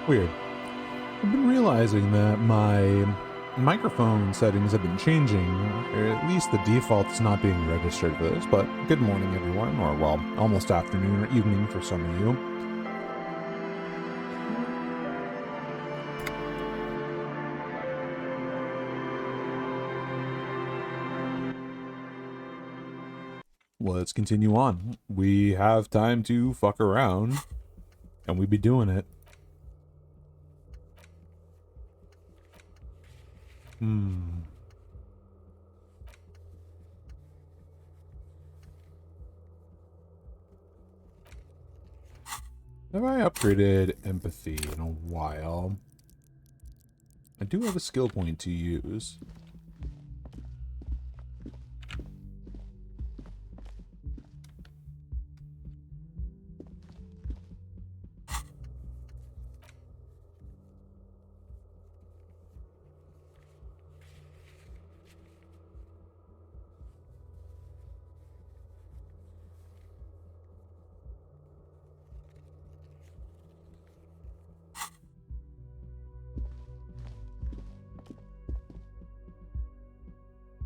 Weird. I've been realizing that my microphone settings have been changing, or at least the default's not being registered for this, but good morning everyone, or well, almost afternoon or evening for some of you. Let's continue on. We have time to fuck around, and we be doing it. Have I upgraded empathy in a while? I do have a skill point to use.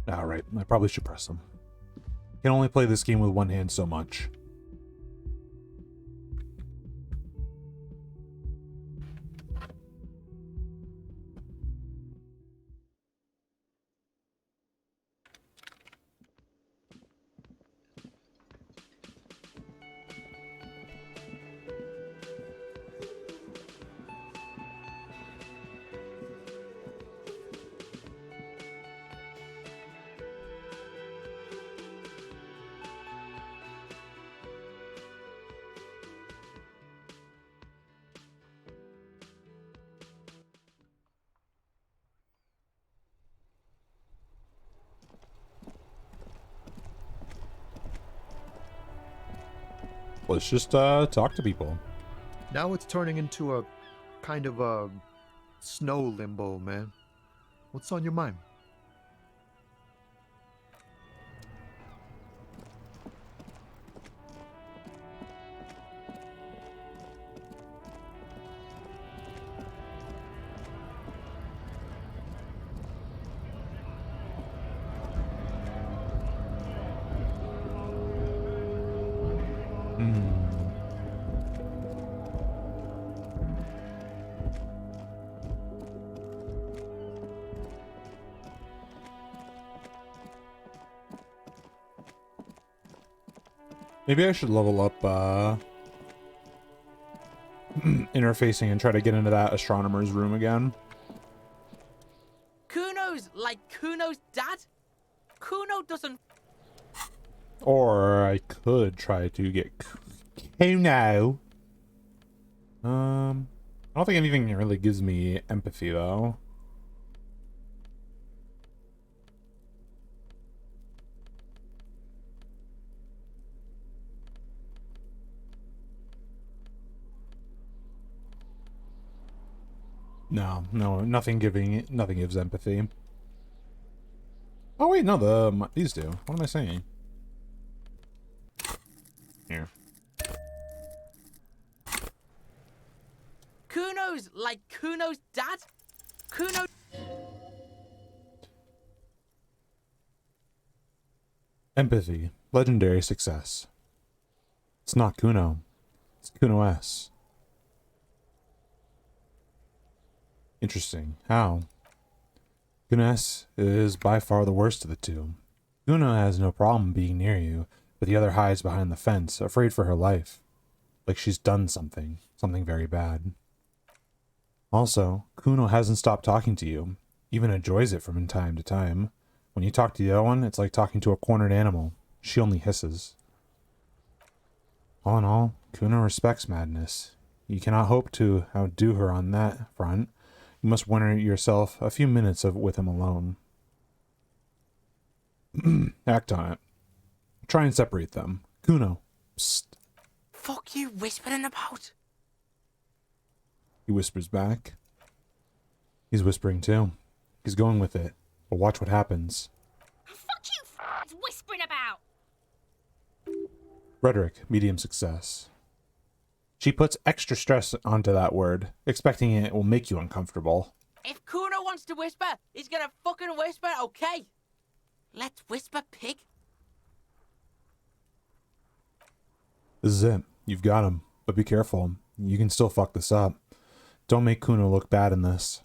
Alright, I probably should press them. Can only play this game with one hand so much. Let's just talk to people. Now it's turning into a kind of a snow limbo, man. What's on your mind? Maybe I should level up interfacing and try to get into that astronomer's room again. Kuno's like Kuno's dad? Kuno doesn't... Or I could try to get Kuno. I don't think anything really gives me empathy though. No, nothing gives empathy. Oh wait, no, these do. What am I saying? Here. Kuno's like Kuno's dad? Kuno... Empathy. Legendary success. It's not Kuno. It's Kuno S. Interesting. How? Kuno S is by far the worst of the two. Kuno has no problem being near you, but the other hides behind the fence, afraid for her life. Like she's done something very bad. Also, Kuno hasn't stopped talking to you, even enjoys it from time to time. When you talk to the other one, it's like talking to a cornered animal. She only hisses. All in all, Kuno respects Madness. You cannot hope to outdo her on that front. You must win yourself a few minutes with him alone. Act on it. Try and separate them. Kuno. Psst. Fuck you whispering about? He whispers back. He's whispering too. He's going with it. But watch what happens. Fuck you whispering about! Rhetoric, medium success. She puts extra stress onto that word, expecting it will make you uncomfortable. If Kuno wants to whisper, he's gonna fucking whisper, okay? Let's whisper, pig. This is it. You've got him. But be careful. You can still fuck this up. Don't make Kuno look bad in this.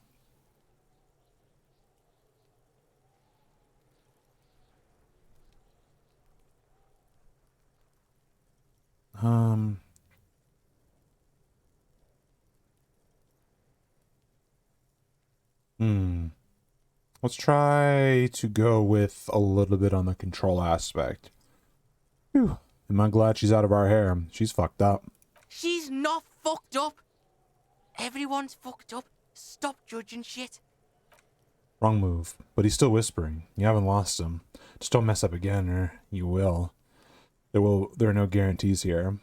Let's try to go with a little bit on the control aspect. Whew. Am I glad she's out of our hair? She's fucked up. She's not fucked up. Everyone's fucked up. Stop judging shit. Wrong move. But he's still whispering. You haven't lost him. Just don't mess up again, or you will. There are no guarantees here.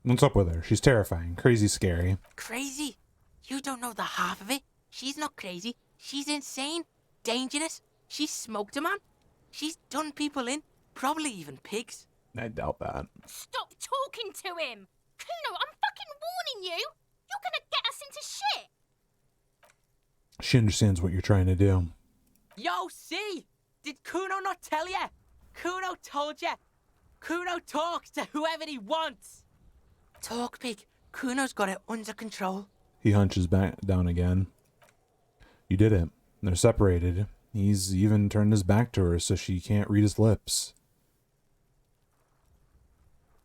What's up with her? She's terrifying. Crazy scary. Crazy? You don't know the half of it. She's not crazy. She's insane. Dangerous. She's smoked a man. She's done people in. Probably even pigs. I doubt that. Stop talking to him. Kuno, I'm fucking warning you. You're gonna get us into shit. She understands what you're trying to do. Yo, see? Did Kuno not tell ya? Kuno told ya. Kuno talks to whoever he wants. Talk, pig. Kuno's got it under control. He hunches back down again. You did it. They're separated. He's even turned his back to her so she can't read his lips.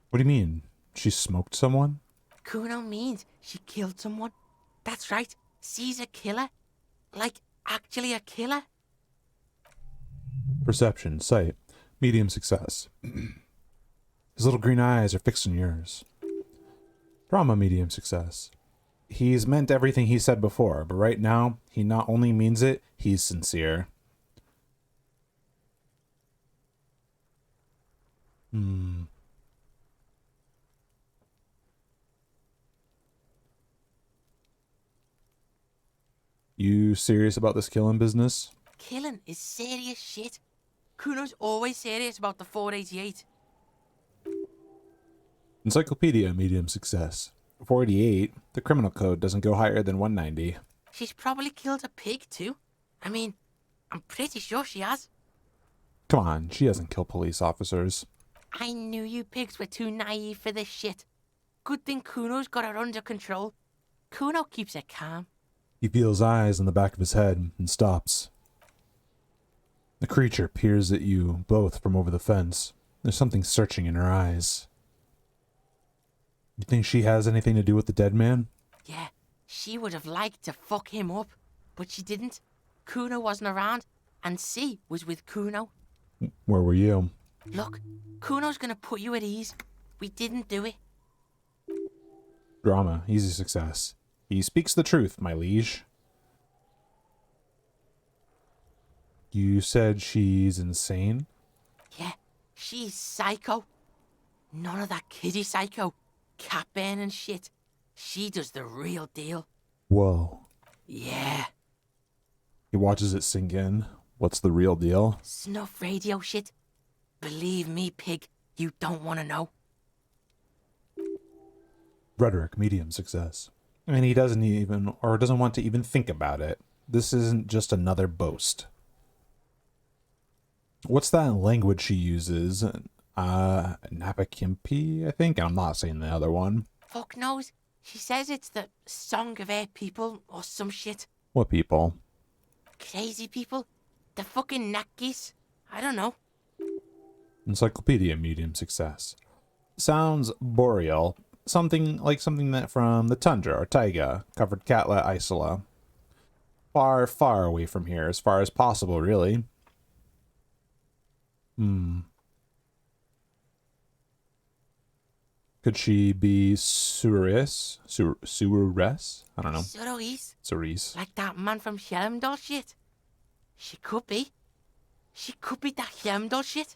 What do you mean? She smoked someone? Kuno means she killed someone. That's right. She's a killer. Like, actually a killer. Perception, sight, medium success. His little green eyes are fixed on yours. Drama, medium success. He's meant everything he said before, but right now, he not only means it, he's sincere. You serious about this killing business? Killing is serious shit. Kuno's always serious about the 488. Encyclopedia, medium success. 488, the criminal code doesn't go higher than 190. She's probably killed a pig too. I mean, I'm pretty sure she has. Come on, she doesn't kill police officers. I knew you pigs were too naive for this shit. Good thing Kuno's got her under control. Kuno keeps her calm. He feels eyes on the back of his head and stops. The creature peers at you both from over the fence. There's something searching in her eyes. You think she has anything to do with the dead man? Yeah, she would have liked to fuck him up, but she didn't. Kuno wasn't around, and she was with Kuno. Where were you? Look, Kuno's gonna put you at ease. We didn't do it. Drama, easy success. He speaks the truth, my liege. You said she's insane? Yeah, she's psycho. None of that kiddie psycho. Cat burning shit. She does the real deal. Whoa. Yeah. He watches it sink in. What's the real deal? Snuff radio shit. Believe me, pig, you don't want to know. Rhetoric, medium success. And he doesn't want to even think about it. This isn't just another boast. What's that language she uses? Napakimpi, I think. I'm not saying the other one. Fuck knows. She says it's the song of her people or some shit. What people? Crazy people. The fucking Nakis. I don't know. Encyclopedia, medium success. Sounds boreal. Something that from the tundra or taiga, covered Katla Isola. Far, far away from here, as far as possible, really. Could she be Suris? Suris? I don't know. Surois. Suris. Like that man from Shelmdall shit. She could be. She could be that Shelmdall shit.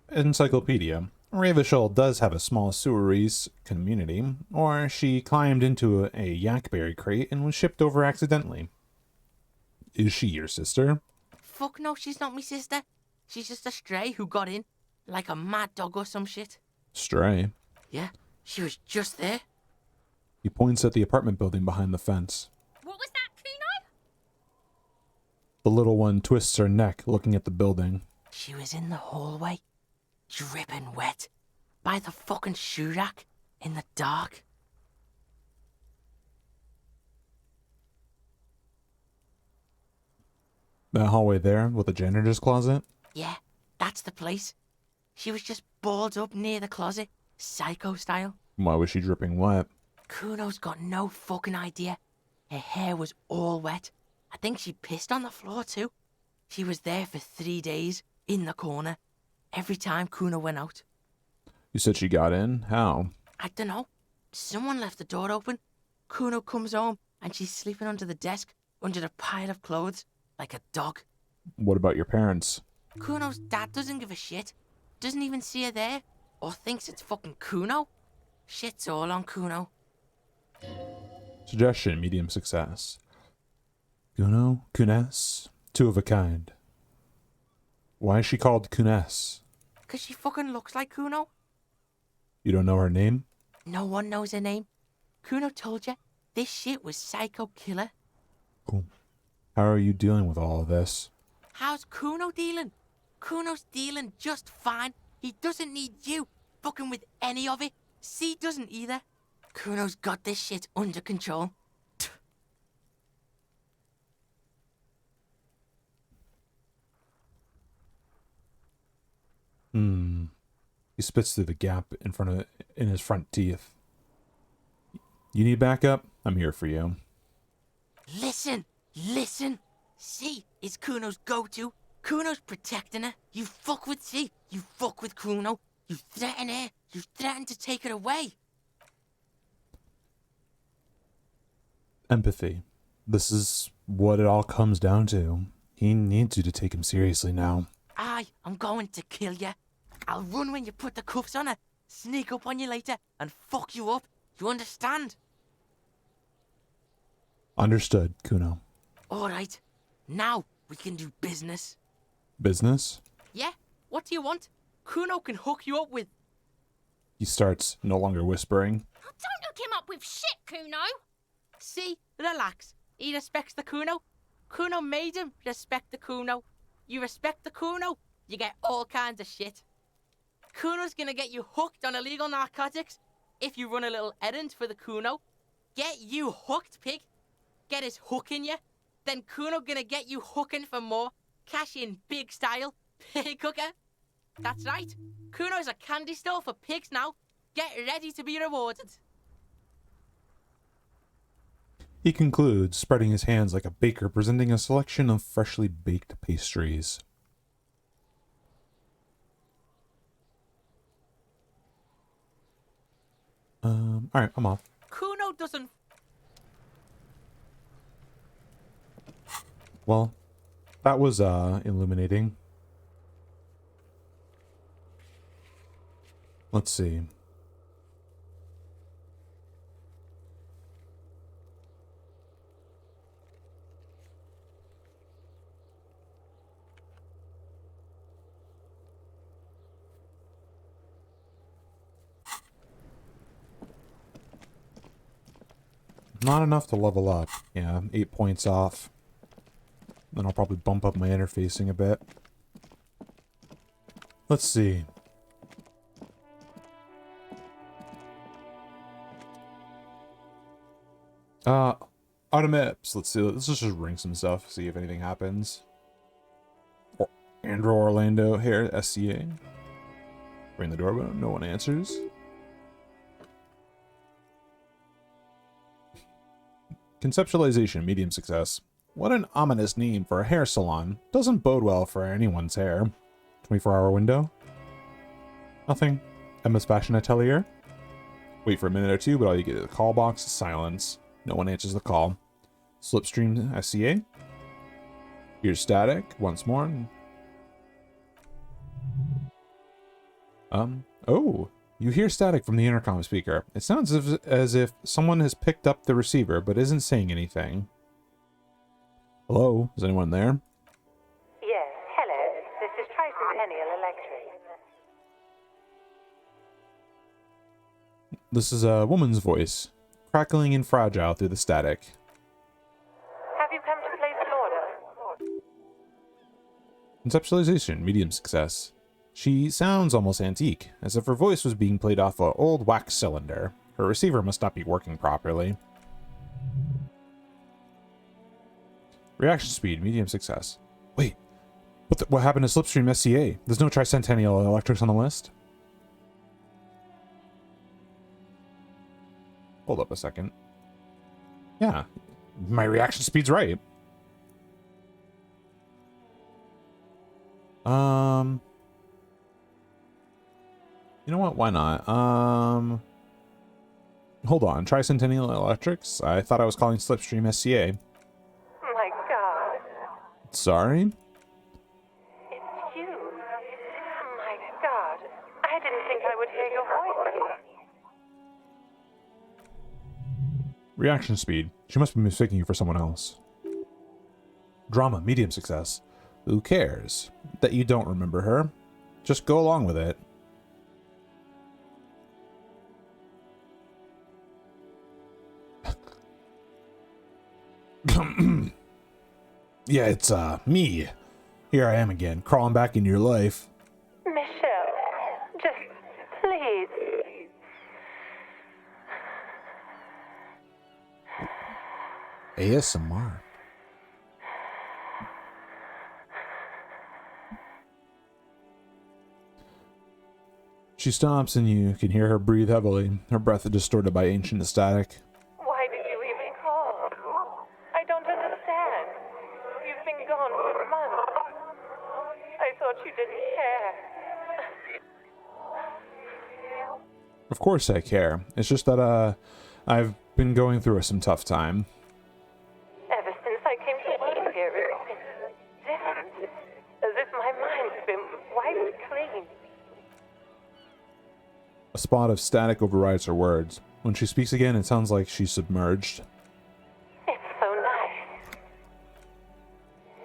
Encyclopedia. Ravishal does have a small Suris community, or she climbed into a yakberry crate and was shipped over accidentally. Is she your sister? Fuck no, she's not my sister. She's just a stray who got in. Like a mad dog or some shit. Stray. Yeah, she was just there. He points at the apartment building behind the fence. What was that, Kuno? The little one twists her neck, looking at the building. She was in the hallway, dripping wet, by the fucking shoe rack, in the dark. That hallway there, with the janitor's closet? Yeah, that's the place. She was just balled up near the closet, psycho style. Why was she dripping wet? Kuno's got no fucking idea. Her hair was all wet. I think she pissed on the floor too. She was there for 3 days, in the corner, every time Kuno went out. You said she got in? How? I dunno. Someone left the door open. Kuno comes home and she's sleeping under the desk, under the pile of clothes, like a dog. What about your parents? Kuno's dad doesn't give a shit. Doesn't even see her there, or thinks it's fucking Kuno. Shit's all on Kuno. Suggestion, medium success. Kuno, Kunes, two of a kind. Why is she called Kunes? 'Cause she fucking looks like Kuno. You don't know her name? No one knows her name. Kuno told you, this shit was psycho killer. Cool. How are you dealing with all of this? How's Kuno dealing? Kuno's dealing just fine. He doesn't need you fucking with any of it. C doesn't either. Kuno's got this shit under control. He spits through the gap in his front teeth. You need backup? I'm here for you. Listen. C is Kuno's go-to. Kuno's protecting her. You fuck with C, you fuck with Kuno. You threaten her. You threaten to take her away. Empathy. This is what it all comes down to. He needs you to take him seriously now. I'm going to kill you. I'll run when you put the cuffs on her, sneak up on you later, and fuck you up. You understand? Understood, Kuno. Alright. Now we can do business. Business? Yeah? What do you want? Kuno can hook you up with... He starts, no longer whispering. Oh, don't hook him up with shit, Kuno. See? Relax. He respects the Kuno. Kuno made him respect the Kuno. You respect the Kuno, you get all kinds of shit. Kuno's gonna get you hooked on illegal narcotics if you run a little errand for the Kuno. Get you hooked, pig. Get his hook in you. Then Kuno gonna get you hooking for more. Cash in big style. Pig hooker. That's right. Kuno's a candy store for pigs now. Get ready to be rewarded. He concludes, spreading his hands like a baker presenting a selection of freshly baked pastries. Alright, I'm off. Kuno doesn't... Well, that was, illuminating. Let's see. Not enough to level up. Yeah, 8 points off. Then I'll probably bump up my interfacing a bit. Let's see. Automaps. Let's see. Let's just ring some stuff, see if anything happens. Andrew Orlando here, SCA. Ring the doorbell. No one answers. Conceptualization, medium success. What an ominous name for a hair salon. Doesn't bode well for anyone's hair. 24-hour window? Nothing. Emma's Fashion Atelier? Wait for a minute or two, but all you get is a call box, silence. No one answers the call. Slipstream SCA? Here's static, once more. Oh, you hear static from the intercom speaker. It sounds as if someone has picked up the receiver, but isn't saying anything. Hello? Is anyone there? Yes, hello. This is Tricentennial Electric. This is a woman's voice, crackling and fragile through the static. Have you come to place an order? Conceptualization, medium success. She sounds almost antique, as if her voice was being played off an old wax cylinder. Her receiver must not be working properly. Reaction speed, medium success. Wait, what happened to Slipstream SCA? There's no Tricentennial Electrics on the list? Hold up a second. Yeah, my reaction speed's right. You know what? Why not? Hold on. Tricentennial Electrics? I thought I was calling Slipstream SCA. My God, Sorry? it's you. My God, I didn't think I would hear your voice. Reaction speed. She must be mistaking you for someone else. Drama, medium success. Who cares that you don't remember her? Just go along with it. Yeah, it's me. Here I am again, crawling back into your life. Michelle, just please. ASMR. She stops and you can hear her breathe heavily, her breath distorted by ancient static. Why did you even call? I don't understand. You've been gone for months. I thought you didn't care. Of course I care. It's just that, I've been going through some tough time. Ever since I came to work here, it's been different. As if my mind's been wiped clean. A spot of static overrides her words. When she speaks again, it sounds like she's submerged. It's so nice.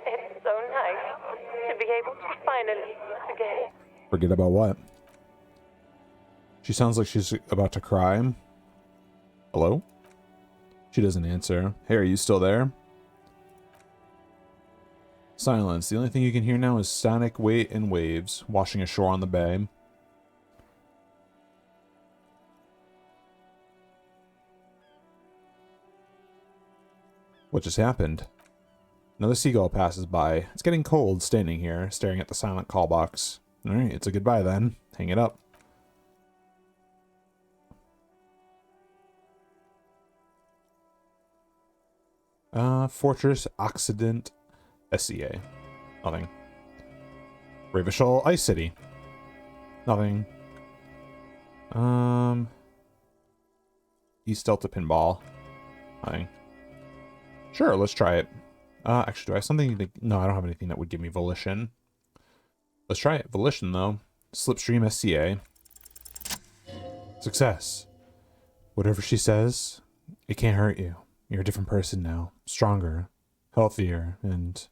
It's so nice to be able to finally forget. Forget about what? She sounds like she's about to cry. Hello? She doesn't answer. Hey, are you still there? Silence. The only thing you can hear now is static weight and waves washing ashore on the bay. What just happened? Another seagull passes by. It's getting cold standing here, staring at the silent call box. Alright, it's a goodbye then. Hang it up. Fortress Occident SCA. Nothing. Ravishal Ice City. Nothing. East Delta Pinball. Nothing. Sure, let's try it. Actually, do I have something to... No, I don't have anything that would give me Volition. Let's try it. Volition, though. Slipstream SCA. Success. Whatever she says, it can't hurt you. You're a different person now. Stronger. Healthier, and...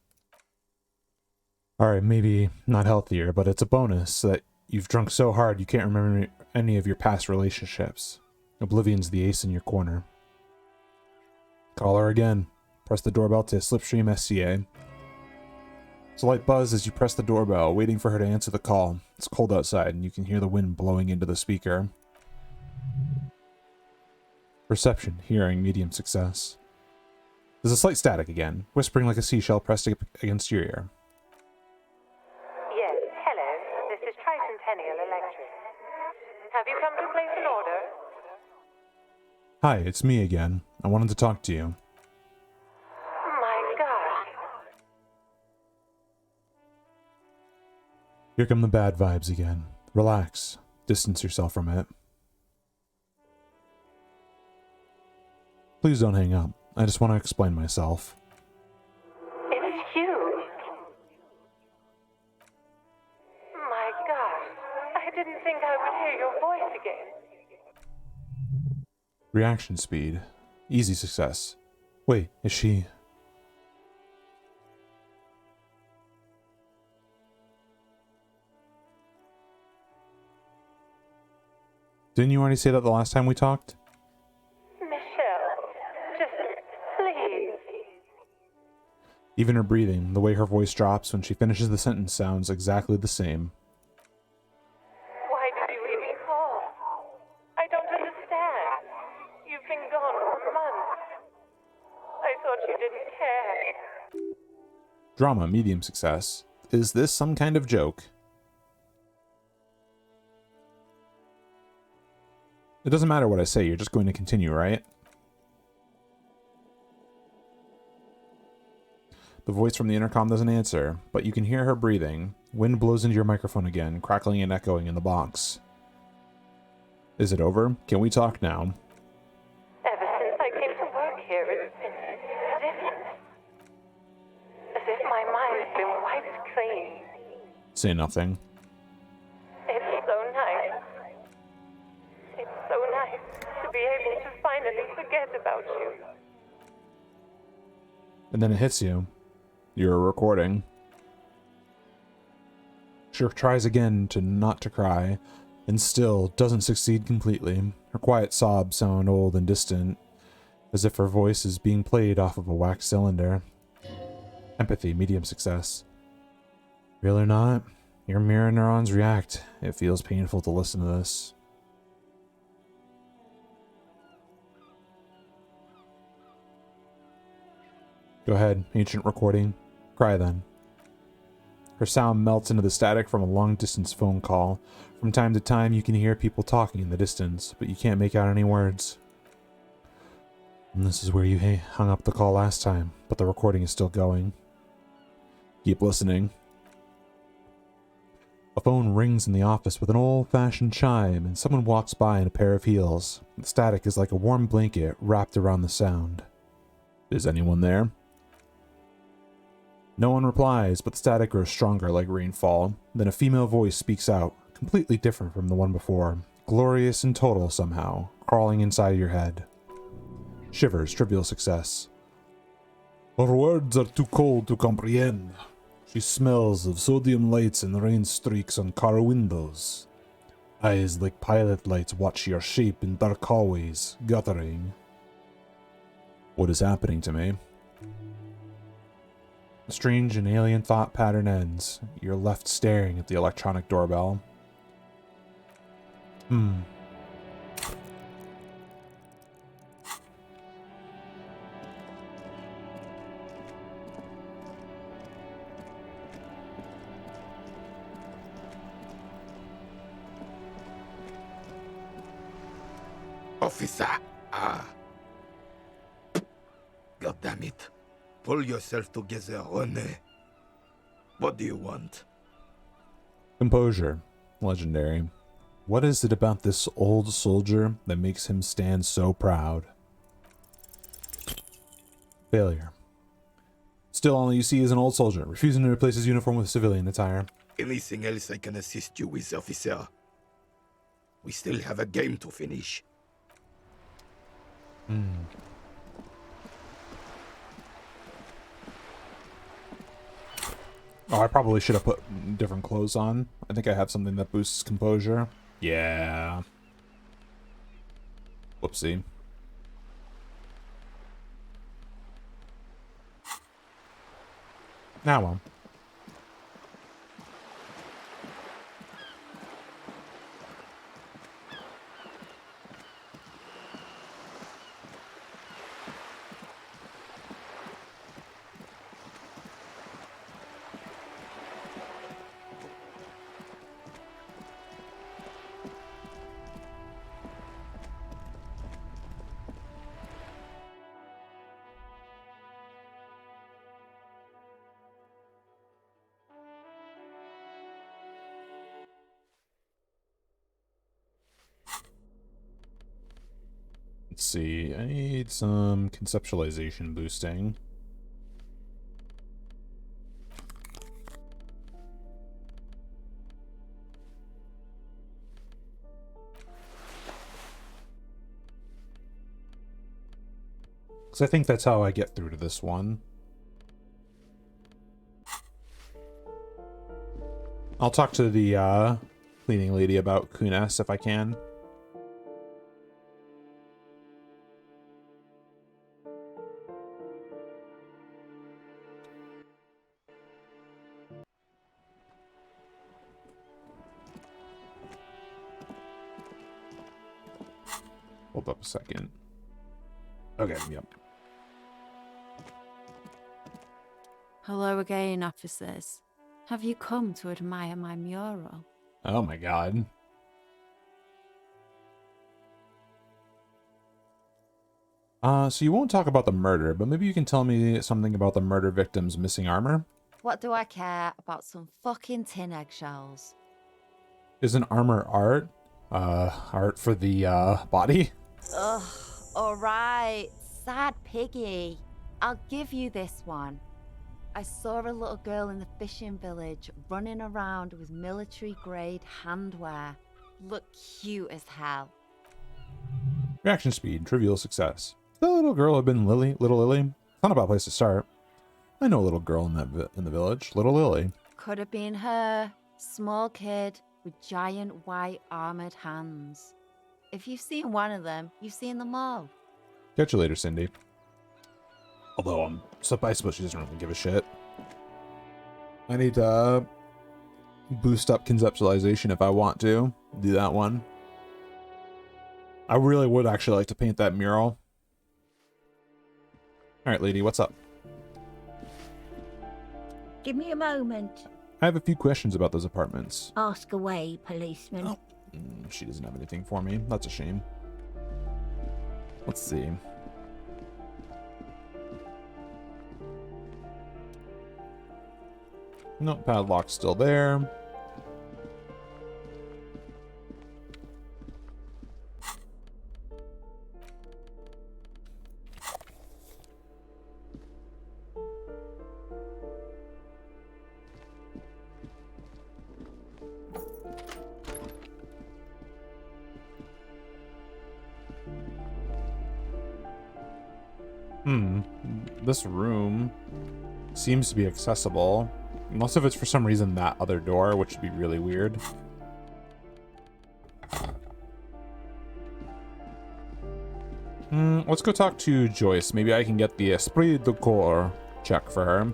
Alright, maybe not healthier, but it's a bonus that you've drunk so hard you can't remember any of your past relationships. Oblivion's the ace in your corner. Call her again. Press the doorbell to Slipstream SCA. It's a light buzz as you press the doorbell, waiting for her to answer the call. It's cold outside, and you can hear the wind blowing into the speaker. Perception, hearing, medium success. There's a slight static again, whispering like a seashell pressed against your ear. Yes, hello. This is Tricentennial Electric. Have you come to place an order? Hi, it's me again. I wanted to talk to you. My God. Here come the bad vibes again. Relax. Distance yourself from it. Please don't hang up. I just want to explain myself. It's you. My God. I didn't think I would hear your voice again. Reaction speed. Easy success. Wait, is she... Didn't you already say that the last time we talked? Michelle, just please. Even her breathing, the way her voice drops when she finishes the sentence sounds exactly the same. Why did you even call? I don't understand. You've been gone for months. I thought you didn't care. Drama, medium success. Is this some kind of joke? It doesn't matter what I say, you're just going to continue, right? The voice from the intercom doesn't answer, but you can hear her breathing. Wind blows into your microphone again, crackling and echoing in the box. Is it over? Can we talk now? Ever since I came to work here, it's been different. As if my mind's been wiped clean. Say nothing. It's so nice. It's so nice to be able to finally forget about you. And then it hits you. You're recording. She tries again to not to cry, and still doesn't succeed completely. Her quiet sobs sound old and distant, as if her voice is being played off of a wax cylinder. Empathy, medium success. Real or not, your mirror neurons react. It feels painful to listen to this. Go ahead, ancient recording. Cry then. Her sound melts into the static from a long-distance phone call. From time to time, you can hear people talking in the distance, but you can't make out any words. And this is where you hung up the call last time, but the recording is still going. Keep listening. A phone rings in the office with an old-fashioned chime, and someone walks by in a pair of heels. The static is like a warm blanket wrapped around the sound. Is anyone there? No one replies, but the static grows stronger like rainfall. Then a female voice speaks out, completely different from the one before. Glorious and total somehow, crawling inside your head. Shivers, trivial success. Her words are too cold to comprehend. She smells of sodium lights and rain streaks on car windows. Eyes like pilot lights watch your shape in dark hallways, guttering. What is happening to me? A strange and alien thought pattern ends. You're left staring at the electronic doorbell. Officer! God damn it. Pull yourself together, René. What do you want? Composure. Legendary. What is it about this old soldier that makes him stand so proud? Failure. Still, all you see is an old soldier, refusing to replace his uniform with civilian attire. Anything else I can assist you with, officer? We still have a game to finish. Oh, I probably should have put different clothes on. I think I have something that boosts composure. Yeah. Whoopsie. Now on. Let's see, I need some conceptualization boosting. Because I think that's how I get through to this one. I'll talk to the cleaning lady about Kunes if I can. Hold up a second. Okay, yep. Hello again, officers. Have you come to admire my mural? Oh my god. So you won't talk about the murder, but maybe you can tell me something about the murder victim's missing armor? What do I care about some fucking tin eggshells? Isn't armor art? Art for the, body? Ugh, alright, sad piggy. I'll give you this one. I saw a little girl in the fishing village running around with military-grade handwear. Looked cute as hell. Reaction speed, trivial success. The little girl had been Little Lily. It's not a bad place to start. I know a little girl in the village, Little Lily. Could have been her. Small kid with giant white armored hands. If you've seen one of them, you've seen them all. Catch you later, Cindy. Although, I suppose she doesn't really give a shit. I need to boost up conceptualization if I want to. Do that one. I really would actually like to paint that mural. Alright, lady, what's up? Give me a moment. I have a few questions about those apartments. Ask away, policeman. Oh. She doesn't have anything for me. That's a shame. Let's see. Nope, padlock's still there. This room seems to be accessible. Unless if it's for some reason that other door, which would be really weird. Let's go talk to Joyce. Maybe I can get the esprit de corps check for her.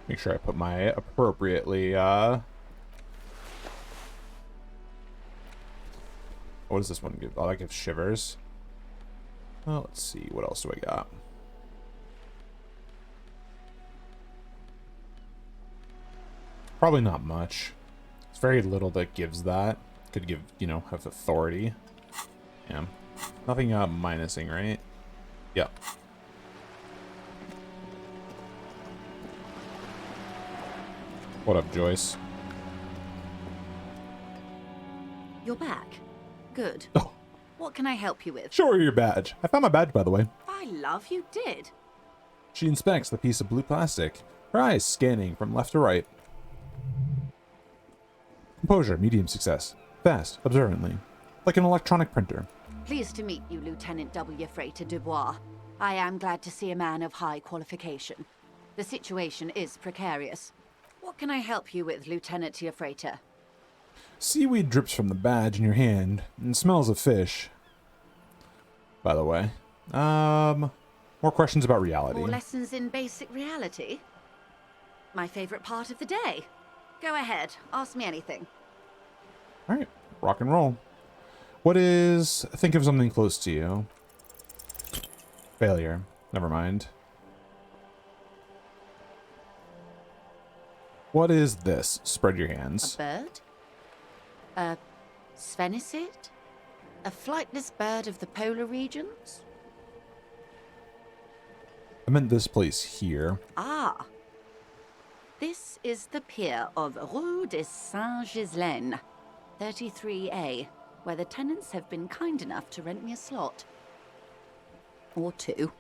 Make sure I put my appropriately, what does this one give? Oh, that gives shivers. Well, let's see. What else do I got? Probably not much. It's very little that gives that. Could give, you know, have authority. Yeah. Nothing minusing, right? Yep. What up, Joyce? You're back. Good. Oh. What can I help you with? Show her your badge. I found my badge, by the way. By love, you did. She inspects the piece of blue plastic, her eyes scanning from left to right. Composure, medium success. Fast, observantly. Like an electronic printer. Pleased to meet you, Lieutenant W. Frater Dubois. I am glad to see a man of high qualification. The situation is precarious. What can I help you with, Lieutenant Frater? Seaweed drips from the badge in your hand and smells of fish. By the way. More questions about reality. More lessons in basic reality? My favorite part of the day. Go ahead, ask me anything. Alright, rock and roll. Think of something close to you. Failure. Never mind. What is this? Spread your hands. A bird? A sphenicid? A flightless bird of the polar regions? I meant this place here. Ah. This is the pier of Rue de Saint-Ghislain, 33A, where the tenants have been kind enough to rent me a slot. Or two.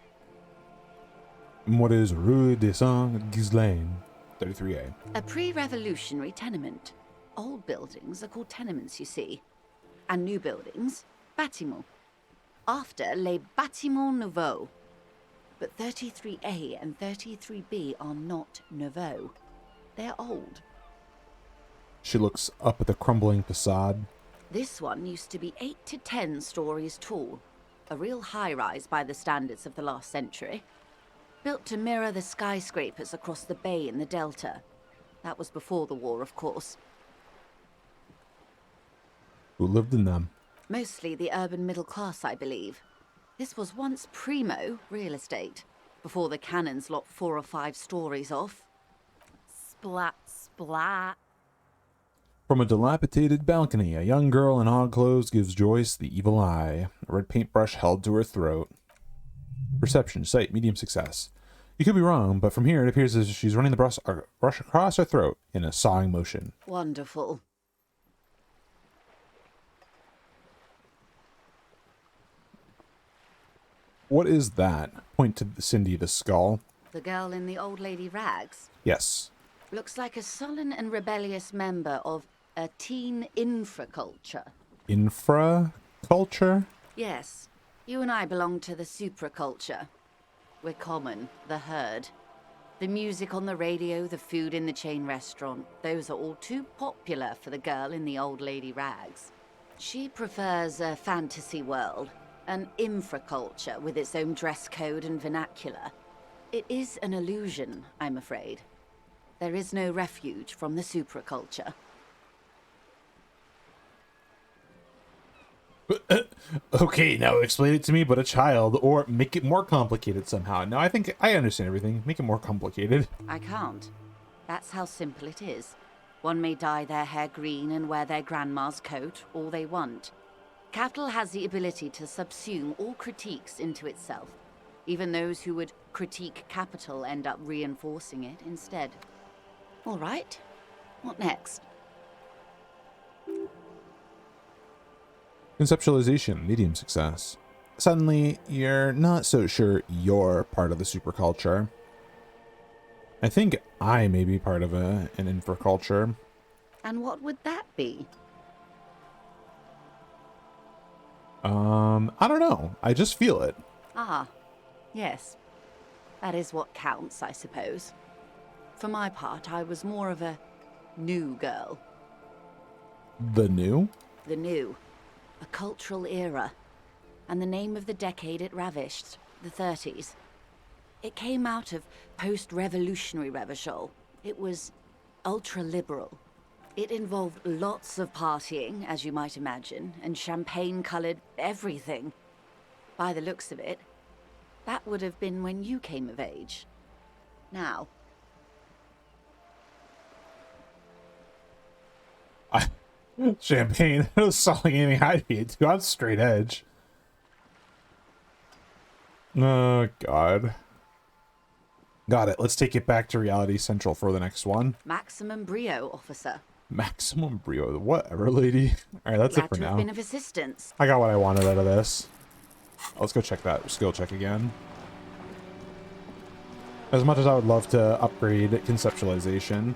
And what is Rue de Saint-Ghislain? 33A. A pre-revolutionary tenement. Old buildings are called tenements, you see. And new buildings, bâtiments. After les bâtiments nouveaux. But 33A and 33B are not nouveaux. They're old. She looks up at the crumbling facade. This one used to be 8 to 10 stories tall. A real high-rise by the standards of the last century. Built to mirror the skyscrapers across the bay in the Delta. That was before the war, of course. Who lived in them? Mostly the urban middle class, I believe. This was once primo real estate, before the cannons lopped 4 or 5 stories off. Splat, splat. From a dilapidated balcony, a young girl in odd clothes gives Joyce the evil eye, a red paintbrush held to her throat. Perception, sight, medium success. You could be wrong, but from here it appears as if she's running the brush across her throat in a sawing motion. Wonderful. What is that? Point to Cindy the skull. The girl in the old lady rags. Yes. Looks like a sullen and rebellious member of a teen infraculture. Infraculture? Yes. You and I belong to the supraculture. We're common, the herd. The music on the radio, the food in the chain restaurant, those are all too popular for the girl in the old lady rags. She prefers a fantasy world, an infraculture with its own dress code and vernacular. It is an illusion, I'm afraid. There is no refuge from the supraculture. Okay, now explain it to me, but a child, or make it more complicated somehow. No, I think I understand everything. Make it more complicated. I can't. That's how simple it is. One may dye their hair green and wear their grandma's coat all they want. Capital has the ability to subsume all critiques into itself. Even those who would critique capital end up reinforcing it instead. All right. What next? Conceptualization, medium success. Suddenly, you're not so sure you're part of the superculture. I think I may be part of an infraculture. And what would that be? I don't know. I just feel it. Ah, yes. That is what counts, I suppose. For my part, I was more of a new girl. The new? The new. A cultural era. And the name of the decade it ravished, the 30s. It came out of post-revolutionary Revachol. It was ultra-liberal. It involved lots of partying, as you might imagine, and champagne-colored everything. By the looks of it, that would have been when you came of age. Now. Champagne. It was something Amy I'd be into. I'm straight edge. Oh, God. Got it. Let's take it back to Reality Central for the next one. Maximum brio, officer. Maximum brio. Whatever, lady. All right, that's Glad it for to have now. been of assistance. I got what I wanted out of this. Let's go check that skill check again. As much as I would love to upgrade conceptualization,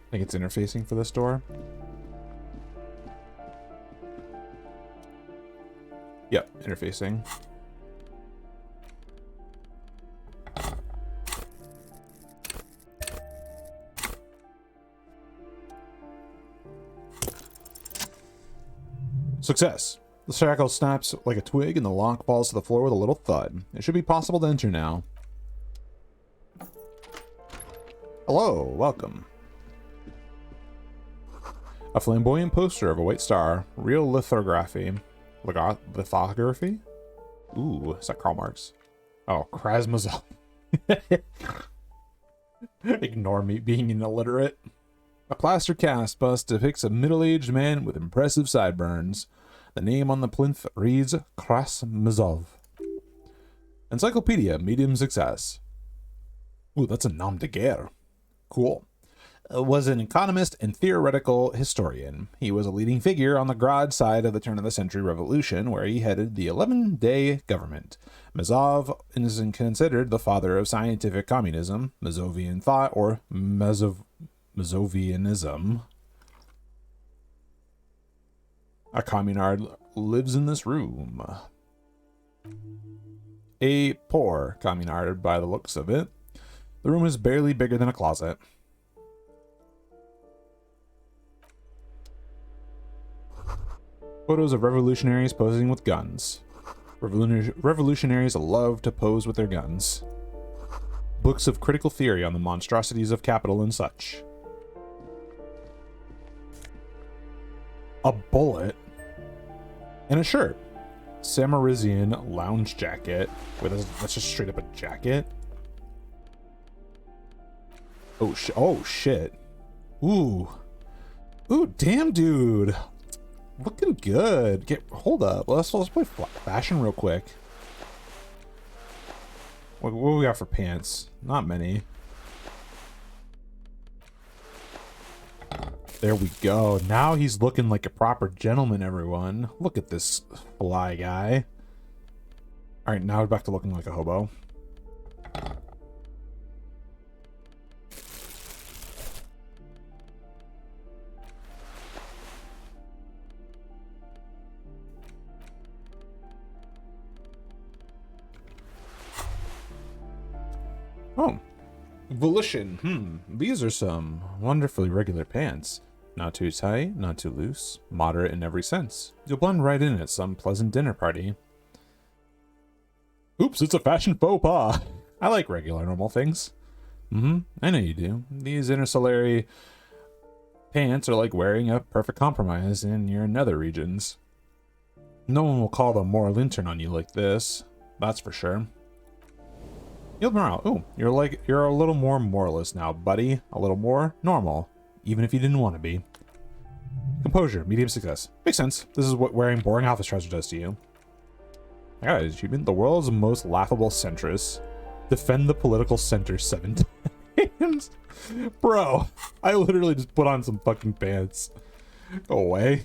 I think it's interfacing for this door. Yep, interfacing. Success. The shackle snaps like a twig and the lock falls to the floor with a little thud. It should be possible to enter now. Hello, welcome. A flamboyant poster of a white star. Real lithography. Lithography? Ooh, is that Karl Marx? Oh, Krasmazov. Ignore me being illiterate. A plaster cast bust depicts a middle-aged man with impressive sideburns. The name on the plinth reads Krasmazov. Encyclopedia, medium success. Ooh, that's a nom de guerre. Cool. Was an economist and theoretical historian. He was a leading figure on the broad side of the turn-of-the-century revolution, where he headed the 11-day government. Mazov is considered the father of scientific communism, Mazovian thought, or Mazovianism. A communard lives in this room. A poor communard by the looks of it. The room is barely bigger than a closet. Photos of revolutionaries posing with guns. Revolutionaries love to pose with their guns. Books of critical theory on the monstrosities of capital and such. A bullet. And a shirt. Samarizian lounge jacket. Wait, that's just straight up a jacket? Oh, oh shit. Ooh. Ooh, damn, dude. Looking good. Hold up. Let's play fashion real quick. What do we got for pants? Not many. There we go. Now he's looking like a proper gentleman, everyone. Look at this fly guy. Alright, now we're back to looking like a hobo. Oh. Volition. These are some wonderfully regular pants. Not too tight, not too loose, moderate in every sense. You'll blend right in at some pleasant dinner party. Oops, it's a fashion faux pas. I like regular, normal things. I know you do. These interstellary pants are like wearing a perfect compromise in your nether regions. No one will call the moral intern on you like this. That's for sure. Yield morale. Ooh, you're a little more moralist now, buddy. A little more normal. Even if you didn't want to be. Composure, medium success. Makes sense. This is what wearing boring office trousers does to you. I got an achievement. The world's most laughable centrist. Defend the political center 7 times. Bro, I literally just put on some fucking pants. Go away.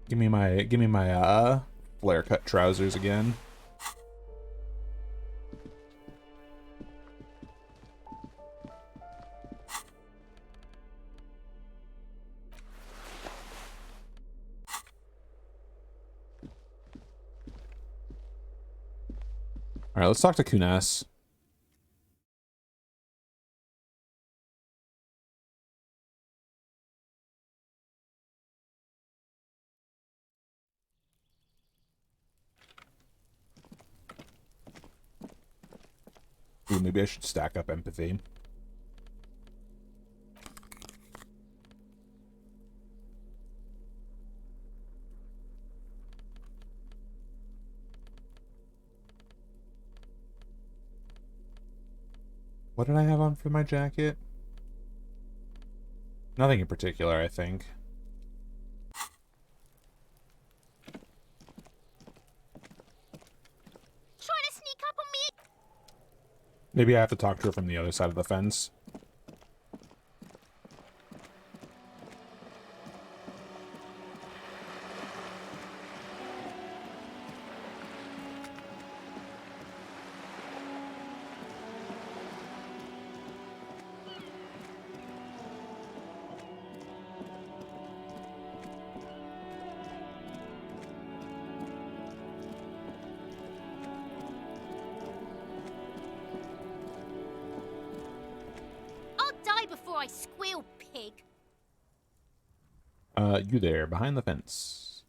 Give me my flare cut trousers again. All right, let's talk to Kunas. Ooh, maybe I should stack up empathy. What did I have on for my jacket? Nothing in particular, I think. Trying to sneak up on me? Maybe I have to talk to her from the other side of the fence. Before I squeal, pig. You there, behind the fence.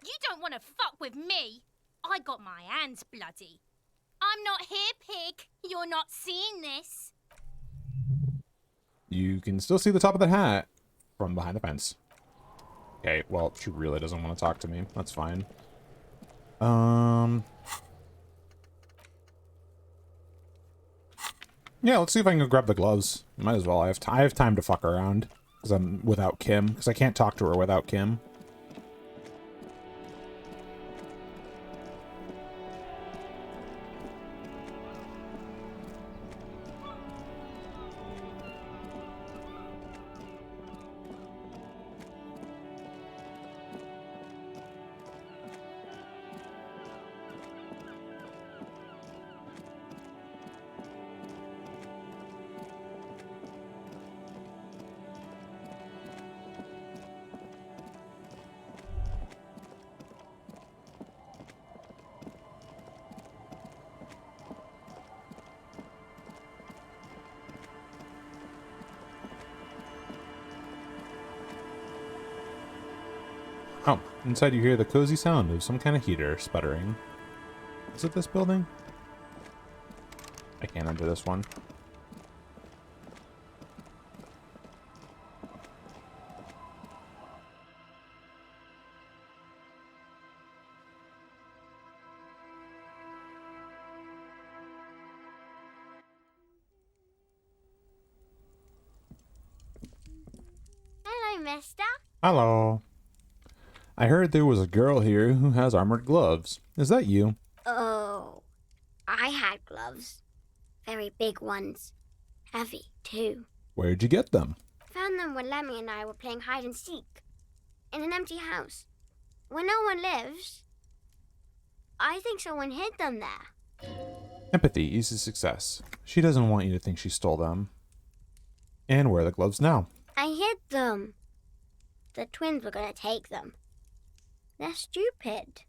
You don't want to fuck with me. I got my hands bloody. I'm not here, pig. You're not seeing this. You can still see the top of the hat from behind the fence. Okay, well, she really doesn't want to talk to me. That's fine. Yeah, let's see if I can go grab the gloves. Might as well. I have time to fuck around. Because I'm without Kim. Because I can't talk to her without Kim. Oh, inside you hear the cozy sound of some kind of heater sputtering. Is it this building? I can't enter this one. Hello, mister. Hello. I heard there was a girl here who has armored gloves. Is that you? Oh, I had gloves. Very big ones. Heavy, too. Where'd you get them? Found them when Lemmy and I were playing hide and seek. In an empty house. Where no one lives. I think someone hid them there. Empathy eases success. She doesn't want you to think she stole them. And where are the gloves now? I hid them. The twins were gonna take them. They're stupid.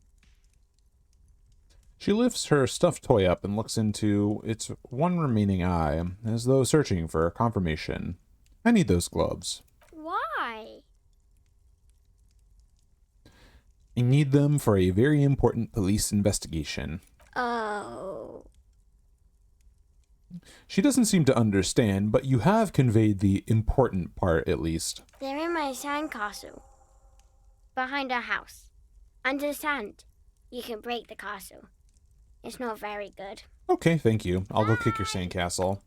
She lifts her stuffed toy up and looks into its one remaining eye, as though searching for confirmation. I need those gloves. Why? I need them for a very important police investigation. Oh. She doesn't seem to understand, but you have conveyed the important part, at least. They're in my sandcastle. Behind our house. Under the sand. You can break the castle. It's not very good. Okay, thank you. I'll go kick your sandcastle.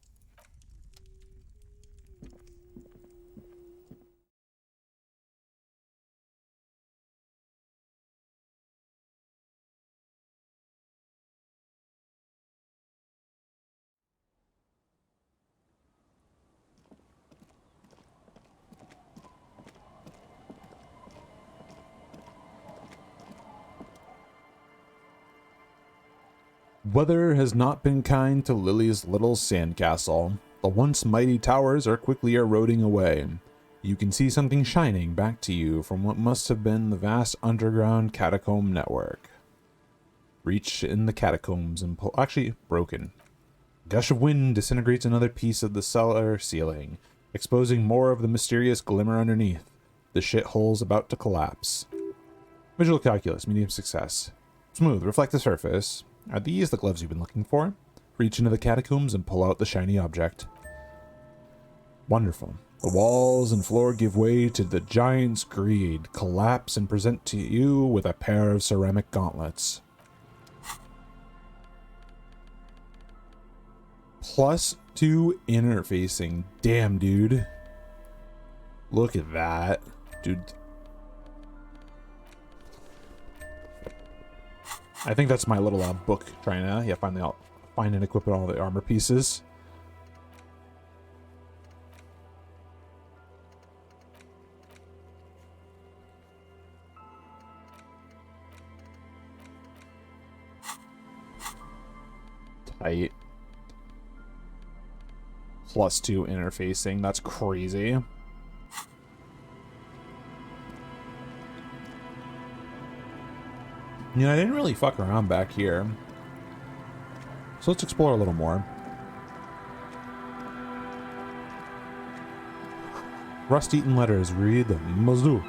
Weather has not been kind to Lily's little sandcastle. The once mighty towers are quickly eroding away. You can see something shining back to you from what must have been the vast underground catacomb network. Reach in the catacombs and pull... Actually, broken. A gush of wind disintegrates another piece of the cellar ceiling, exposing more of the mysterious glimmer underneath. The shithole's about to collapse. Visual calculus, medium success. Smooth, reflect the surface. Are these the gloves you've been looking for? Reach into the catacombs and pull out the shiny object. Wonderful. The walls and floor give way to the giant's greed, collapse and present to you with a pair of ceramic gauntlets. +2 interfacing. Damn, dude. Look at that. Dude. I think that's my little book trying to find and equip all the armor pieces. Tight. +2 interfacing. That's crazy. Yeah, I didn't really fuck around back here. So let's explore a little more. Rust-eaten letters read Mazoo.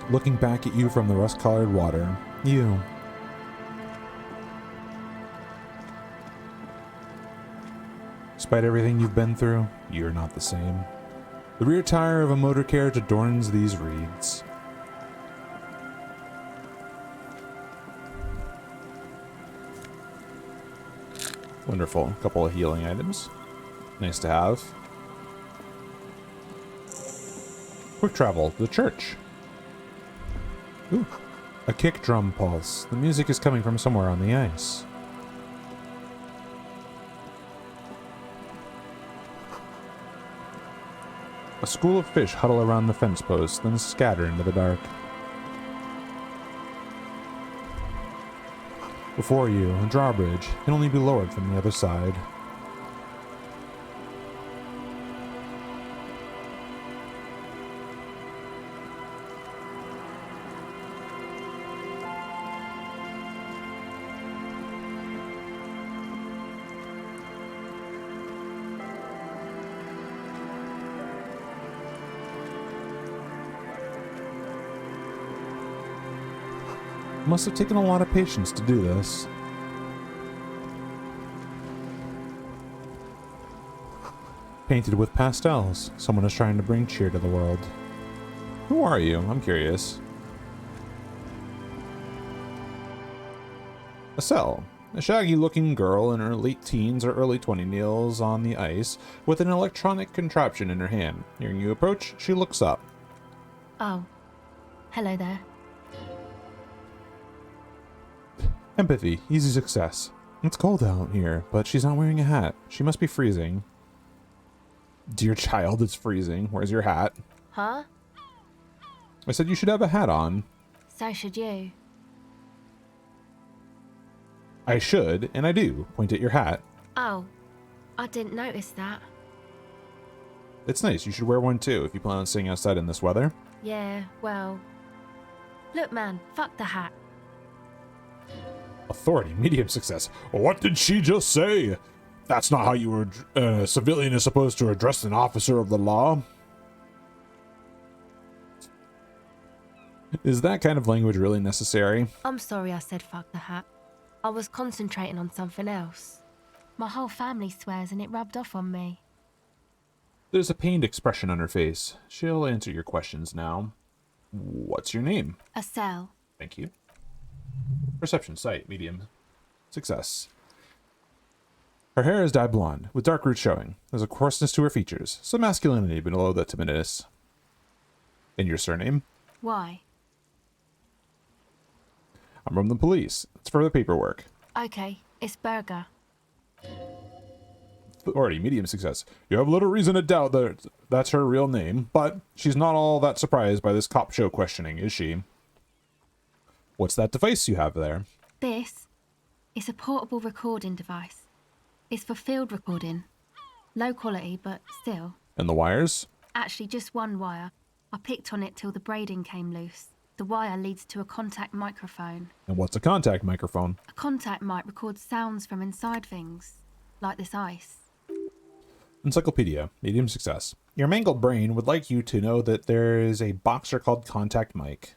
Looking back at you from the rust-colored water. You. Despite everything you've been through, you're not the same. The rear tire of a motor carriage adorns these reeds. Wonderful. A couple of healing items. Nice to have. Quick travel to the church. Ooh. A kick drum pulse. The music is coming from somewhere on the ice. A school of fish huddle around the fence post, then scatter into the dark. Before you, a drawbridge can only be lowered from the other side. Must have taken a lot of patience to do this. Painted with pastels. Someone is trying to bring cheer to the world. Who are you? I'm curious. Estelle, a shaggy-looking girl in her late teens or early 20s kneels on the ice with an electronic contraption in her hand. Hearing you approach, she looks up. Oh. Hello there. Empathy, easy success. It's cold out here, but she's not wearing a hat. She must be freezing. Dear child, it's freezing. Where's your hat? Huh? I said you should have a hat on. So should you. I should, and I do. Point at your hat. Oh. I didn't notice that. It's nice. You should wear one too if you plan on staying outside in this weather. Yeah, well... Look, man, fuck the hat. Authority, medium success. What did she just say? That's not how you were. A civilian is supposed to address an officer of the law. Is that kind of language really necessary? I'm sorry I said fuck the hat. I was concentrating on something else. My whole family swears and it rubbed off on me. There's a pained expression on her face. She'll answer your questions now. What's your name? Estelle. Thank you. Perception, sight, medium. Success. Her hair is dyed blonde, with dark roots showing. There's a coarseness to her features, some masculinity below the timidness. And your surname? Why? I'm from the police. It's for the paperwork. Okay, it's Burger. Authority, medium success. You have little reason to doubt that that's her real name, but she's not all that surprised by this cop show questioning, is she? What's that device you have there? This is a portable recording device. It's for field recording. Low quality, but still. And the wires? Actually, just one wire. I picked on it till the braiding came loose. The wire leads to a contact microphone. And what's a contact microphone? A contact mic records sounds from inside things, like this ice. Encyclopedia, medium success. Your mangled brain would like you to know that there is a boxer called Contact Mike.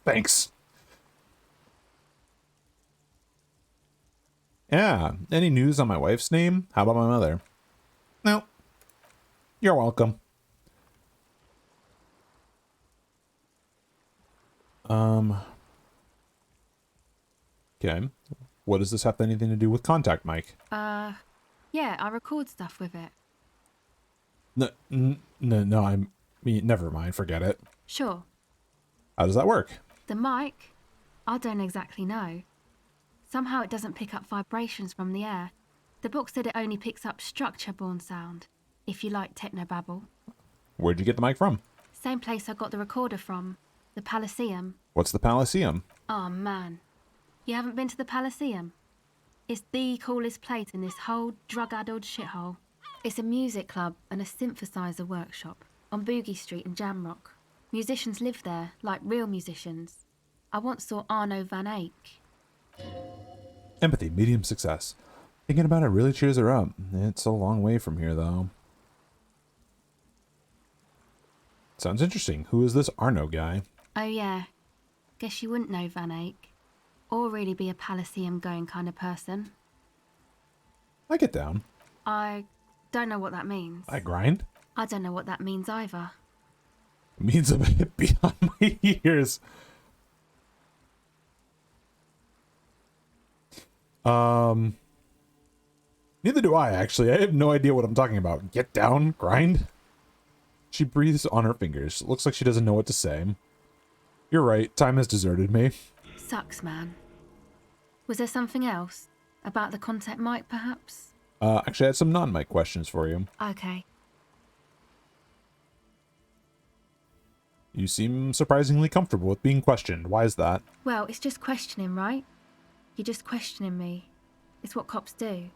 Thanks. Yeah, any news on my wife's name? How about my mother? No. You're welcome. Okay. What does this have anything to do with Contact Mike? Yeah, I record stuff with it. No, never mind, forget it. Sure. How does that work? The mic? I don't exactly know. Somehow it doesn't pick up vibrations from the air. The book said it only picks up structure-borne sound, if you like technobabble. Where'd you get the mic from? Same place I got the recorder from, the Palaceum. What's the Palaceum? Oh man, you haven't been to the Palaceum? It's the coolest place in this whole drug-addled shithole. It's a music club and a synthesizer workshop on Boogie Street in Jamrock. Musicians live there, like real musicians. I once saw Arno van Eyck. Empathy, medium success. Thinking about it really cheers her up. It's a long way from here, though. Sounds interesting. Who is this Arno guy? Oh yeah, guess you wouldn't know Van Eyck. Or really be a Palaceum going kind of person. I get down. I don't know what that means. I grind? I don't know what that means either. It means a bit beyond my years. Neither do I, actually. I have no idea what I'm talking about. Get down, grind. She breathes on her fingers. Looks like she doesn't know what to say. You're right. Time has deserted me. Sucks, man. Was there something else? About the contact mic, perhaps? Actually, I had some non-mic questions for you. Okay. You seem surprisingly comfortable with being questioned. Why is that? Well, it's just questioning, right? You're just questioning me. It's what cops do.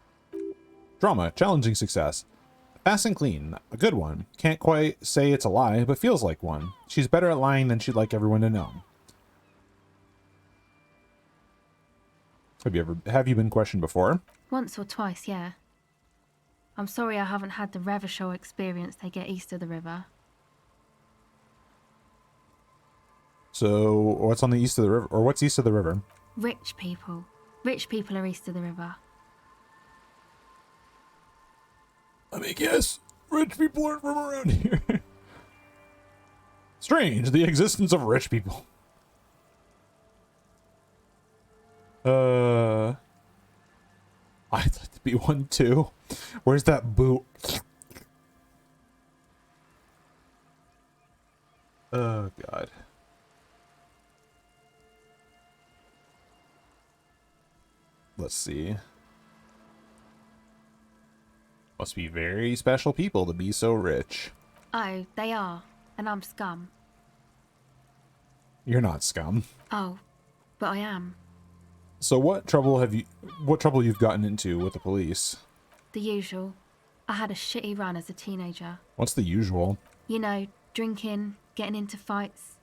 Drama, challenging success. Fast and clean, a good one. Can't quite say it's a lie, but feels like one. She's better at lying than she'd like everyone to know. Have you been questioned before? Once or twice, yeah. I'm sorry I haven't had the Revachol experience they get east of the river. So what's on the east of the river, or what's east of the river? Rich people. Rich people are east of the river. Let me guess. Rich people aren't from around here. Strange, the existence of rich people. I'd like to be one too. Where's that boot? Oh, God. Let's see. Must be very special people to be so rich. Oh, they are. And I'm scum. You're not scum. Oh, but I am. So what trouble you've gotten into with the police? The usual. I had a shitty run as a teenager. What's the usual? You know, drinking, getting into fights.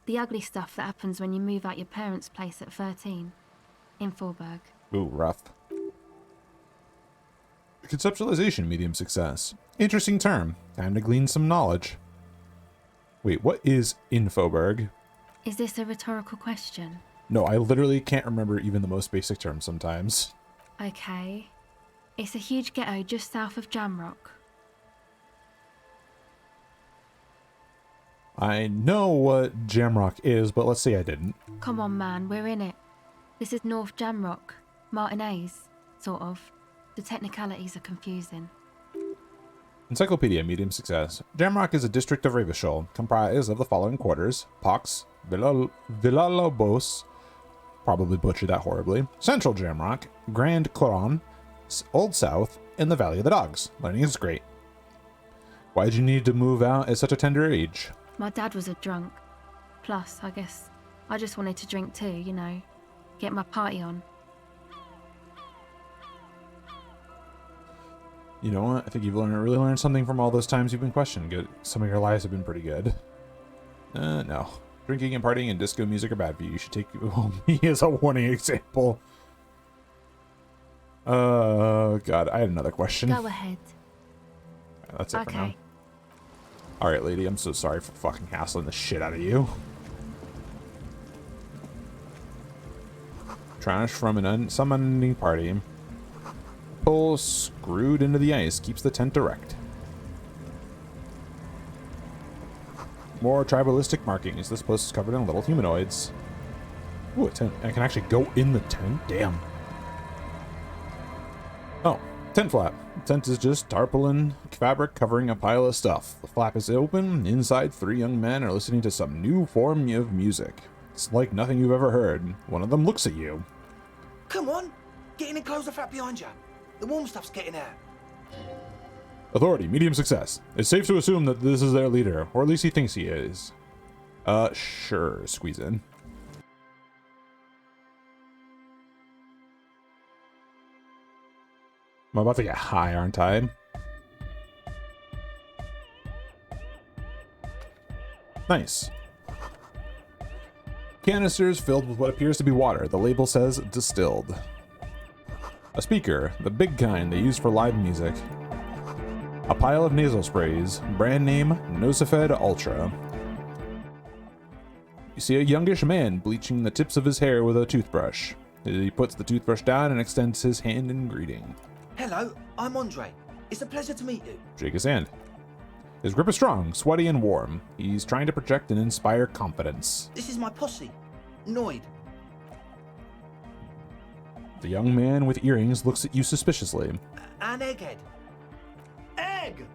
The ugly stuff that happens when you move out your parents' place at 13. In Forberg. Ooh, rough. Conceptualization medium success. Interesting term. Time to glean some knowledge. Wait, what is Infoberg? Is this a rhetorical question? No, I literally can't remember even the most basic terms sometimes. Okay. It's a huge ghetto just south of Jamrock. I know what Jamrock is, but let's say I didn't. Come on, man, we're in it. This is North Jamrock. Martinez, sort of. The technicalities are confusing. Encyclopedia medium success. Jamrock is a district of Revachol, comprised of the following quarters: Pox, Villalobos, probably butchered that horribly, Central Jamrock, Grand Coron, Old South, and the Valley of the Dogs. Learning is great. Why did you need to move out at such a tender age? My dad was a drunk. Plus, I guess, I just wanted to drink too, you know. Get my party on. You know what? I think you've really learned something from all those times you've been questioned. Good. Some of your lives have been pretty good. No. Drinking and partying and disco music are bad for you. You should take me as a warning example. God, I had another question. Go ahead. That's it for now. Okay. Alright, lady, I'm so sorry for fucking hassling the shit out of you. Trash from some unending party. Pole screwed into the ice keeps the tent erect. More tribalistic markings. This post is covered in little humanoids. Ooh, a tent. I can actually go in the tent? Damn. Oh, tent flap. The tent is just tarpaulin fabric covering a pile of stuff. The flap is open. Inside, 3 young men are listening to some new form of music. It's like nothing you've ever heard. One of them looks at you. Come on, get in and close the flap behind you. The warm stuff's getting out. Authority, medium success. It's safe to assume that this is their leader, or at least he thinks he is. Sure, squeeze in. I'm about to get high, aren't I? Nice. Canisters filled with what appears to be water. The label says distilled. A speaker, the big kind they use for live music. A pile of nasal sprays, brand name Nosifed Ultra. You see a youngish man bleaching the tips of his hair with a toothbrush. He puts the toothbrush down and extends his hand in greeting. Hello, I'm Andre. It's a pleasure to meet you. Shake his hand. His grip is strong, sweaty, and warm. He's trying to project and inspire confidence. This is my posse, Noid. The young man with earrings looks at you suspiciously. And Egghead. Egg!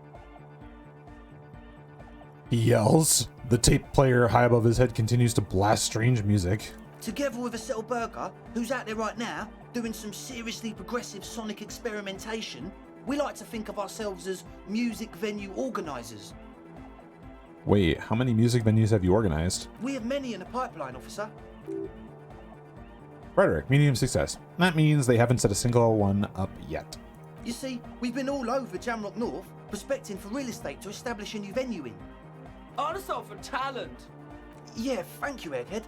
He yells. The tape player high above his head continues to blast strange music. Together with a Settle Burger, who's out there right now, doing some seriously progressive sonic experimentation, we like to think of ourselves as music venue organisers. Wait, how many music venues have you organized? We have many in the pipeline, officer. Frederick, medium success. That means they haven't set a single one up yet. You see, we've been all over Jamrock North, prospecting for real estate to establish a new venue in. Also for talent. Yeah, thank you, Egghead.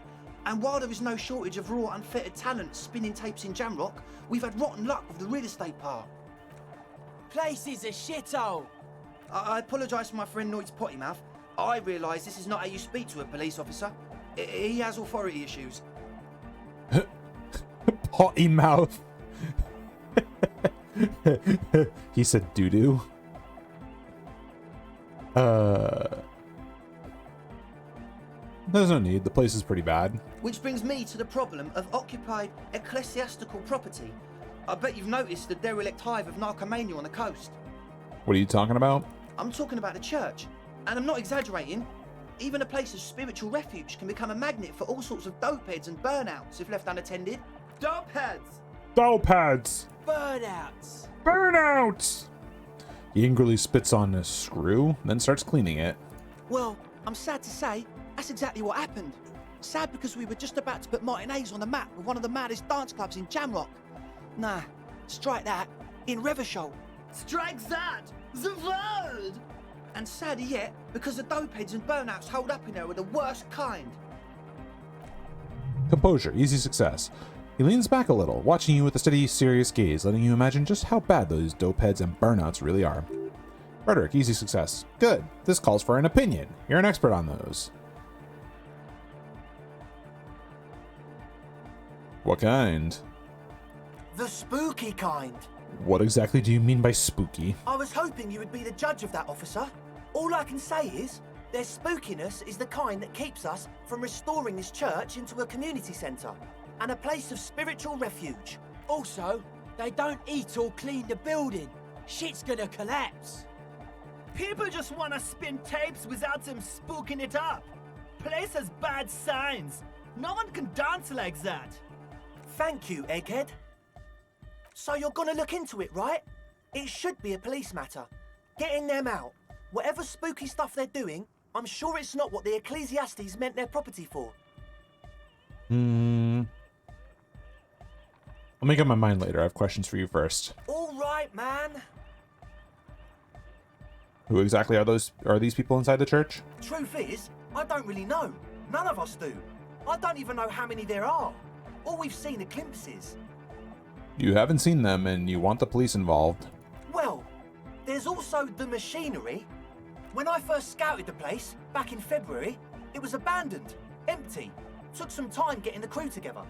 And while there is no shortage of raw, unfettered talent spinning tapes in Jamrock, we've had rotten luck with the real estate part. Place is a shithole. I apologise for my friend Noid's potty mouth. I realise this is not how you speak to a police officer. He has authority issues. Potty mouth. He said doo-doo. There's no need. The place is pretty bad. Which brings me to the problem of occupied ecclesiastical property. I bet you've noticed the derelict hive of narcomania on the coast. What are you talking about? I'm talking about the church. And I'm not exaggerating. Even a place of spiritual refuge can become a magnet for all sorts of dopeheads and burnouts if left unattended. Dopeheads! Dopeheads! Burnouts! Burnouts! He angrily spits on a screw, then starts cleaning it. Well, I'm sad to say, that's exactly what happened. Sad because we were just about to put Martinez on the map with one of the maddest dance clubs in Jamrock. Nah, strike that. In Revachol. Strike that! The word! And sadder yet, because the dopeheads and burnouts hold up in there are the worst kind. Composure, easy success. He leans back a little, watching you with a steady, serious gaze, letting you imagine just how bad those dopeheads and burnouts really are. Rhetoric, easy success. Good. This calls for an opinion. You're an expert on those. What kind? The spooky kind. What exactly do you mean by spooky? I was hoping you would be the judge of that, officer. All I can say is, their spookiness is the kind that keeps us from restoring this church into a community centre and a place of spiritual refuge. Also, they don't eat or clean the building. Shit's gonna collapse. People just wanna spin tapes without them spooking it up. Place has bad signs. No one can dance like that. Thank you, Egghead. So you're gonna look into it, right? It should be a police matter. Getting them out. Whatever spooky stuff they're doing, I'm sure it's not what the Ecclesiastes meant their property for. I'll make up my mind later. I have questions for you first. All right, man. Who exactly are these people inside the church? Truth is, I don't really know. None of us do. I don't even know how many there are. All we've seen are glimpses. You haven't seen them and you want the police involved. Well, there's also the machinery. When I first scouted the place, back in February, it was abandoned, empty. Took some time getting the crew together.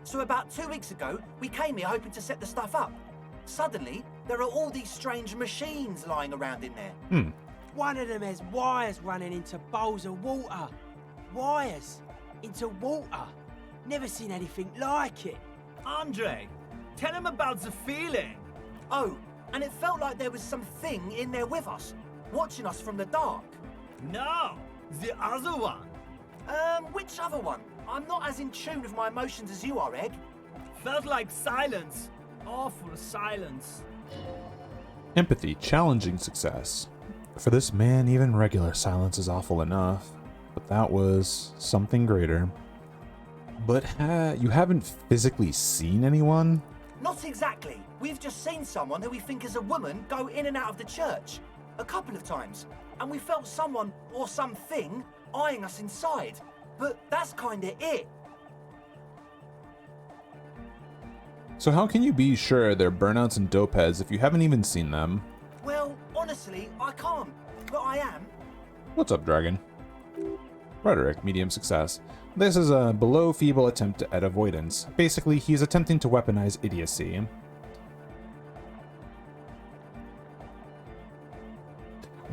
So about 2 weeks ago, we came here hoping to set the stuff up. Suddenly, there are all these strange machines lying around in there. One of them has wires running into bowls of water. Wires into water. Never seen anything like it. Andre, tell him about the feeling. Oh, and it felt like there was something in there with us, watching us from the dark. No, the other one. Which other one? I'm not as in tune with my emotions as you are, Egg. Felt like silence. Awful silence. Empathy, challenging success. For this man, even regular silence is awful enough. But that was something greater. But you haven't physically seen anyone? Not exactly. We've just seen someone who we think is a woman go in and out of the church. A couple of times. And we felt someone or something eyeing us inside. But that's kinda it. So how can you be sure they're burnouts and dopeheads if you haven't even seen them? Well, honestly, I can't. But I am. What's up, Dragon? Rhetoric, medium success. This is a below feeble attempt at avoidance. Basically, he's attempting to weaponize idiocy.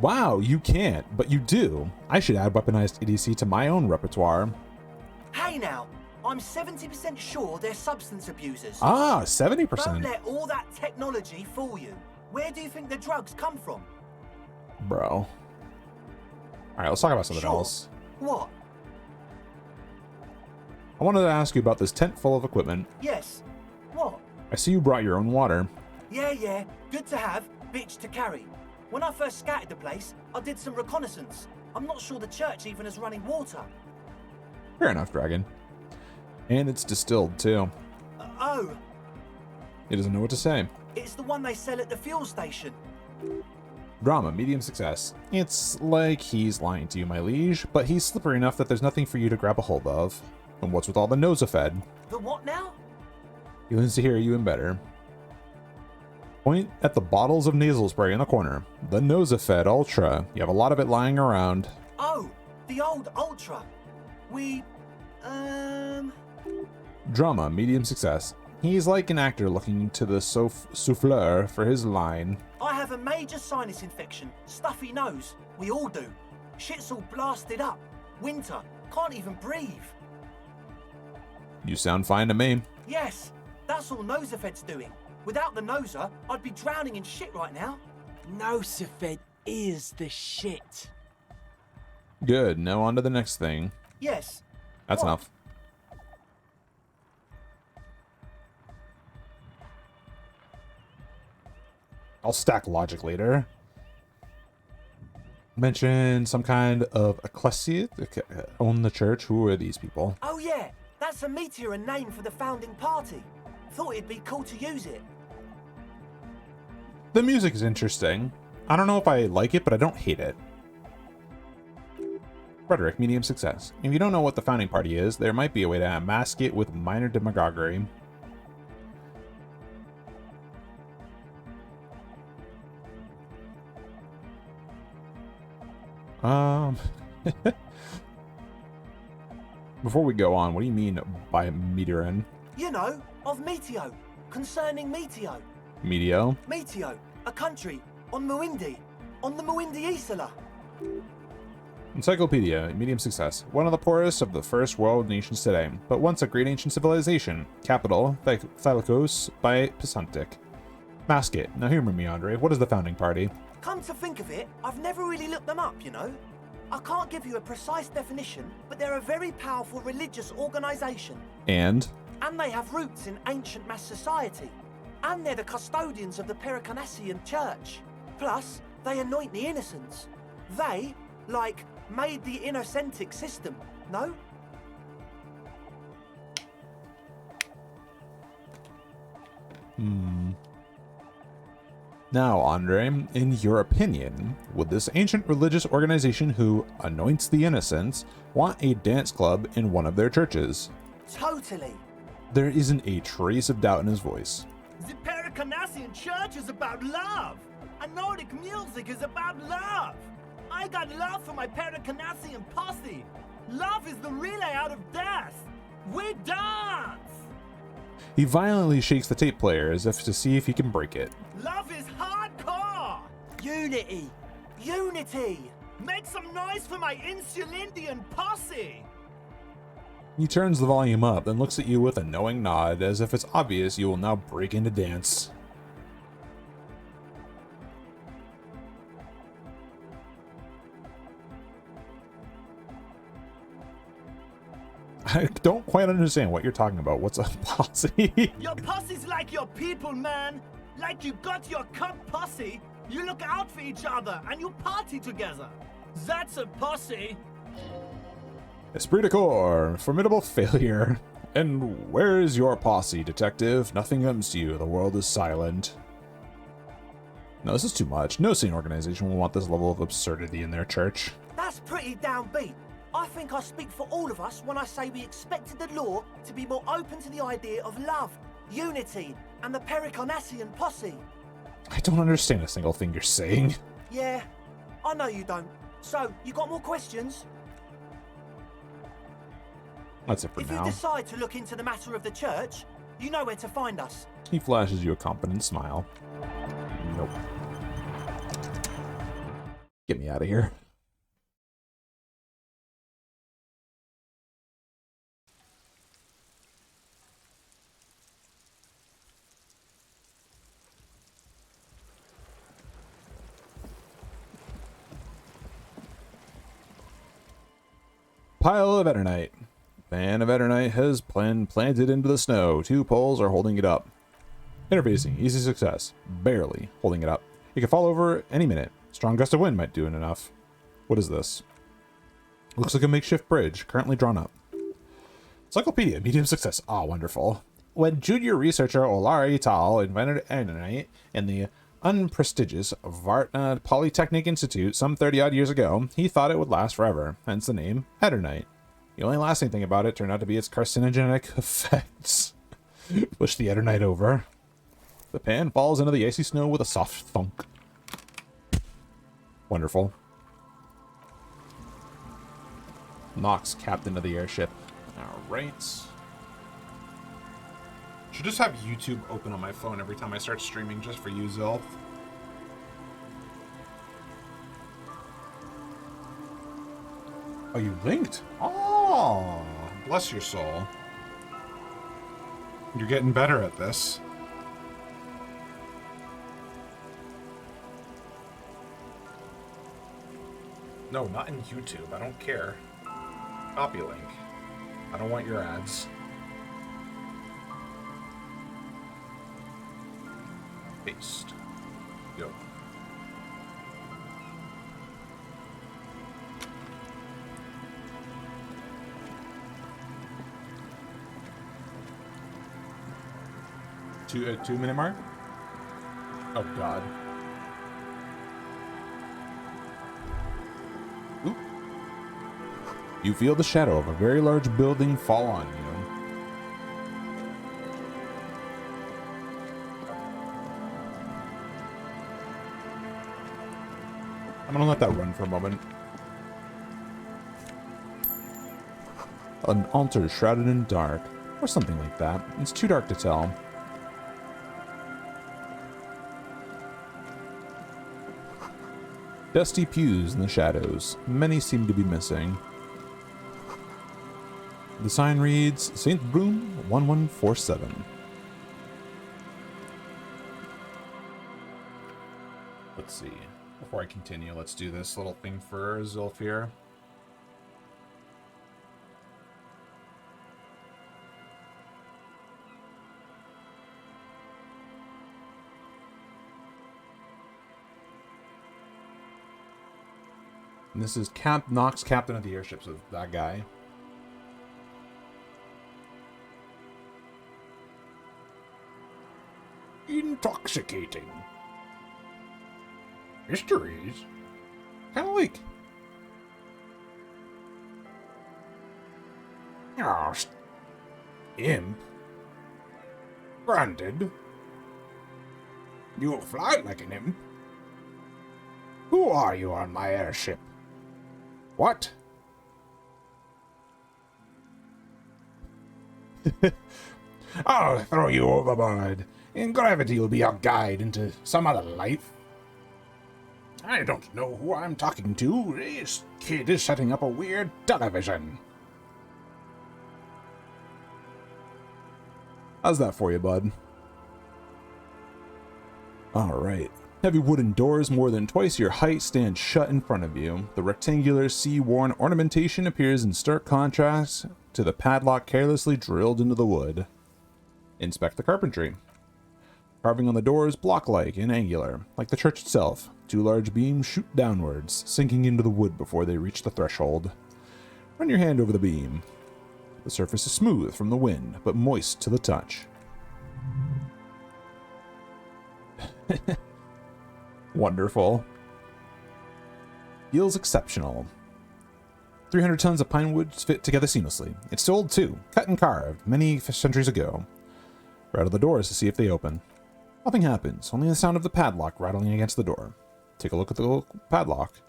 Wow, you can't, but you do. I should add weaponized idiocy to my own repertoire. Hey now, I'm 70% sure they're substance abusers. Ah, 70%. Don't let all that technology fool you. Where do you think the drugs come from? Bro. Alright, let's talk about something Sure. else. What? I wanted to ask you about this tent full of equipment. Yes. What? I see you brought your own water. Yeah. Good to have, bitch to carry. When I first scouted the place, I did some reconnaissance. I'm not sure the church even has running water. Fair enough, Dragon. And it's distilled, too. Oh, He doesn't know what to say. it's the one they sell at the fuel station. Drama, medium success. It's like he's lying to you, my liege, but he's slippery enough that there's nothing for you to grab a hold of. And what's with all the nosafed? The what now? He leans to hear you and better. Point at the bottles of nasal spray in the corner. The nosafed Ultra. You have a lot of it lying around. Oh, the old Ultra. We, Drama, medium success. He's like an actor looking to the souffleur for his line. I have a major sinus infection, stuffy nose. We all do. Shit's all blasted up. Winter, can't even breathe. You sound fine to me. Yes, that's all Nosafed's doing. Without the noser, I'd be drowning in shit right now. Nosafed is the shit. Good, now on to the next thing. Yes. That's What? enough. I'll stack logic later. Mention some kind of ecclesiate own the church. Who are these people? Oh yeah, that's a meteor and name for the founding party. Thought it'd be cool to use it. The music is interesting. I don't know if I like it, but I don't hate it. Rhetoric, medium success. If you don't know what the founding party is, there might be a way to mask it with minor demagoguery. Before we go on, what do you mean by meteorin? You know, of Meteo, concerning Meteo. Meteo? Meteo, a country on Muindi, on the Muindi Isla. Encyclopedia, medium success. One of the poorest of the first world nations today, but once a great ancient civilization. Capital, Thalikos by Pisantic. Mask it. Now humor me, Andre. What is the founding party? Come to think of it, I've never really looked them up, you know. I can't give you a precise definition, but they're a very powerful religious organization. And they have roots in ancient mass society. And they're the custodians of the Pericarnassian Church. Plus, they anoint the innocents. They, like, made the innocentic system, no? Now, Andre, in your opinion, would this ancient religious organization who anoints the innocents want a dance club in one of their churches? Totally. There isn't a trace of doubt in his voice. The Pericarnassian Church is about love. And Nordic music is about love. I got love for my Pericarnassian posse. Love is the relay out of death. We dance. He violently shakes the tape player as if to see if he can break it. Love is hardcore. Unity. Unity. Make some noise for my Insulindian posse. He turns the volume up, then looks at you with a knowing nod, as if it's obvious you will now break into dance. I don't quite understand what you're talking about. What's a posse? Your posse's like your people, man. Like you got your cub posse. You look out for each other and you party together. That's a posse. Esprit de corps, formidable failure. And where is your posse, detective? Nothing comes to you. The world is silent. No, this is too much. No sane organization will want this level of absurdity in their church. That's pretty downbeat. I think I speak for all of us when I say we expected the law to be more open to the idea of love, unity, and the Pericarnassian posse. I don't understand a single thing you're saying. Yeah, I know you don't. So, you got more questions? That's it for If now. you decide to look into the matter of the church, you know where to find us. He flashes you a competent smile. Nope. Get me out of here. Pile of Eternite. Fan of Eternite has planted into the snow. 2 poles are holding it up. Interfacing. Easy success. Barely holding it up. It can fall over any minute. Strong gust of wind might do it enough. What is this? Looks like a makeshift bridge, currently drawn up. Encyclopedia. Medium success. Ah, wonderful. When junior researcher Olari Tal invented Eternite in the unprestigious Varna Polytechnic Institute some 30-odd years ago, he thought it would last forever, hence the name Eternite. The only lasting thing about it turned out to be its carcinogenic effects. Push the Eternite over. The pan falls into the icy snow with a soft thunk. Wonderful. Knox, captain of the airship. Alright. Should just have YouTube open on my phone every time I start streaming just for you, Zilf. Oh, you linked? Oh, bless your soul. You're getting better at this. No, not in YouTube. I don't care. Copy link. I don't want your ads. Paste. Go. Two-minute mark? Oh, God. Oop. You feel the shadow of a very large building fall on you. I'm gonna let that run for a moment. An altar shrouded in dark, or something like that. It's too dark to tell. Dusty pews in the shadows. Many seem to be missing. The sign reads, St. Broom 1147. Let's see. Before I continue, let's do this little thing for Zilf here. And this is Knox, captain of the airship, so that guy. Intoxicating. Mysteries? Kind of like... Oh, imp. Granted. You fly like an imp. Who are you on my airship? What? I'll throw you overboard, and gravity will be your guide into some other life. I don't know who I'm talking to. This kid is setting up a weird television. How's that for you, bud? Alright. Heavy wooden doors more than twice your height stand shut in front of you. The rectangular, sea-worn ornamentation appears in stark contrast to the padlock carelessly drilled into the wood. Inspect the carpentry. Carving on the door is block-like and angular, like the church itself. Two large beams shoot downwards, sinking into the wood before they reach the threshold. Run your hand over the beam. The surface is smooth from the wind, but moist to the touch. Wonderful. Feels exceptional. 300 tons of pine wood fit together seamlessly. It's old too, cut and carved many centuries ago. Rattle the doors to see if they open. Nothing happens, only the sound of the padlock rattling against the door. Take a look at the padlock.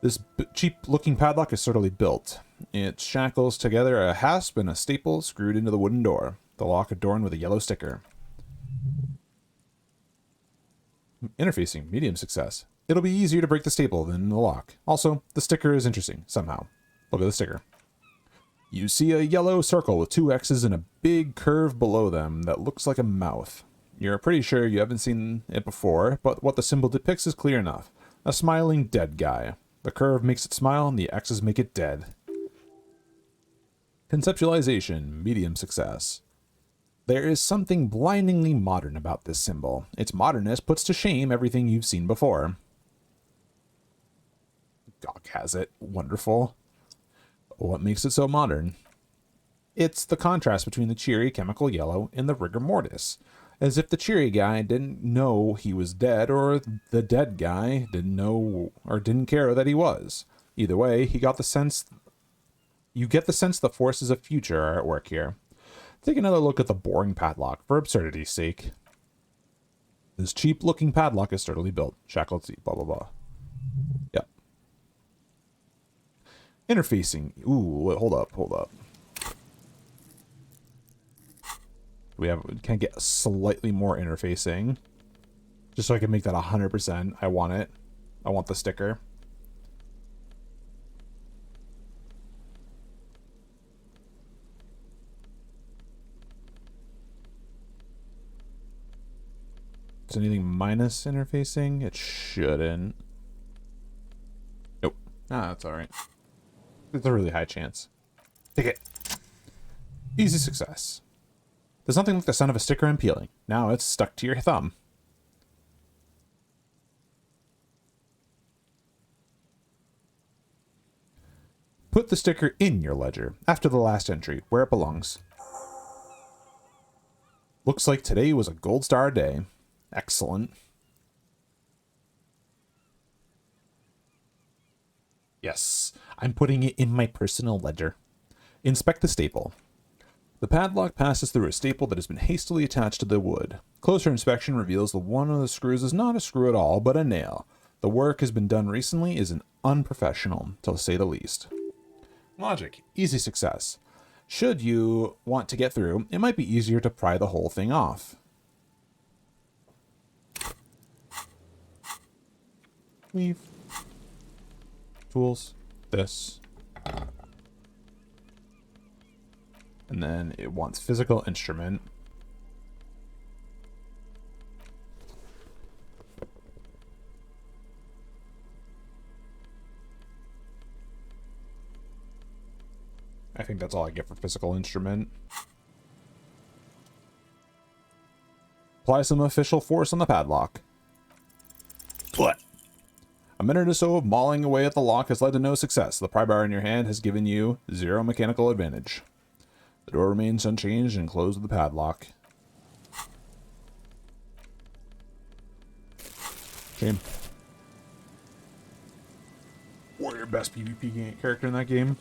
This cheap-looking padlock is sturdily built. It shackles together a hasp and a staple screwed into the wooden door. The lock adorned with a yellow sticker. Interfacing, medium success. It'll be easier to break the staple than the lock. Also, the sticker is interesting, somehow. Look at the sticker. You see a yellow circle with two X's and a big curve below them that looks like a mouth. You're pretty sure you haven't seen it before, but what the symbol depicts is clear enough. A smiling dead guy. The curve makes it smile and the X's make it dead. Conceptualization, medium success. There is something blindingly modern about this symbol. Its modernness puts to shame everything you've seen before. Gawk has it. Wonderful. What makes it so modern? It's the contrast between the cheery chemical yellow and the rigor mortis. As if the cheery guy didn't know he was dead, or the dead guy didn't know or didn't care that he was. Either way, you get the sense the forces of future are at work here. Take another look at the boring padlock, for absurdity's sake. This cheap-looking padlock is sturdily built. Shackled seat, blah, blah, blah. Yep. Interfacing. Ooh, wait, hold up. Can I get slightly more interfacing? Just so I can make that 100%. I want it. I want the sticker. Is anything minus interfacing? It shouldn't. Nope. Ah, that's alright. It's a really high chance. Take it. Easy success. There's nothing like the sound of a sticker unpeeling. Now it's stuck to your thumb. Put the sticker in your ledger after the last entry, where it belongs. Looks like today was a gold star day. Excellent. Yes, I'm putting it in my personal ledger. Inspect the staple. The padlock passes through a staple that has been hastily attached to the wood. Closer inspection reveals that one of the screws is not a screw at all, but a nail. The work has been done recently is an unprofessional, to say the least. Logic. Easy success. Should you want to get through, it might be easier to pry the whole thing off. Leave. Tools. This. And then it wants physical instrument. I think that's all I get for physical instrument. Apply some official force on the padlock. What? A minute or so of mauling away at the lock has led to no success. The pry bar in your hand has given you 0 mechanical advantage. The door remains unchanged and closed with the padlock. Shame. Warrior best PvP character in that game.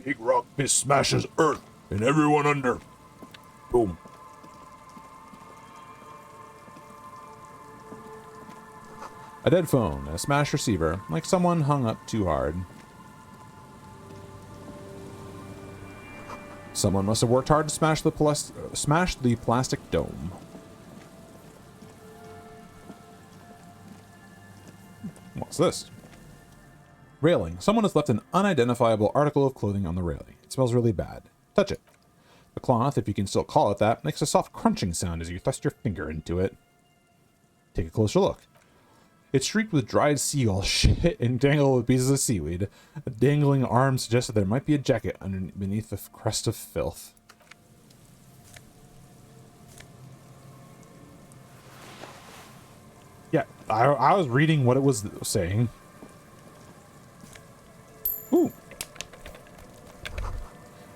Big rock fist smashes earth and everyone under. Boom. A dead phone, a smashed receiver, like someone hung up too hard. Someone must have worked hard to smash the plastic dome. What's this? Railing. Someone has left an unidentifiable article of clothing on the railing. It smells really bad. Touch it. The cloth, if you can still call it that, makes a soft crunching sound as you thrust your finger into it. Take a closer look. It's streaked with dried seagull shit and dangled with pieces of seaweed. A dangling arm suggests that there might be a jacket beneath the crust of filth. Yeah, I was reading what it was saying. Ooh.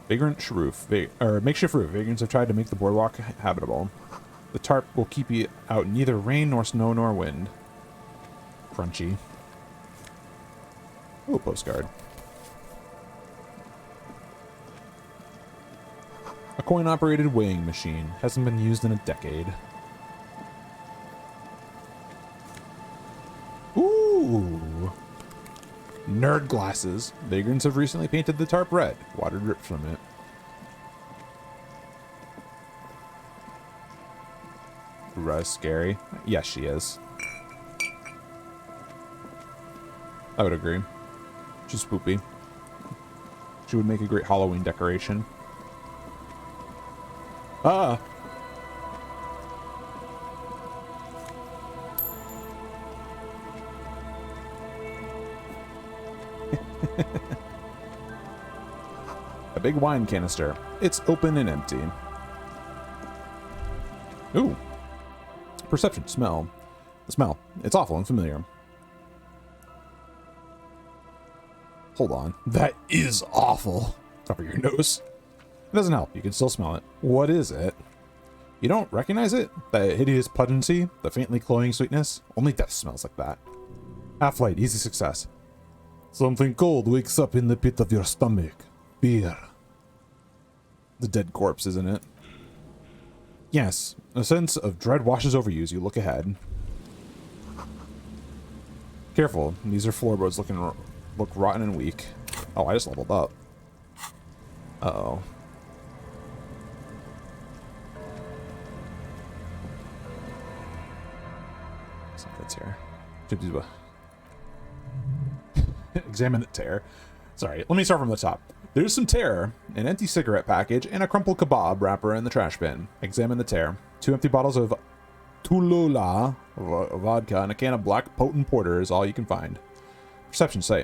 Vagrant roof. Makeshift roof. Vagrants have tried to make the boardwalk habitable. The tarp will keep you out neither rain nor snow nor wind. Crunchy. Ooh, postcard. A coin-operated weighing machine. Hasn't been used in a decade. Ooh. Nerd glasses. Vagrants have recently painted the tarp red. Water drips from it. Ruz scary. Yes, she is. I would agree. She's spoopy. She would make a great Halloween decoration. Ah! A big wine canister. It's open and empty. Ooh. Perception. Smell. The smell. It's awful and familiar. Hold on. That is awful. Cover your nose. It doesn't help. You can still smell it. What is it? You don't recognize it? That hideous pungency? The faintly cloying sweetness? Only death smells like that. Half-light. Easy success. Something cold wakes up in the pit of your stomach. Beer. The dead corpse, isn't it? Yes. A sense of dread washes over you as you look ahead. Careful, these are floorboards look rotten and weak. Oh, I just leveled up. Uh-oh. Something's here. Examine the tear. Sorry, let me start from the top. There's some tear, an empty cigarette package, and a crumpled kebab wrapper in the trash bin. Examine the tear. 2 empty bottles of Tulula vodka and a can of black potent porter is all you can find. Perception say.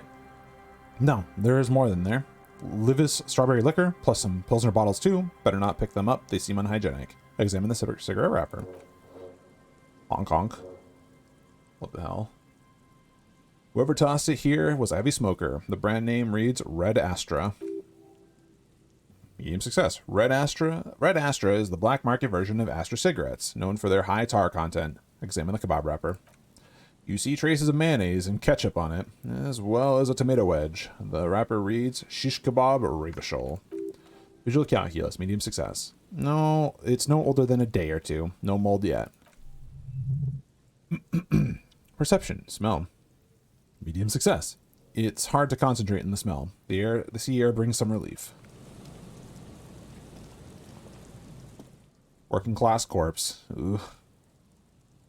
No, there is more than there. Livis strawberry liquor, plus some Pilsner bottles too. Better not pick them up, they seem unhygienic. Examine the cigarette wrapper. Honk honk. What the hell? Whoever tossed it here was a heavy smoker. The brand name reads Red Astra. Medium success. Red Astra is the black market version of Astra cigarettes, known for their high tar content. Examine the kebab wrapper. You see traces of mayonnaise and ketchup on it, as well as a tomato wedge. The wrapper reads Shish Kebab Rebashol. Visual calculus, medium success. No, it's no older than a day or two. No mold yet. Perception, smell. Medium success. It's hard to concentrate in the smell. The sea air brings some relief. Working class corpse. Ugh.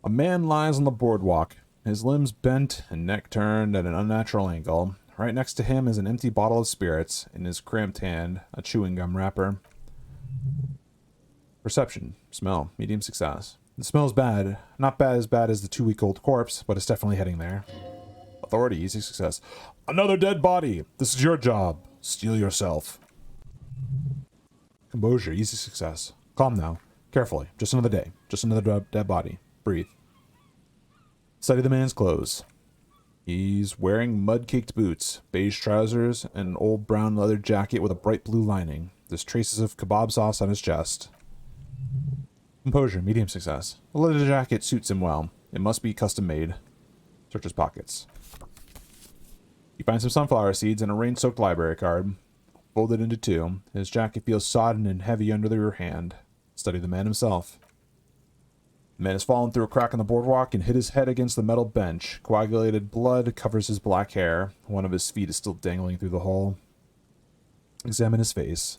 A man lies on the boardwalk, his limbs bent and neck turned at an unnatural angle. Right next to him is an empty bottle of spirits, in his cramped hand, a chewing gum wrapper. Perception, smell, medium success. The smell's bad. Not as bad as the 2-week-old corpse, but it's definitely heading there. Authority, easy success. Another dead body! This is your job. Steal yourself. Composure, easy success. Calm now. Carefully. Just another day. Just another dead body. Breathe. Study the man's clothes. He's wearing mud-caked boots, beige trousers, and an old brown leather jacket with a bright blue lining. There's traces of kebab sauce on his chest. Composure, medium success. The leather jacket suits him well. It must be custom made. Search his pockets. You find some sunflower seeds and a rain-soaked library card. Folded into 2. His jacket feels sodden and heavy under your hand. Study the man himself. The man has fallen through a crack in the boardwalk and hit his head against the metal bench. Coagulated blood covers his black hair. One of his feet is still dangling through the hole. Examine his face.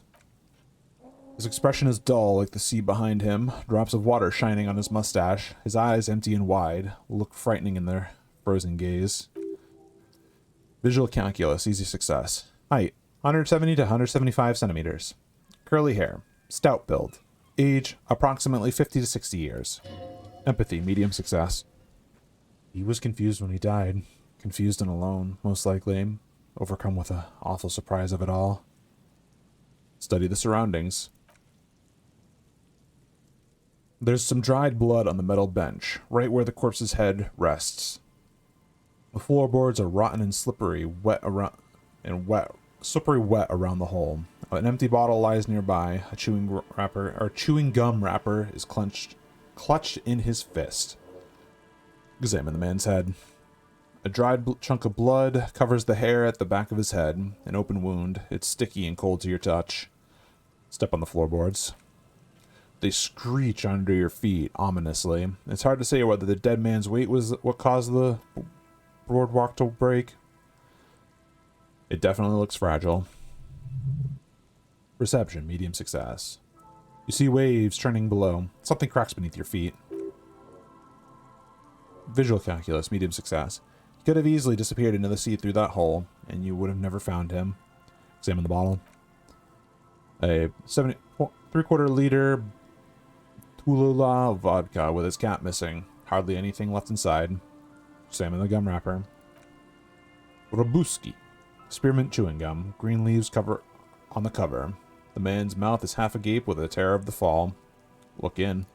His expression is dull, like the sea behind him. Drops of water shining on his mustache. His eyes, empty and wide, look frightening in their frozen gaze. Visual calculus, easy success. Height, 170 to 175 centimeters. Curly hair. Stout build. Age, approximately 50 to 60 years. Empathy, medium success. He was confused when he died. Confused and alone, most likely. Overcome with the awful surprise of it all. Study the surroundings. There's some dried blood on the metal bench, right where the corpse's head rests. The floorboards are rotten and slippery, wet around the hole. An empty bottle lies nearby. A chewing gum wrapper is clutched in his fist. Examine the man's head. A dried chunk of blood covers the hair at the back of his head. An open wound. It's sticky and cold to your touch. Step on the floorboards. They screech under your feet ominously. It's hard to say whether the dead man's weight was what caused the boardwalk to break. It definitely looks fragile. Perception, medium success. You see waves churning below. Something cracks beneath your feet. Visual calculus, medium success. He could have easily disappeared into the sea through that hole, and you would have never found him. Examine the bottle. A 3/4 liter Tulula vodka with its cap missing. Hardly anything left inside. Examine the gum wrapper. Robuski. Spearmint chewing gum. Green leaves cover on the cover. The man's mouth is half agape with the terror of the fall. Look in.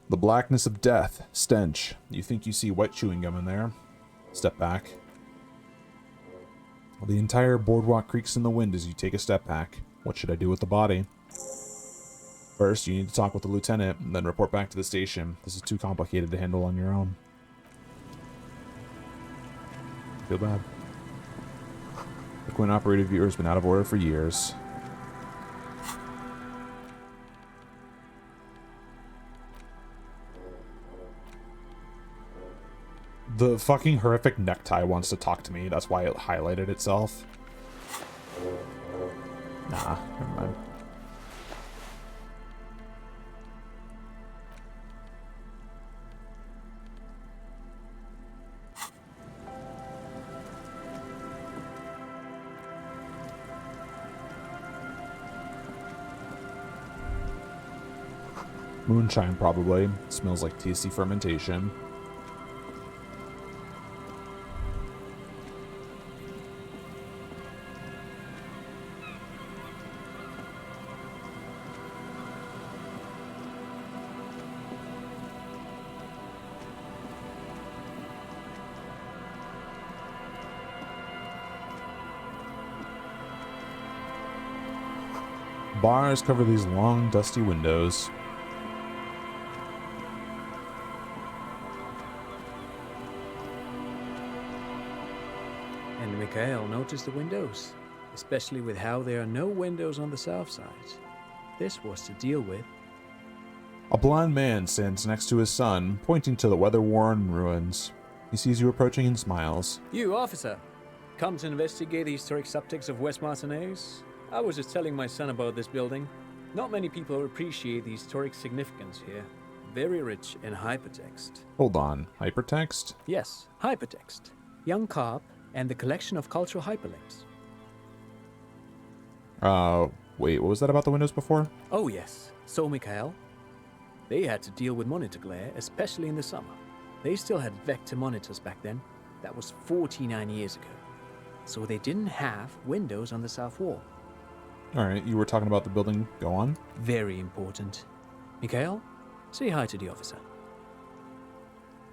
The blackness of death. Stench. You think you see white chewing gum in there. Step back. The entire boardwalk creaks in the wind as you take a step back. What should I do with the body? First, you need to talk with the lieutenant, and then report back to the station. This is too complicated to handle on your own. Feel bad. The coin-operated viewer has been out of order for years. The fucking horrific necktie wants to talk to me. That's why it highlighted itself. Nah, never mind. Moonshine, probably. Smells like tasty fermentation. Bars cover these long, dusty windows. And Mikhail noticed the windows, especially with how there are no windows on the south side. This was to deal with. A blind man stands next to his son, pointing to the weather-worn ruins. He sees you approaching and smiles. You, officer, come to investigate the historic subtext of West Martinez? I was just telling my son about this building. Not many people appreciate the historic significance here. Very rich in hypertext. Hold on, hypertext? Yes, hypertext. Young Carp and the collection of cultural hyperlinks. Wait, what was that about the windows before? Oh yes, so Mikhail, they had to deal with monitor glare, especially in the summer. They still had vector monitors back then. That was 49 years ago. So they didn't have windows on the south wall. Alright, you were talking about the building. Go on. Very important. Mikhail, say hi to the officer.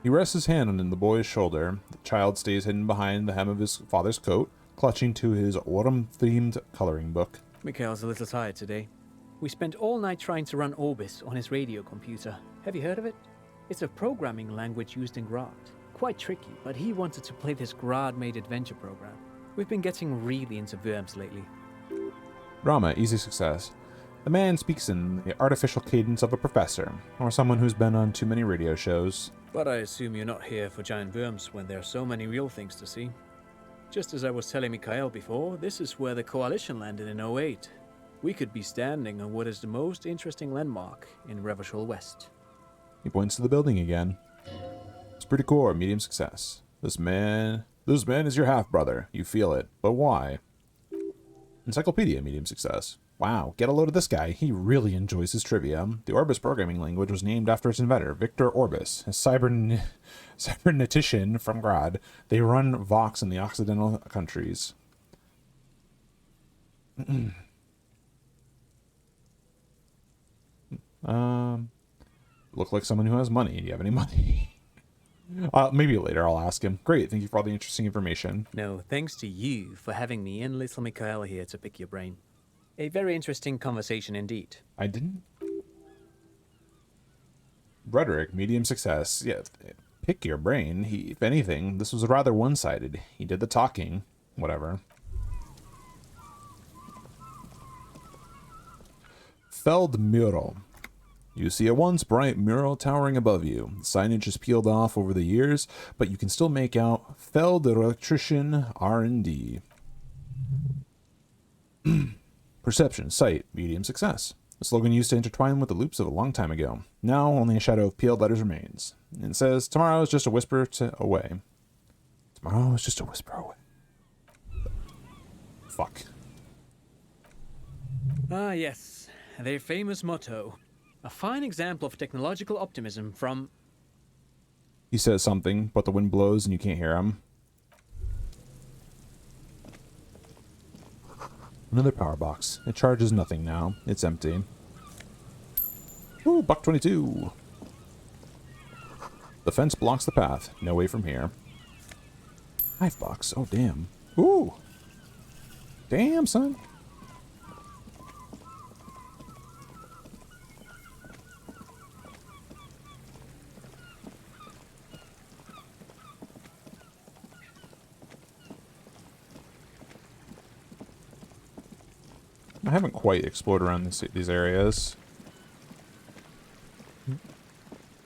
He rests his hand on the boy's shoulder. The child stays hidden behind the hem of his father's coat, clutching to his autumn-themed coloring book. Mikhail's a little tired today. We spent all night trying to run Orbis on his radio computer. Have you heard of it? It's a programming language used in Grad. Quite tricky, but he wanted to play this Grad-made adventure program. We've been getting really into verbs lately. Drama, easy success. The man speaks in the artificial cadence of a professor, or someone who's been on too many radio shows. But I assume you're not here for giant worms when there are so many real things to see. Just as I was telling Mikhail before, this is where the Coalition landed in '08. We could be standing on what is the most interesting landmark in Revachol West. He points to the building again. It's pretty cool, medium success. This man is your half-brother. You feel it. But why? Encyclopedia, medium success. Wow, get a load of this guy. He really enjoys his trivia. The Orbis programming language was named after its inventor, Victor Orbis, a cybernetician from Grad. They run Vox in the Occidental countries. Look like someone who has money. Do you have any money? Maybe later I'll ask him. Great, thank you for all the interesting information. No, thanks to you for having me and little Mikhail here to pick your brain. A very interesting conversation indeed. I didn't... Rhetoric, medium success. Yeah, pick your brain. If anything, this was rather one-sided. He did the talking. Whatever. Felled mural. You see a once bright mural towering above you. The signage is peeled off over the years, but you can still make out Felled Electrician R&D. Perception, sight, medium success. The slogan used to intertwine with the loops of a long time ago. Now only a shadow of peeled letters remains. And it says, tomorrow is just a whisper away. Tomorrow is just a whisper away. Fuck. Ah, yes. Their famous motto. A fine example of technological optimism from... He says something, but the wind blows and you can't hear him. Another power box. It charges nothing now. It's empty. Ooh, buck 22. The fence blocks the path. No way from here. $5. Oh, damn. Ooh. Damn, son. I haven't quite explored around these areas.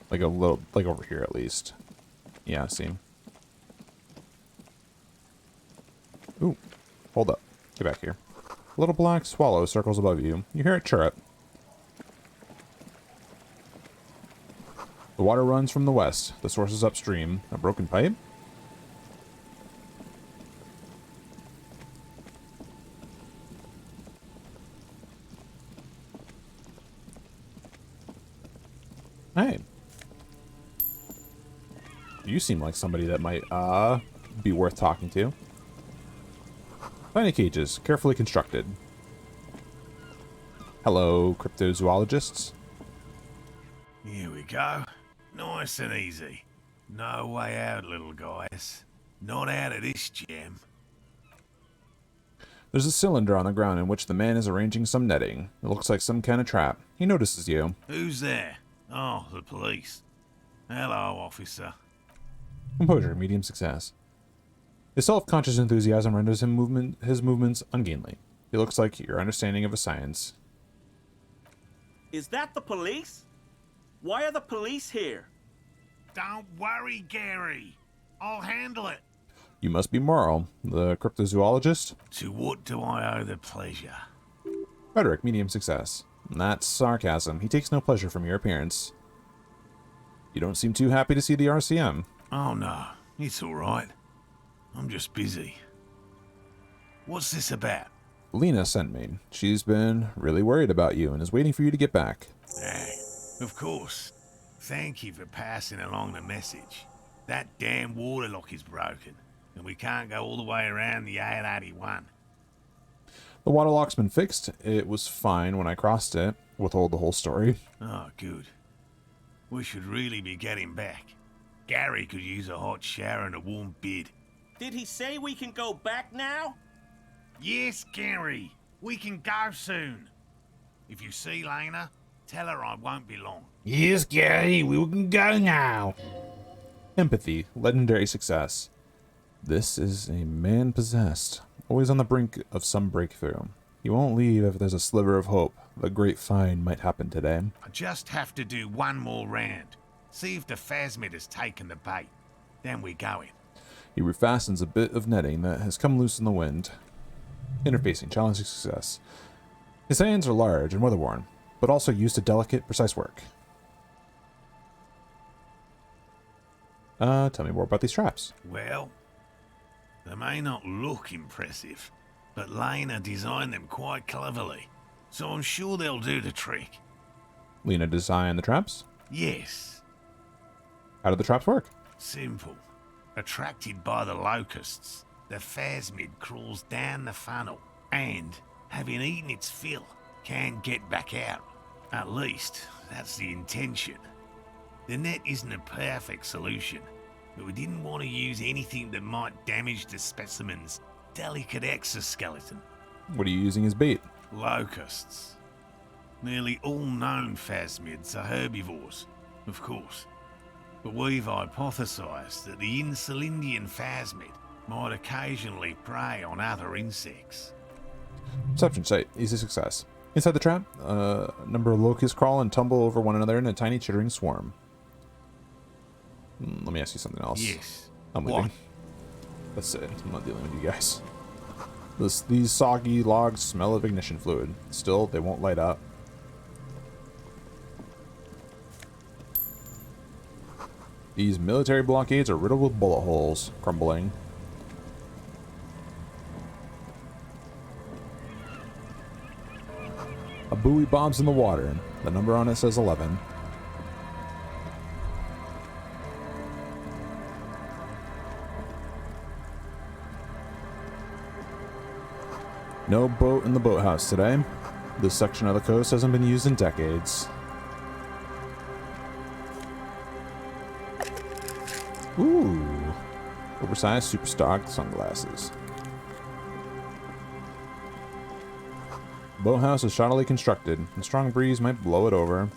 Like a little, like over here at least. Yeah, see. Ooh, hold up. Get back here. A little black swallow circles above you. You hear it chirp. The water runs from the west. The source is upstream. A broken pipe? Hey. You seem like somebody that might, be worth talking to. Tiny cages, carefully constructed. Hello, cryptozoologists. Here we go. Nice and easy. No way out, little guys. Not out of this gem. There's a cylinder on the ground in which the man is arranging some netting. It looks like some kind of trap. He notices you. Who's there? Oh, the police. Hello, officer. Composure, medium success. His self-conscious enthusiasm renders his movements ungainly. He looks like your understanding of a science. Is that the police? Why are the police here? Don't worry, Gary. I'll handle it. You must be Morrow, the cryptozoologist. To what do I owe the pleasure? Rhetoric, medium success. That's sarcasm. He takes no pleasure from your appearance. You don't seem too happy to see the RCM. Oh no, it's all right. I'm just busy. What's this about? Lena sent me. She's been really worried about you and is waiting for you to get back. Of course. Thank you for passing along the message. That damn water lock is broken, and we can't go all the way around the 881. The water lock's been fixed. It was fine when I crossed it. Withhold the whole story. Oh, good. We should really be getting back. Gary could use a hot shower and a warm bed. Did he say we can go back now? Yes, Gary. We can go soon. If you see Lena, tell her I won't be long. Yes, Gary, we can go now. Empathy, legendary success. This is a man possessed, always on the brink of some breakthrough. He won't leave if there's a sliver of hope. The great find might happen today. I just have to do one more round. See if the phasmid has taken the bait. Then we're going. He refastens a bit of netting that has come loose in the wind. Interfacing, challenging success. His hands are large and weather-worn, but also used to delicate, precise work. Tell me more about these traps. Well, they may not look impressive, but Lena designed them quite cleverly, so I'm sure they'll do the trick. Lena designed the traps? Yes. How do the traps work? Simple. Attracted by the locusts, the phasmid crawls down the funnel and, having eaten its fill, can get back out. At least, that's the intention. The net isn't a perfect solution, but we didn't want to use anything that might damage the specimen's delicate exoskeleton. What are you using as bait? Locusts. Nearly all known phasmids are herbivores, of course. But we've hypothesized that the Insulindian phasmid might occasionally prey on other insects. Perception sight, easy success. Inside the trap, a number of locusts crawl and tumble over one another in a tiny chittering swarm. Let me ask you something else. Yes. I'm leaving. That's it. I'm not dealing with you guys. These soggy logs smell of ignition fluid. Still, they won't light up. These military blockades are riddled with bullet holes, crumbling. A buoy bobs in the water. The number on it says 11. No boat in the boathouse today. This section of the coast hasn't been used in decades. Ooh. Oversized super stock sunglasses. Boathouse is shoddily constructed. A strong breeze might blow it over.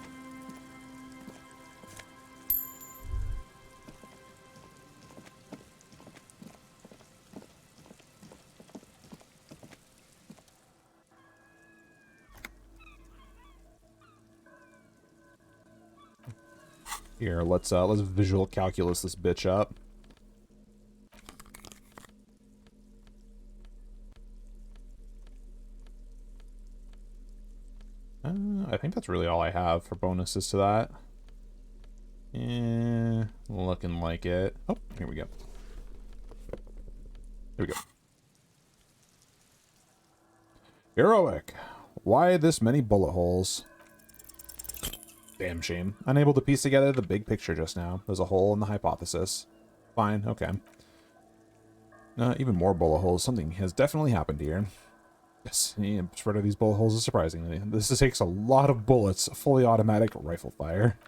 Here, let's visual calculus this bitch up. that's really all I have for bonuses to that. Looking like it. Oh, here we go. Here we go. Heroic. Why this many bullet holes? Damn shame. Unable to piece together the big picture just now. There's a hole in the hypothesis. Fine, okay. Even more bullet holes. Something has definitely happened here. Yes, the spread of these bullet holes is surprisingly. This takes a lot of bullets. Fully automatic rifle fire.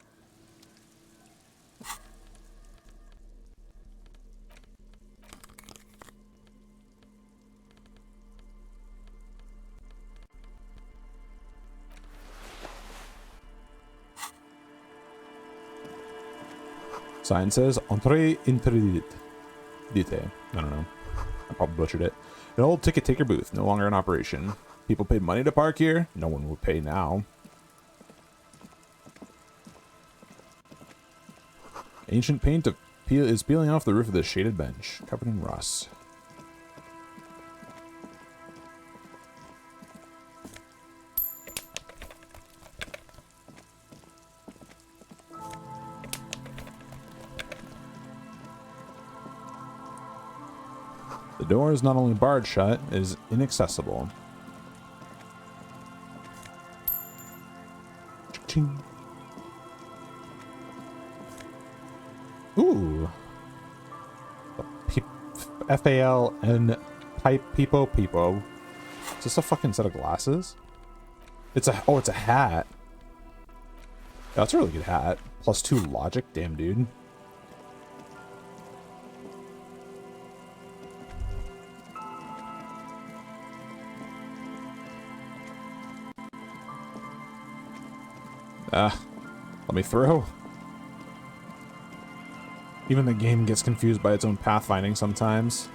Sign says, Entrée interdite. I don't know. I probably butchered it. An old ticket taker booth, no longer in operation. People paid money to park here. No one would pay now. Ancient paint is peeling off the roof of this shaded bench, covered in rust. The door is not only barred shut, it is inaccessible. Ching. Ooh. FALN pipe peepo. Is this a fucking set of glasses? It's a hat. That's a really good hat. +2 logic, damn dude. Let me through. Even the game gets confused by its own pathfinding sometimes.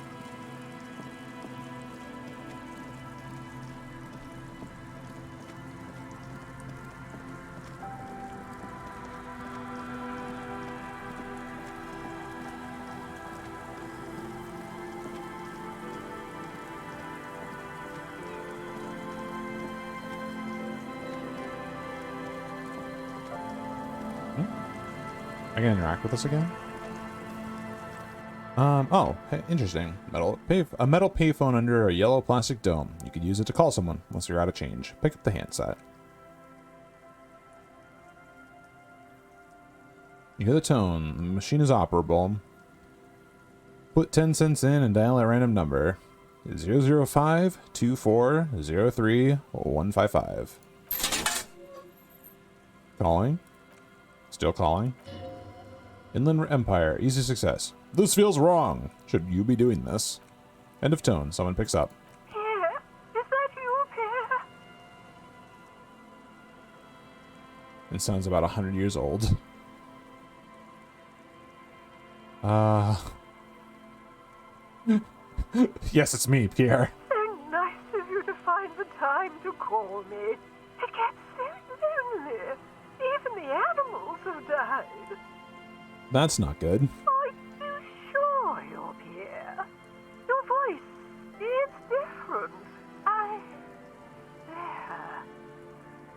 I can interact with this again? Oh, hey, interesting. A metal payphone under a yellow plastic dome. You could use it to call someone once you're out of change. Pick up the handset. You hear the tone. The machine is operable. Put 10 cents in and dial a random number. 005-2403-155. Calling. Still calling. Inland Empire. Easy success. This feels wrong. Should you be doing this? End of tone. Someone picks up. Pierre, is that you, Pierre? It sounds about 100 years old. Yes, it's me, Pierre. So nice of you to find the time to call me. It gets so lonely. Even the animals have died. That's not good. Are you sure you're Pierre? Your voice is different. There.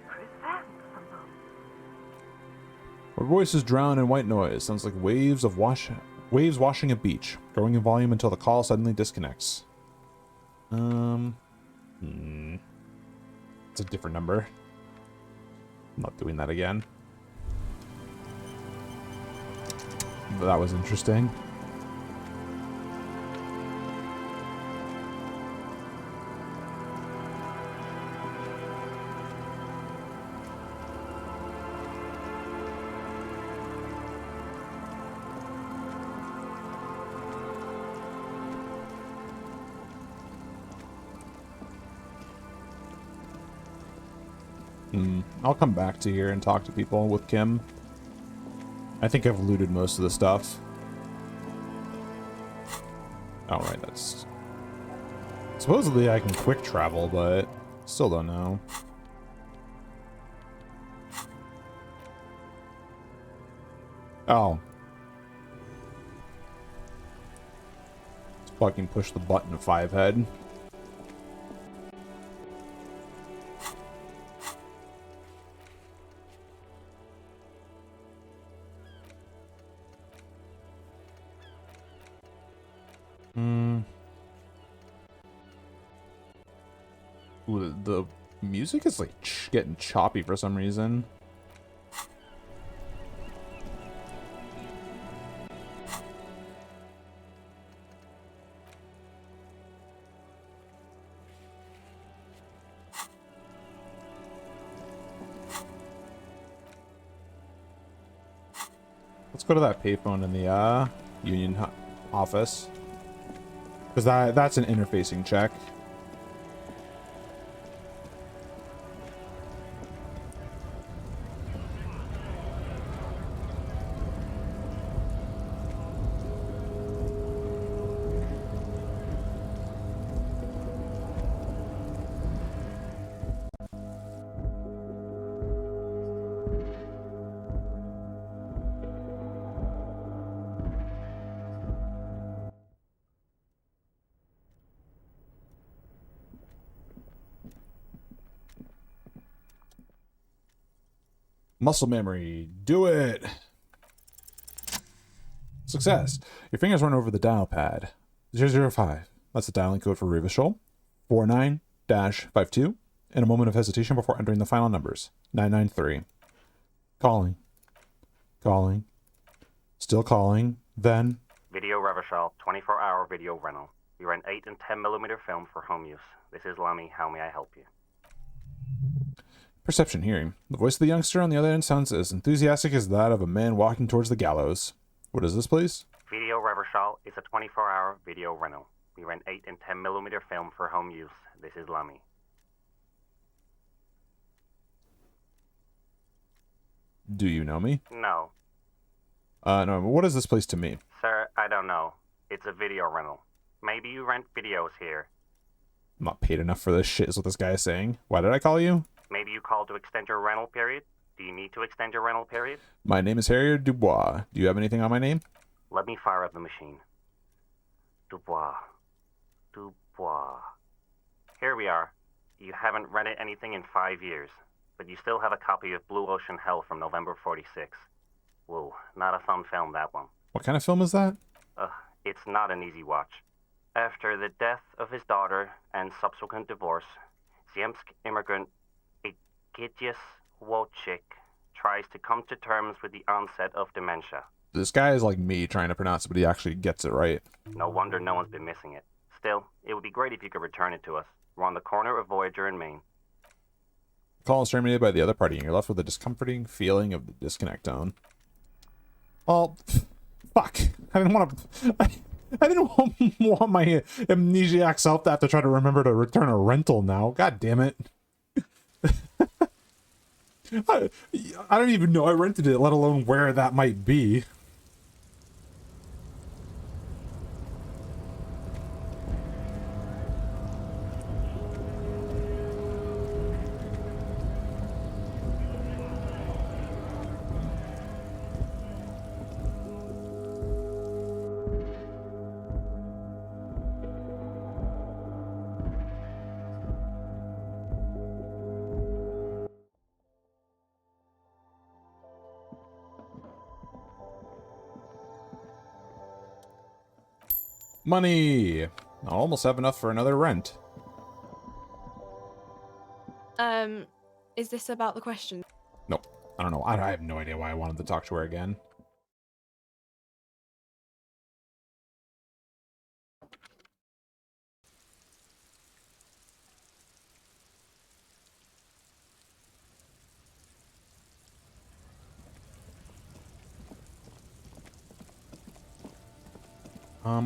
Chrysanthemum. Our voices drown in white noise. Sounds like waves washing a beach, growing in volume until the call suddenly disconnects. It's a different number. I'm not doing that again. That was interesting. I'll come back to here and talk to people with Kim. I think I've looted most of the stuff. Oh, right, that's... Supposedly I can quick travel, but still don't know. Oh. Let's fucking push the button of 5-head. Ooh, the music is like getting choppy for some reason. Let's go to that payphone in the union office, because that's an interfacing check. Muscle memory. Do it. Success. Your fingers run over the dial pad. 005. That's the dialing code for Revachol. 49-52. In a moment of hesitation before entering the final numbers. 993. Calling. Calling. Still calling. Then. Video Revachol, 24-hour video rental. We rent 8 and 10mm film for home use. This is Lammy. How may I help you? Perception hearing. The voice of the youngster on the other end sounds as enthusiastic as that of a man walking towards the gallows. What is this, please? Video Revachol is a 24-hour video rental. We rent 8 and 10mm film for home use. This is Lammy. Do you know me? No. No, what is this place to me? Sir, I don't know. It's a video rental. Maybe you rent videos here. I'm not paid enough for this shit, is what this guy is saying. Why did I call you? Maybe you called to extend your rental period? Do you need to extend your rental period? My name is Harrier Dubois. Do you have anything on my name? Let me fire up the machine. Dubois. Dubois. Here we are. You haven't rented anything in 5 years, but you still have a copy of Blue Ocean Hell from November 46. Whoa, not a fun film, that one. What kind of film is that? It's not an easy watch. After the death of his daughter and subsequent divorce, Ziemsk immigrant Egidius Wojcik tries to come to terms with the onset of dementia. This guy is like me trying to pronounce it, but he actually gets it right. No wonder no one's been missing it. Still, it would be great if you could return it to us. We're on the corner of Voyager and Maine. Call is terminated by the other party, and you're left with a discomforting feeling of the disconnect tone. Well, fuck. I didn't want to... I didn't want my amnesiac self to have to try to remember to return a rental now. God damn it. I don't even know I rented it, let alone where that might be. Money! I'll almost have enough for another rent. Is this about the question? Nope. I don't know. I have no idea why I wanted to talk to her again.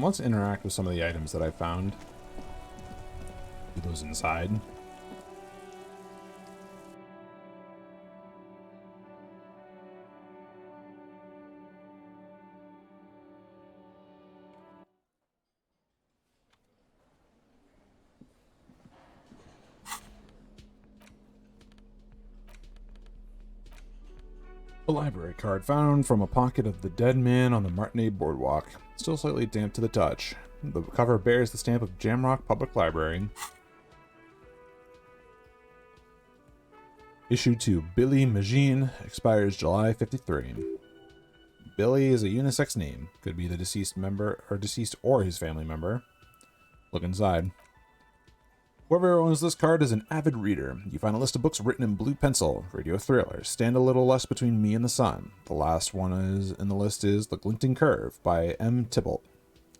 Let's interact with some of the items that I found. Do those inside. A library card found from a pocket of the dead man on the Martinet boardwalk. Still slightly damp to the touch. The cover bears the stamp of Jamrock Public Library. Issued to Billy Magine, expires July 53. Billy is a unisex name. Could be the deceased member or his family member. Look inside. Whoever owns this card is an avid reader. You find a list of books written in blue pencil, radio thrillers, Stand a Little Less Between Me and the Sun. The last one in the list is The Glinting Curve by M. Tybalt.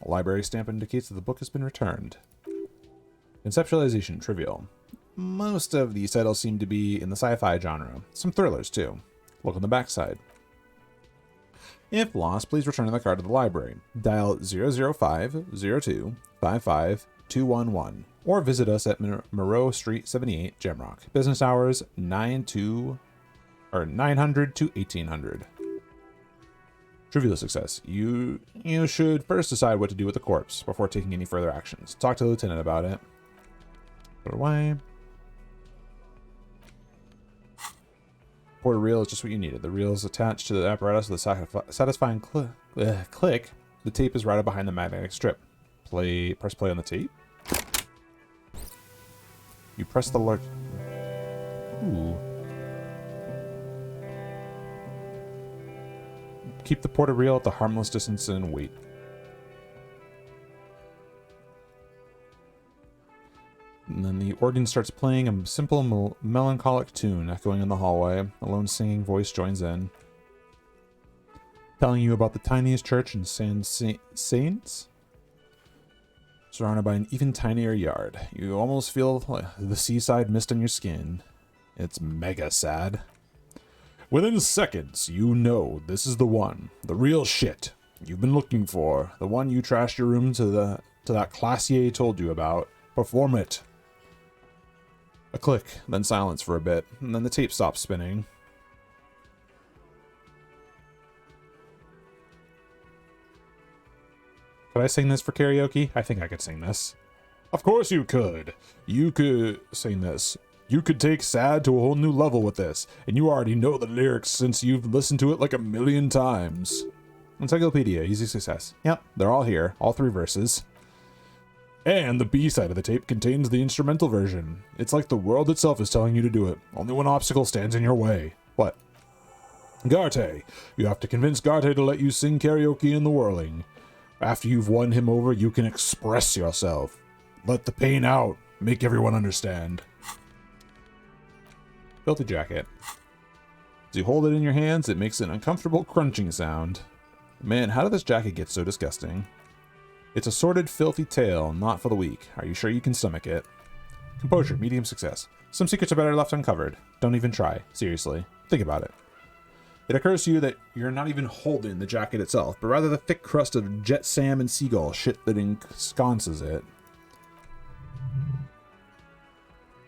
A library stamp indicates that the book has been returned. Conceptualization trivial. Most of these titles seem to be in the sci-fi genre. Some thrillers too. Look on the backside. If lost, please return the card to the library. Dial 005-02-55-211 or visit us at Moreau Street 78, Jamrock. Business hours 900 to 1800. Trivial success. You should first decide what to do with the corpse before taking any further actions. Talk to the lieutenant about it. Put it away. Porta reel is just what you needed. The reel is attached to the apparatus with a satisfying click. The tape is routed behind the magnetic strip. Press play on the tape. You press the large... Ooh. Keep the porta reel at the harmless distance and wait. And then the organ starts playing a simple, melancholic tune echoing in the hallway. A lone singing voice joins in, telling you about the tiniest church in San Saints, surrounded by an even tinier yard. You almost feel the seaside mist on your skin. It's mega sad. Within seconds, you know this is the one, the real shit you've been looking for, the one you trashed your room to that classier told you about. Perform it. A click, then silence for a bit, and then the tape stops spinning. Could I sing this for karaoke? I think I could sing this. Of course you could. You could sing this. You could take sad to a whole new level with this, and you already know the lyrics since you've listened to it like 1,000,000 times. Encyclopedia, easy success. Yep, they're all here, all 3 verses. And the B-side of the tape contains the instrumental version. It's like the world itself is telling you to do it. Only one obstacle stands in your way. What? Garte. You have to convince Garte to let you sing karaoke in the whirling. After you've won him over, you can express yourself. Let the pain out. Make everyone understand. Filthy jacket. As you hold it in your hands, it makes an uncomfortable crunching sound. Man, how did this jacket get so disgusting? It's a sordid, filthy tale, not for the weak. Are you sure you can stomach it? Composure, medium success. Some secrets are better left uncovered. Don't even try. Seriously. Think about it. It occurs to you that you're not even holding the jacket itself, but rather the thick crust of jet sam and seagull shit that ensconces it.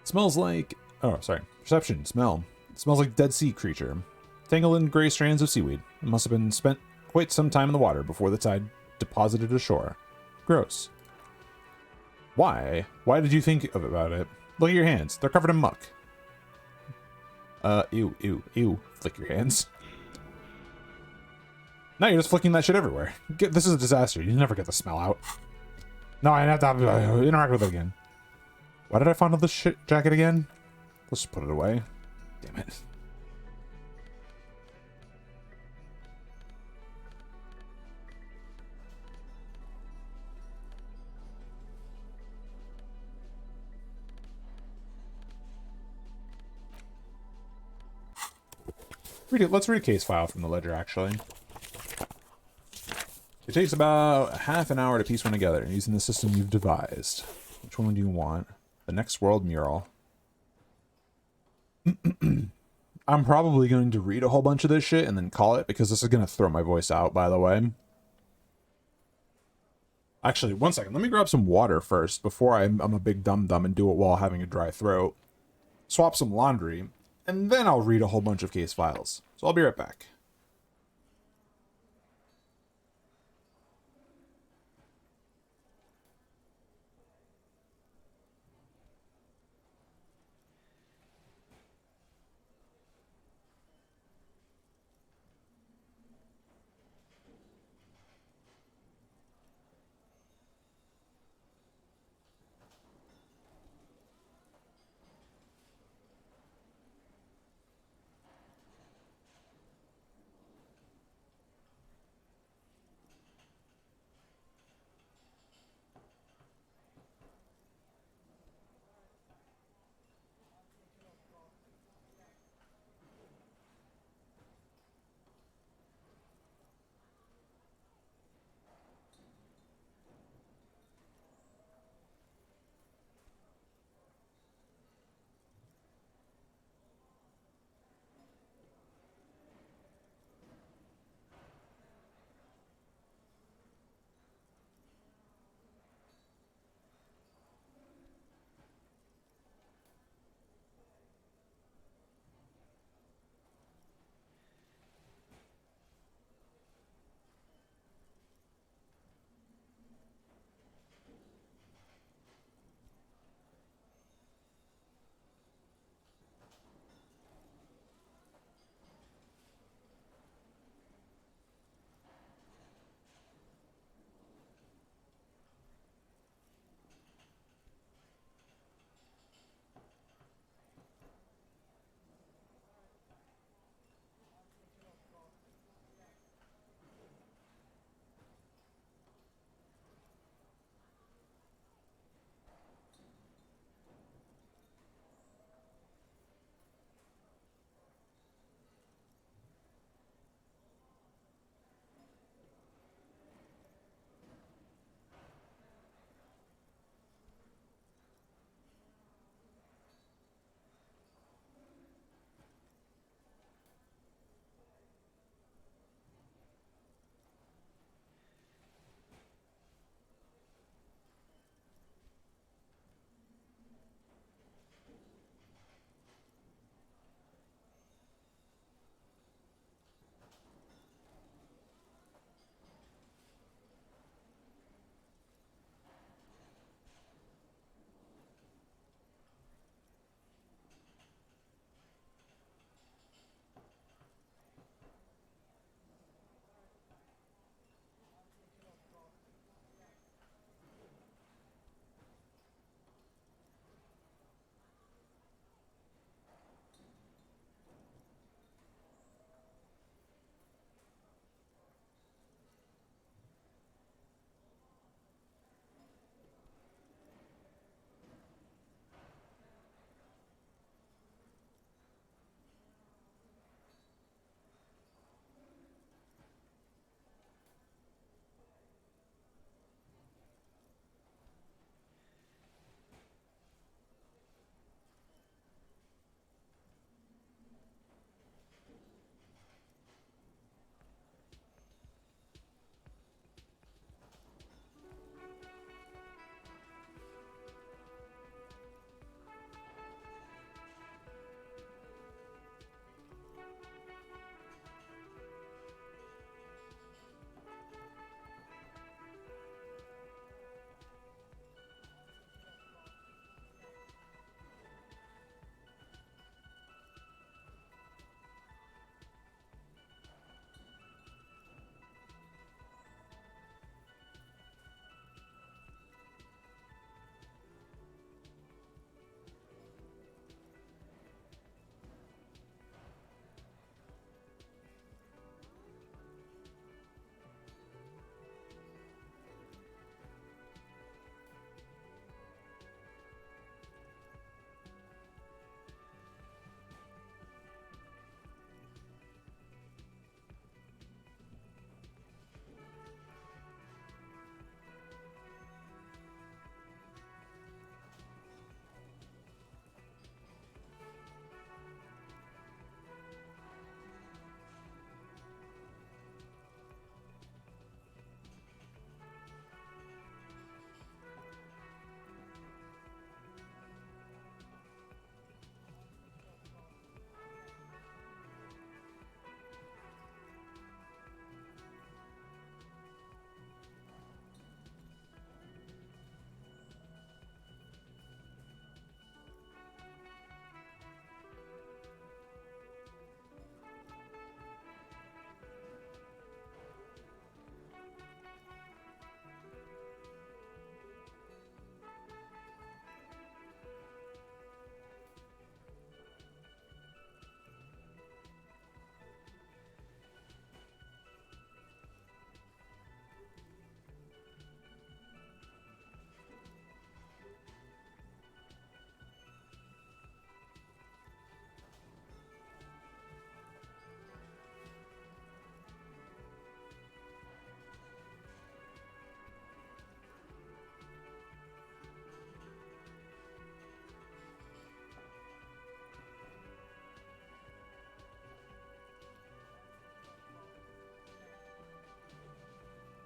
It smells like... Oh, sorry. Perception. Smell. It smells like dead sea creature. Tangled in gray strands of seaweed. It must have been spent quite some time in the water before the tide deposited it ashore. Gross. Why? Why did you think about it? Look at your hands. They're covered in muck. Ew, ew, ew. Flick your hands. Now you're just flicking that shit everywhere. This is a disaster. You never get the smell out. No, I have to interact with it again. Why did I fondle this shit jacket again? Let's just put it away. Damn it. Let's read a case file from the ledger, actually. It takes about half an hour to piece one together using the system you've devised. Which one do you want? The Next World mural. I'm probably going to read a whole bunch of this shit and then call it, because this is going to throw my voice out, by the way. Actually, one second. Let me grab some water first before I'm a big dum-dum and do it while having a dry throat. Swap some laundry. And then I'll read a whole bunch of case files. So I'll be right back.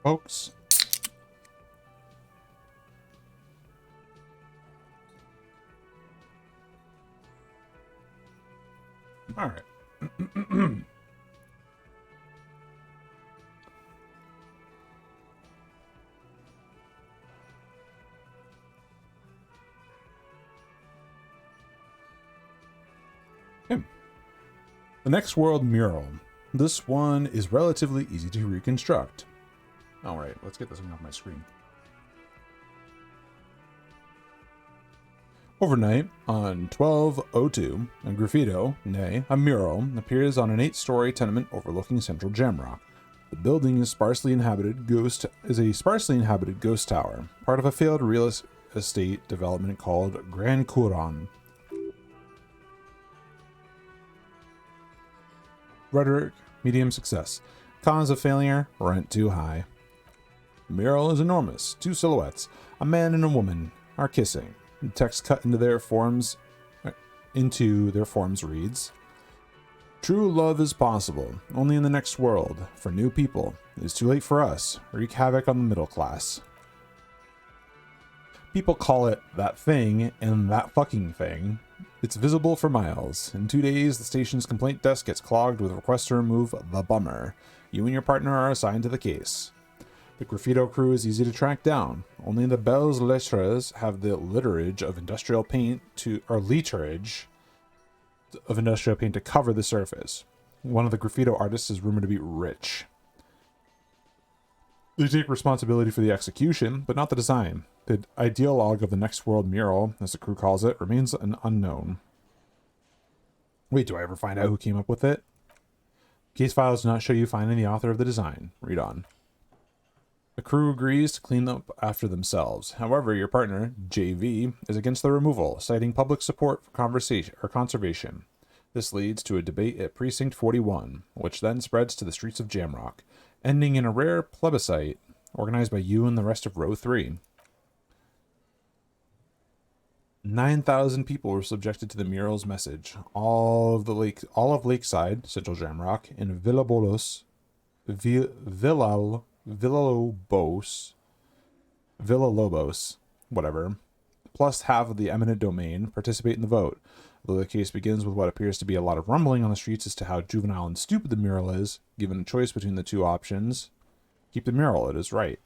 folks. All right. The Next World mural. This one is relatively easy to reconstruct. All right, let's get this thing off my screen. Overnight, on 1202, a graffito, nay, a mural, appears on an 8-story tenement overlooking central Jamrock. The building is a sparsely inhabited ghost tower, part of a failed real estate development called Grand Couronne. Rhetoric, medium success. Cause of failure, rent too high. The mural is enormous. 2 silhouettes, a man and a woman, are kissing. The text cut into their forms reads, "True love is possible, only in the next world. For new people, it is too late for us. Wreak havoc on the middle class." People call it that thing and that fucking thing. It's visible for miles. In 2 days, the station's complaint desk gets clogged with requests to remove the bummer. You and your partner are assigned to the case. The graffito crew is easy to track down. Only the belles lettres have the litterage of industrial paint to cover the surface. One of the graffito artists is rumored to be rich. They take responsibility for the execution, but not the design. The ideologue of the Next World mural, as the crew calls it, remains an unknown. Wait, do I ever find out who came up with it? Case files do not show you finding the author of the design. Read on. The crew agrees to clean up after themselves. However, your partner, JV, is against the removal, citing public support for conservation. This leads to a debate at Precinct 41, which then spreads to the streets of Jamrock, ending in a rare plebiscite organized by you and the rest of Row 3. 9,000 people were subjected to the mural's message. All of Lakeside, Central Jamrock, and Villalobos, whatever, plus half of the eminent domain participate in the vote. Although the case begins with what appears to be a lot of rumbling on the streets as to how juvenile and stupid the mural is, given a choice between the two options, keep the mural, it is right.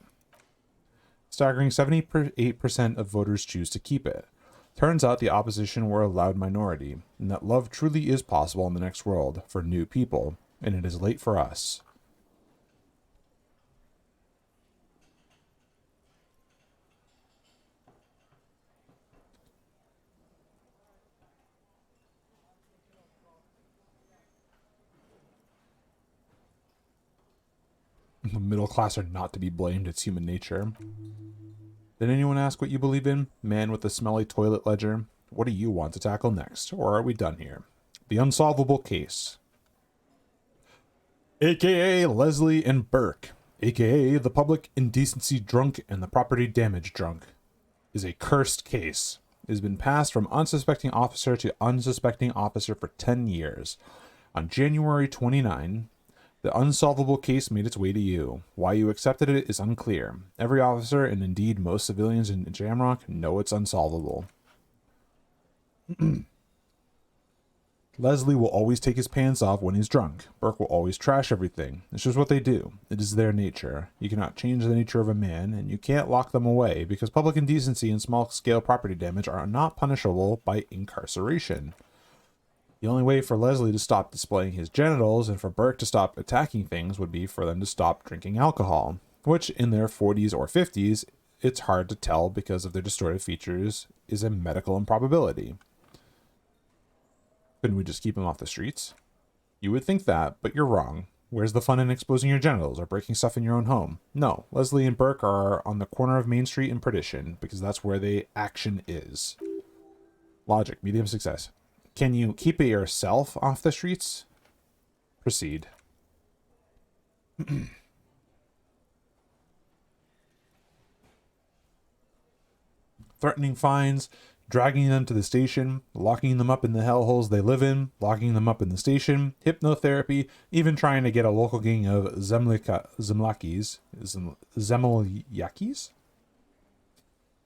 Staggering 78% of voters choose to keep it. Turns out the opposition were a loud minority, and that love truly is possible in the next world for new people, and it is late for us. The middle class are not to be blamed, it's human nature. Did anyone ask what you believe in? Man with the smelly toilet ledger? What do you want to tackle next? Or are we done here? The unsolvable case. AKA Leslie and Burke, AKA the public indecency drunk and the property damage drunk, is a cursed case. It has been passed from unsuspecting officer to unsuspecting officer for 10 years. On January 29, the unsolvable case made its way to you. Why you accepted it is unclear. Every officer, and indeed most civilians in Jamrock, know it's unsolvable. Leslie will always take his pants off when he's drunk. Burke will always trash everything. It's just what they do. It is their nature. You cannot change the nature of a man, and you can't lock them away, because public indecency and small-scale property damage are not punishable by incarceration. The only way for Leslie to stop displaying his genitals and for Burke to stop attacking things would be for them to stop drinking alcohol, which in their 40s or 50s, it's hard to tell because of their distorted features, is a medical improbability. Couldn't we just keep him off the streets? You would think that, but you're wrong. Where's the fun in exposing your genitals or breaking stuff in your own home? No, Leslie and Burke are on the corner of Main Street and Perdition, because that's where the action is. Logic, medium success. Can you keep it yourself off the streets? Proceed. Threatening fines, dragging them to the station, locking them up in the hellholes they live in, locking them up in the station, hypnotherapy, even trying to get a local gang of Zemlyakis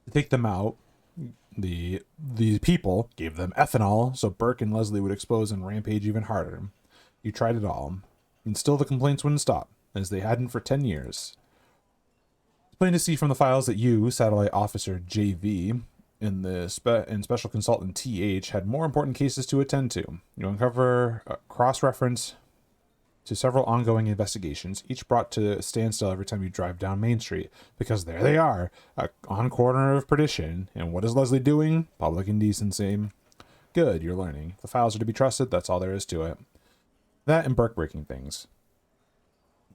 to take them out. The people gave them ethanol so Burke and Leslie would expose and rampage even harder. You tried it all, and still the complaints wouldn't stop, as they hadn't for 10 years. It's plain to see from the files that you, Satellite Officer JV, and Special Consultant TH had more important cases to attend to. You uncover a cross-reference to several ongoing investigations, each brought to a standstill every time you drive down Main Street, because there they are, on corner of perdition. And what is Leslie doing? Public indecency. Good, you're learning. The files are to be trusted, that's all there is to it. That and Burke breaking things.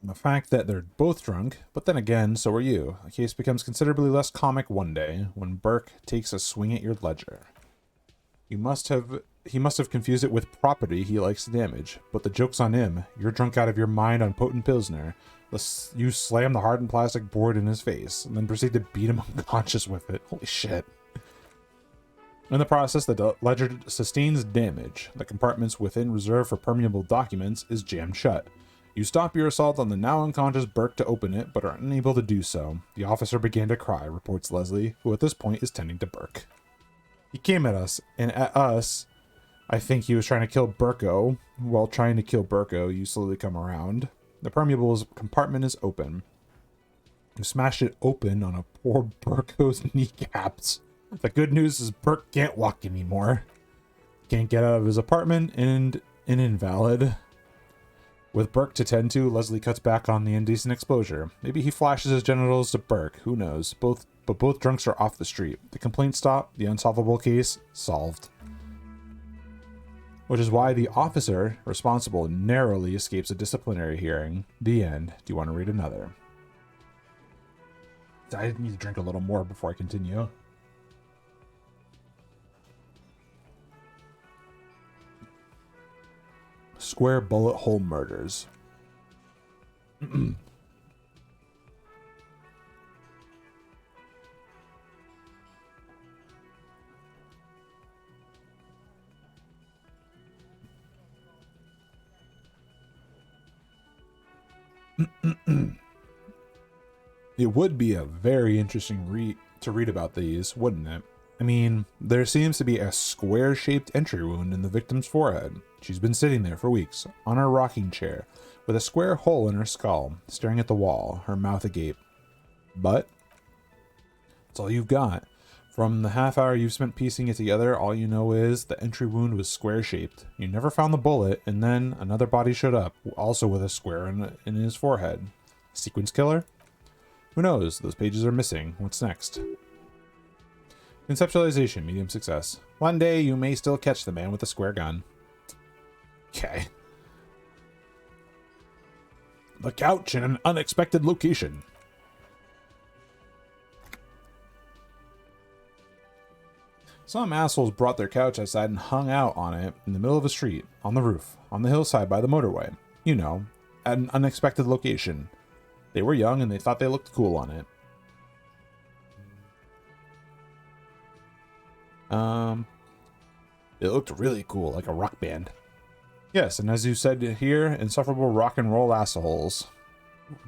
The fact that they're both drunk, but then again, so are you. The case becomes considerably less comic one day when Burke takes a swing at your ledger. He must have confused it with property he likes to damage, but the joke's on him. You're drunk out of your mind on potent Pilsner. You slam the hardened plastic board in his face, and then proceed to beat him unconscious with it. Holy shit. In the process, the ledger sustains damage. The compartments within reserved for permeable documents is jammed shut. You stop your assault on the now unconscious Burke to open it, but are unable to do so. The officer began to cry, reports Leslie, who at this point is tending to Burke. He came at us, and at us, I think he was trying to kill Burko. While trying to kill Burko, you slowly come around. The permeable compartment is open. You smashed it open on a poor Burko's kneecaps. The good news is Burke can't walk anymore. Can't get out of his apartment and an invalid. With Burke to tend to, Leslie cuts back on the indecent exposure. Maybe he flashes his genitals to Burke, who knows. But both drunks are off the street. The complaint stopped, the unsolvable case solved. Which is why the officer responsible narrowly escapes a disciplinary hearing. The end. Do you want to read another? I need to drink a little more before I continue. Square bullet hole murders. It would be a very interesting read to read about these, wouldn't it? I mean, there seems to be a square-shaped entry wound in the victim's forehead. She's been sitting there for weeks, on her rocking chair, with a square hole in her skull, staring at the wall, her mouth agape. But that's all you've got. From the half hour you've spent piecing it together, all you know is the entry wound was square-shaped. You never found the bullet, and then another body showed up, also with a square in his forehead. Sequence killer? Who knows? Those pages are missing. What's next? Conceptualization, medium success. One day you may still catch the man with the square gun. Okay. The couch in an unexpected location. Some assholes brought their couch outside and hung out on it in the middle of a street, on the roof, on the hillside by the motorway. You know, at an unexpected location. They were young and they thought they looked cool on it. It looked really cool, like a rock band. Yes, and as you said here, insufferable rock and roll assholes.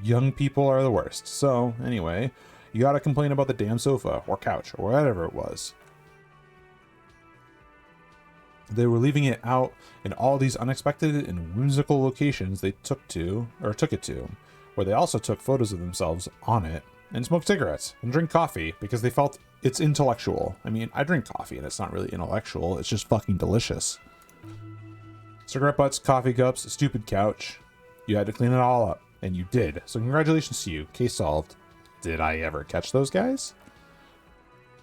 Young people are the worst. So, anyway, you gotta complain about the damn sofa, or couch, or whatever it was. They were leaving it out in all these unexpected and whimsical locations they took it to, where they also took photos of themselves on it, and smoked cigarettes, and drink coffee, because they felt it's intellectual. I mean, I drink coffee, and it's not really intellectual, it's just fucking delicious. Cigarette butts, coffee cups, a stupid couch. You had to clean it all up, and you did. So congratulations to you, case solved. Did I ever catch those guys?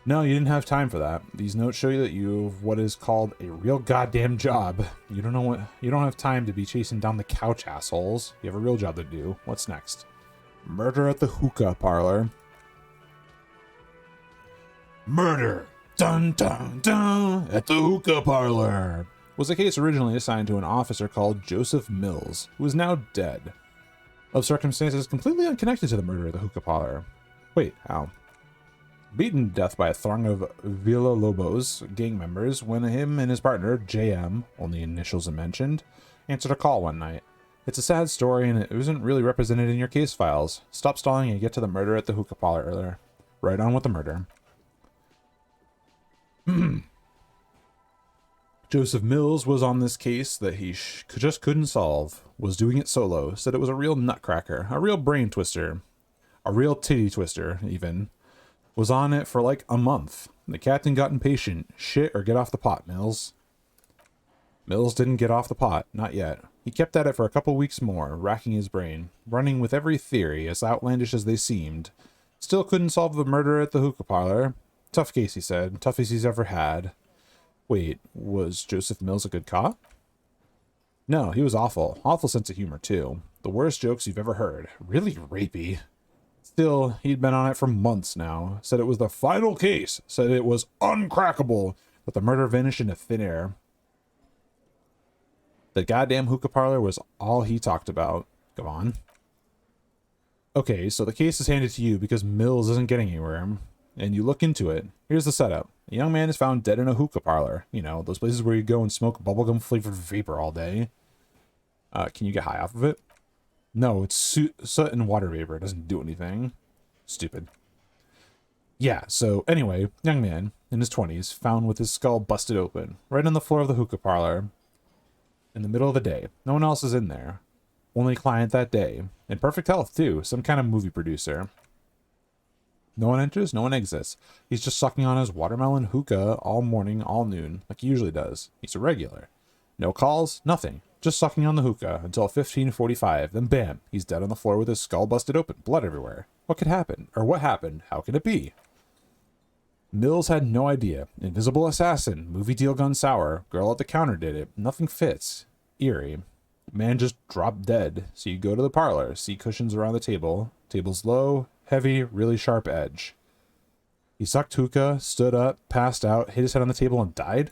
No, you didn't have time for that. These notes show you that you have what is called a real goddamn job. You don't have time to be chasing down the couch assholes. You have a real job to do. What's next? Murder at the hookah parlor. Murder! Dun dun dun! At the hookah parlor! Was a case originally assigned to an officer called Joseph Mills, who is now dead. Of circumstances completely unconnected to the murder of the hookah parlor. Wait, how? beaten to death by a throng of Villalobos gang members when him and his partner, JM, only initials are mentioned, answered a call one night. It's a sad story and it isn't really represented in your case files. Stop stalling and get to the murder at the hookah parlor earlier. Right on with the murder. Joseph Mills was on this case that he just couldn't solve. Was doing it solo. Said it was a real nutcracker. A real brain twister. A real titty twister, even. Was on it for like a month. The captain got impatient. Shit or get off the pot, Mills. Mills didn't get off the pot. Not yet. He kept at it for a couple weeks more, racking his brain. Running with every theory, as outlandish as they seemed. Still couldn't solve the murder at the hookah parlor. Tough case, he said. Toughest he's ever had. Wait, was Joseph Mills a good cop? No, he was awful. Awful sense of humor, too. The worst jokes you've ever heard. Really rapey. Still, he'd been on it for months now. Said it was the final case. Said it was uncrackable. But the murder vanished into thin air. The goddamn hookah parlor was all he talked about. Go on. Okay, so the case is handed to you because Mills isn't getting anywhere. And you look into it. Here's the setup. A young man is found dead in a hookah parlor. You know, those places where you go and smoke bubblegum flavored vapor all day. Can you get high off of it? No, it's soot and water vapor. It doesn't do anything. Stupid. Yeah, so anyway, young man in his 20s found with his skull busted open. Right on the floor of the hookah parlor. In the middle of the day. No one else is in there. Only client that day. In perfect health, too. Some kind of movie producer. No one enters, no one exits. He's just sucking on his watermelon hookah all morning, all noon, like he usually does. He's a regular. No calls, nothing. Just sucking on the hookah until 15:45. Then bam, he's dead on the floor with his skull busted open, blood everywhere. What could happen? Or what happened? How could it be? Mills had no idea. Invisible assassin, movie deal gone sour, girl at the counter did it. Nothing fits. Eerie. Man just dropped dead. So you go to the parlor, see cushions around the table. Table's low, heavy, really sharp edge. He sucked hookah, stood up, passed out, hit his head on the table, and died?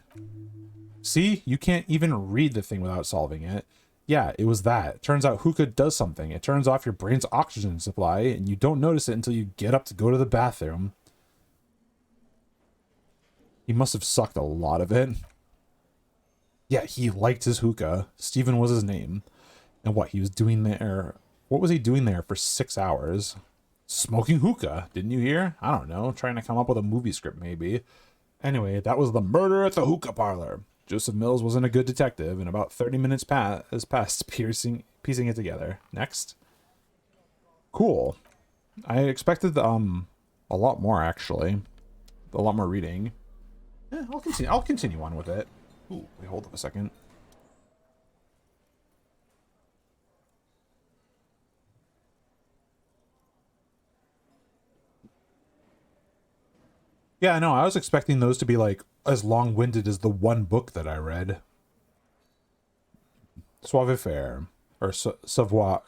See? You can't even read the thing without solving it. Yeah, it was that. Turns out hookah does something. It turns off your brain's oxygen supply, and you don't notice it until you get up to go to the bathroom. He must have sucked a lot of it. Yeah, he liked his hookah. Steven was his name. And what, he was doing there... What was he doing there for 6 hours? Smoking hookah, didn't you hear? I don't know, trying to come up with a movie script maybe. Anyway, that was the murder at the hookah parlor. Joseph Mills wasn't a good detective, and about 30 minutes has passed piecing it together. Next. Cool. I expected a lot more, actually. A lot more reading. Yeah, I'll continue on with it. Ooh, wait, hold up a second. Yeah, I know. I was expecting those to be like as long-winded as the one book that I read. Savoir faire, or savoir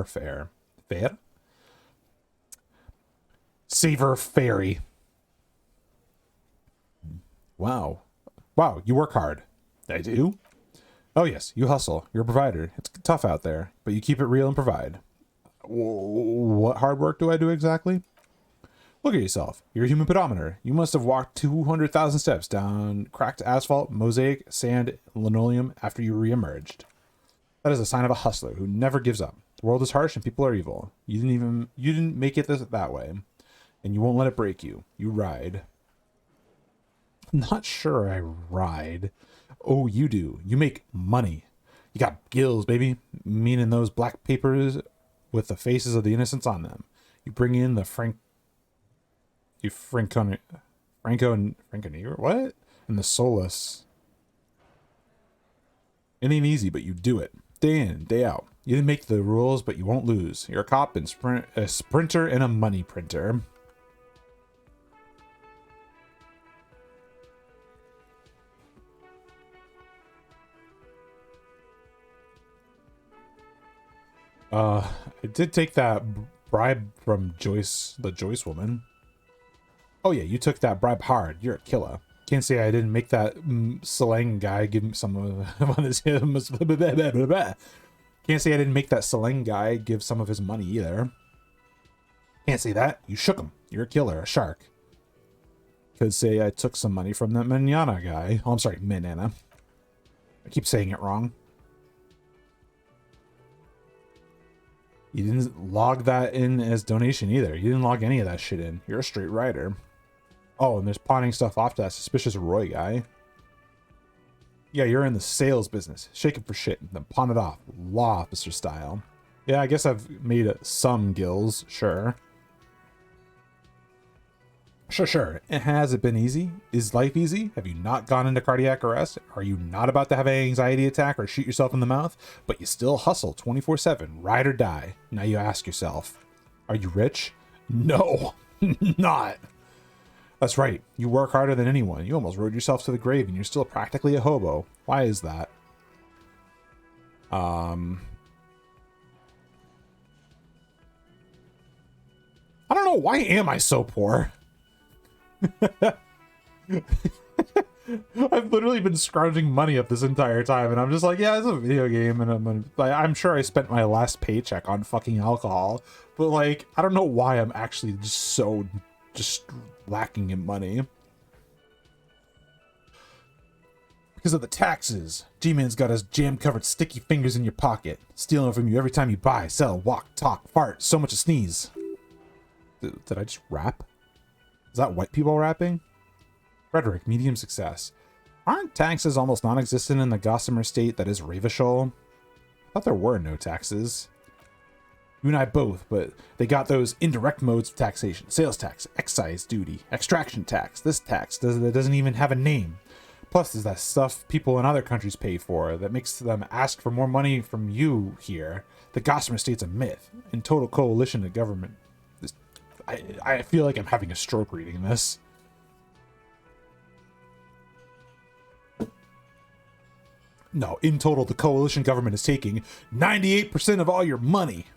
faire, fair. Savor fairy. Wow, you work hard. I do. Oh yes, you hustle. You're a provider. It's tough out there, but you keep it real and provide. What hard work do I do exactly? Look at yourself. You're a human pedometer. You must have walked 200,000 steps down cracked asphalt, mosaic, sand, linoleum after you re-emerged. That is a sign of a hustler who never gives up. The world is harsh and people are evil. You didn't make it that way. And you won't let it break you. You ride. I'm not sure I ride. Oh, you do. You make money. You got gills, baby. Meaning those black papers with the faces of the innocents on them. You bring in the Franco and Franconeer? What? And the Solus. It ain't easy, but you do it. Day in, day out. You didn't make the rules, but you won't lose. You're a cop and a sprinter and a money printer. I did take that bribe from Joyce, the Joyce woman. Oh yeah, you took that bribe hard. You're a killer. Can't say I didn't make that Seleng guy give him some of his... Can't say I didn't make that Seleng guy give some of his money either. Can't say that. You shook him. You're a killer, a shark. Could say I took some money from that manana guy. Oh, I'm sorry, manana. I keep saying it wrong. You didn't log that in as donation either. You didn't log any of that shit in. You're a straight writer. Oh, and there's pawning stuff off to that suspicious Roy guy. Yeah, you're in the sales business. Shake it for shit, then pawn it off. Law officer style. Yeah, I guess I've made some gills, sure. Sure. Has it been easy? Is life easy? Have you not gone into cardiac arrest? Are you not about to have an anxiety attack or shoot yourself in the mouth? But you still hustle 24/7, ride or die. Now you ask yourself, are you rich? No, not. That's right. You work harder than anyone. You almost rode yourself to the grave and you're still practically a hobo. Why is that? I don't know. Why am I so poor? I've literally been scrounging money up this entire time, and I'm just like, yeah, it's a video game, and I'm sure I spent my last paycheck on fucking alcohol, but like, I don't know why I'm actually just so lacking in money. Because of the taxes. G-Man's got his jam-covered sticky fingers in your pocket, stealing from you every time you buy, sell, walk, talk, fart, so much a sneeze. Did I just rap? Is that white people rapping? Rhetoric, medium success. Aren't taxes almost non-existent in the gossamer state that is Ravishol? I thought there were no taxes. You and I both, but they got those indirect modes of taxation. Sales tax, excise duty, extraction tax, this tax that doesn't even have a name. Plus there's that stuff people in other countries pay for that makes them ask for more money from you here. The gossamer state's a myth. In total coalition of government. I feel like I'm having a stroke reading this. No, in total, the coalition government is taking 98% of all your money.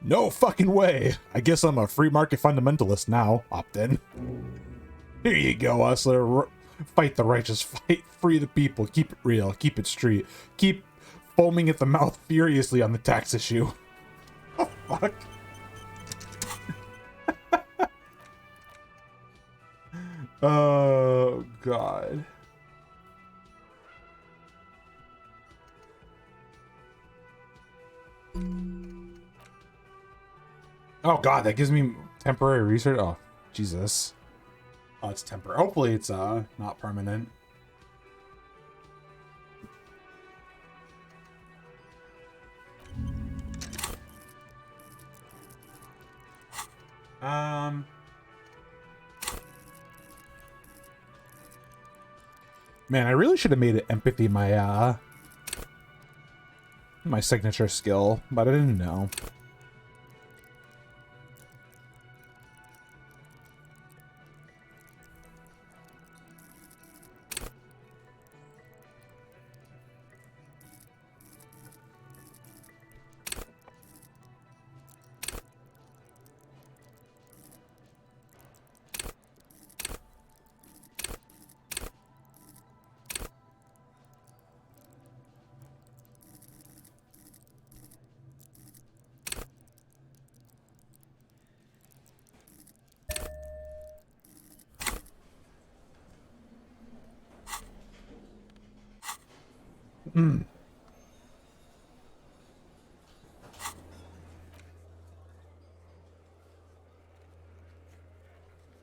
No fucking way. I guess I'm a free market fundamentalist now. Opt in. Here you go, hustler. Fight the righteous fight. Free the people. Keep it real. Keep it street. Keep foaming at the mouth furiously on the tax issue. Oh, fuck. Oh, God. Oh, God, that gives me temporary research. Oh, Jesus. Oh, it's temporary. Hopefully it's not permanent. Man, I really should have made it empathy my my signature skill, but I didn't know.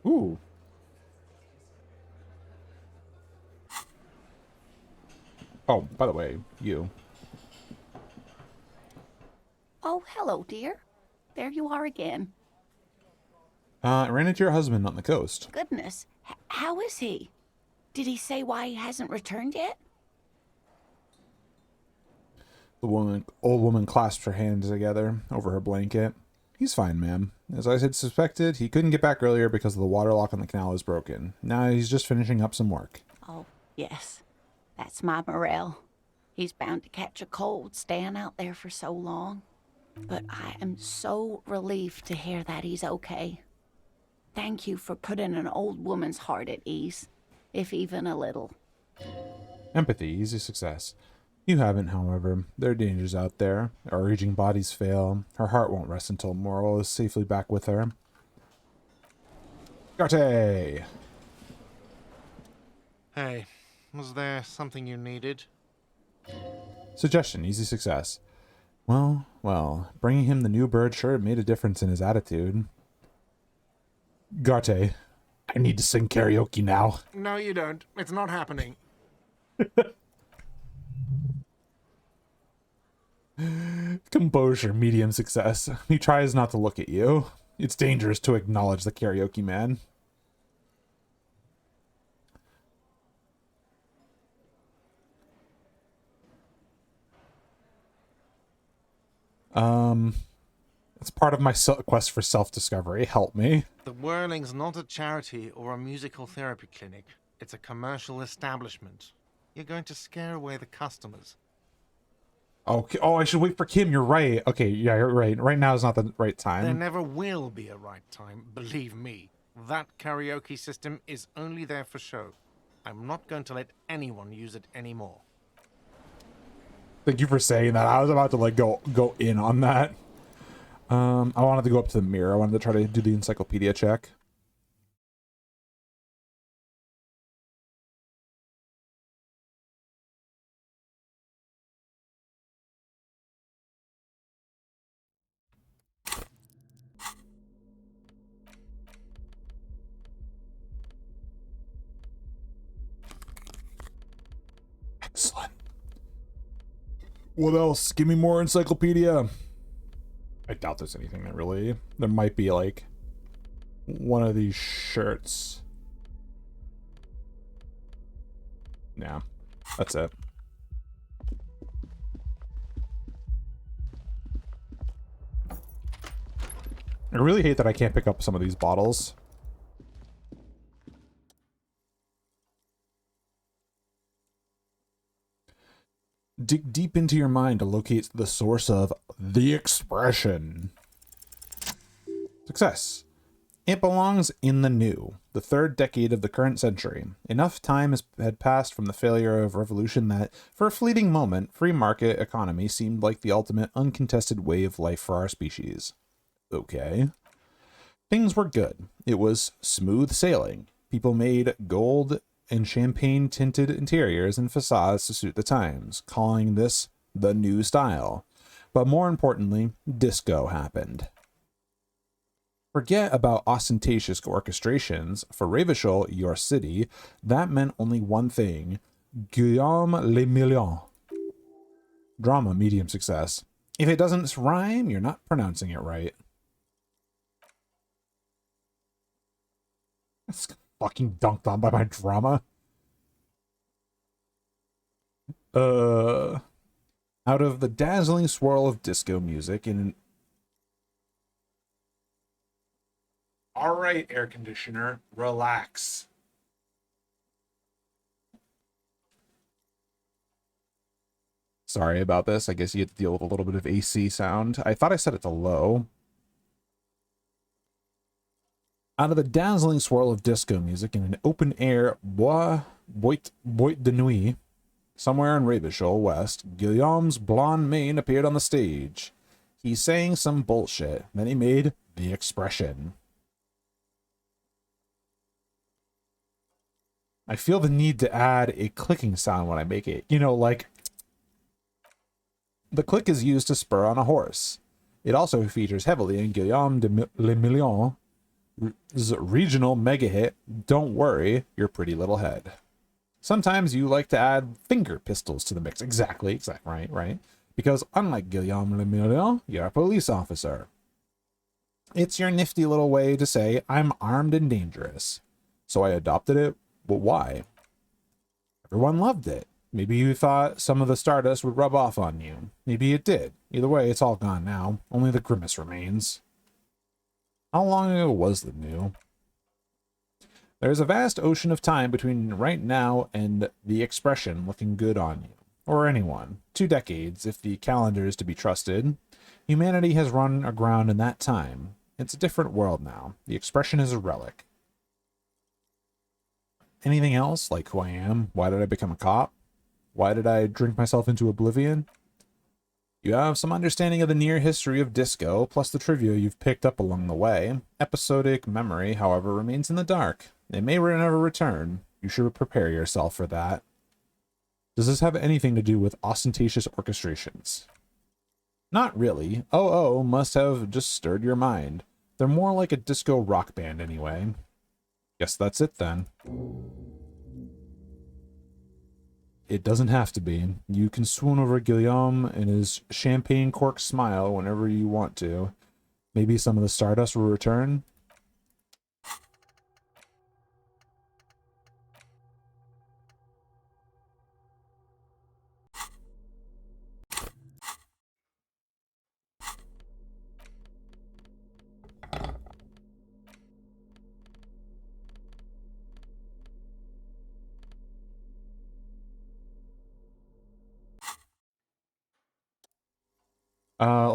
Ooh. Oh, by the way, you. Oh, hello, dear. There you are again. I ran into your husband on the coast. Goodness. How is he? Did he say why he hasn't returned yet? The old woman clasped her hands together over her blanket. He's fine, ma'am. As I had suspected, he couldn't get back earlier because the water lock on the canal is broken. Now he's just finishing up some work. Oh, yes. That's my Morel. He's bound to catch a cold staying out there for so long. But I am so relieved to hear that he's okay. Thank you for putting an old woman's heart at ease, if even a little. Empathy, easy success. You haven't, however. There are dangers out there. Our aging bodies fail. Her heart won't rest until Moral is safely back with her. Garte! Hey, was there something you needed? Suggestion, easy success. Well, well, bringing him the new bird sure made a difference in his attitude. Garte, I need to sing karaoke now. No, you don't. It's not happening. Composure, medium success. He tries not to look at you. It's dangerous to acknowledge the karaoke man. It's part of my quest for self-discovery. Help me. The Whirling's not a charity or a musical therapy clinic. It's a commercial establishment. You're going to scare away the customers. Okay. Oh, I should wait for Kim. You're right. Okay, yeah, you're right. Right now is not the right time. There never will be a right time, believe me. That karaoke system is only there for show. I'm not going to let anyone use it anymore. Thank you for saying that. I was about to like go in on that. I wanted to go up to the mirror. I wanted to try to do the encyclopedia check. Excellent. What else? Give me more encyclopedia. I doubt there's anything that really... There might be, like, one of these shirts. Yeah, that's it. I really hate that I can't pick up some of these bottles. Dig deep into your mind to locate the source of the expression. Success. It belongs in the new, the third decade of the current century. Enough time had passed from the failure of revolution that, for a fleeting moment, free market economy seemed like the ultimate uncontested way of life for our species. Okay. Things were good. It was smooth sailing. People made gold and champagne-tinted interiors and facades to suit the times, calling this the new style. But more importantly, disco happened. Forget about ostentatious orchestrations. For Ravishal, your city, that meant only one thing. Guillaume le Million. Drama, medium success. If it doesn't rhyme, you're not pronouncing it right. That's fucking dunked on by my drama. Out of the dazzling swirl of disco music in an... All right, air conditioner, relax. Sorry about this. I guess you have to deal with a little bit of AC sound. I thought I set it to low. Out of the dazzling swirl of disco music in an open-air boîte de nuit, somewhere in Ravishal West, Guillaume's blonde mane appeared on the stage. He sang some bullshit, then he made the expression. I feel the need to add a clicking sound when I make it. You know, like... The click is used to spur on a horse. It also features heavily in Guillaume de Le Million, regional mega hit, Don't Worry, Your Pretty Little Head. Sometimes you like to add finger pistols to the mix. Exactly, right. Because unlike Guillaume le Million, you're a police officer. It's your nifty little way to say, I'm armed and dangerous. So I adopted it, but why? Everyone loved it. Maybe you thought some of the stardust would rub off on you. Maybe it did. Either way, it's all gone now. Only the grimace remains. How long ago was the new? There's a vast ocean of time between right now and the expression looking good on you. Or anyone. 2 decades, if the calendar is to be trusted. Humanity has run aground in that time. It's a different world now. The expression is a relic. Anything else? Like who I am? Why did I become a cop? Why did I drink myself into oblivion? You have some understanding of the near history of disco, plus the trivia you've picked up along the way. Episodic memory, however, remains in the dark. It may never return. You should prepare yourself for that. Does this have anything to do with ostentatious orchestrations? Not really. Oh must have just stirred your mind. They're more like a disco rock band anyway. Guess that's it then. It doesn't have to be. You can swoon over Guillaume and his champagne cork smile whenever you want to. Maybe some of the stardust will return.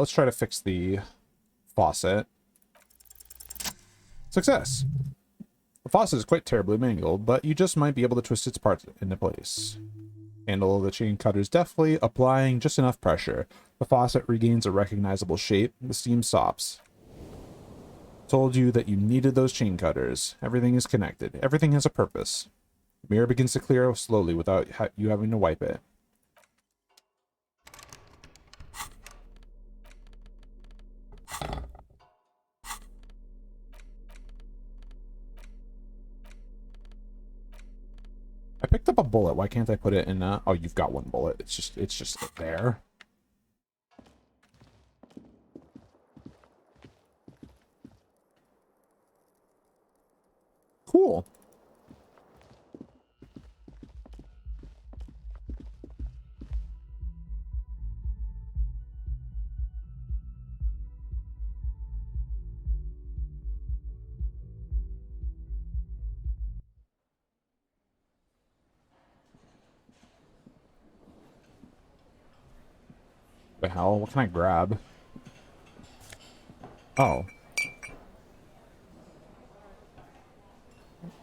Let's try to fix the faucet. Success! The faucet is quite terribly mangled, but you just might be able to twist its parts into place. Handle the chain cutters deftly, applying just enough pressure. The faucet regains a recognizable shape. The steam stops. Told you that you needed those chain cutters. Everything is connected. Everything has a purpose. The mirror begins to clear slowly without you having to wipe it. I picked up a bullet. Why can't I put it in oh, you've got one bullet. It's just there. Cool. The hell? What can I grab? Oh.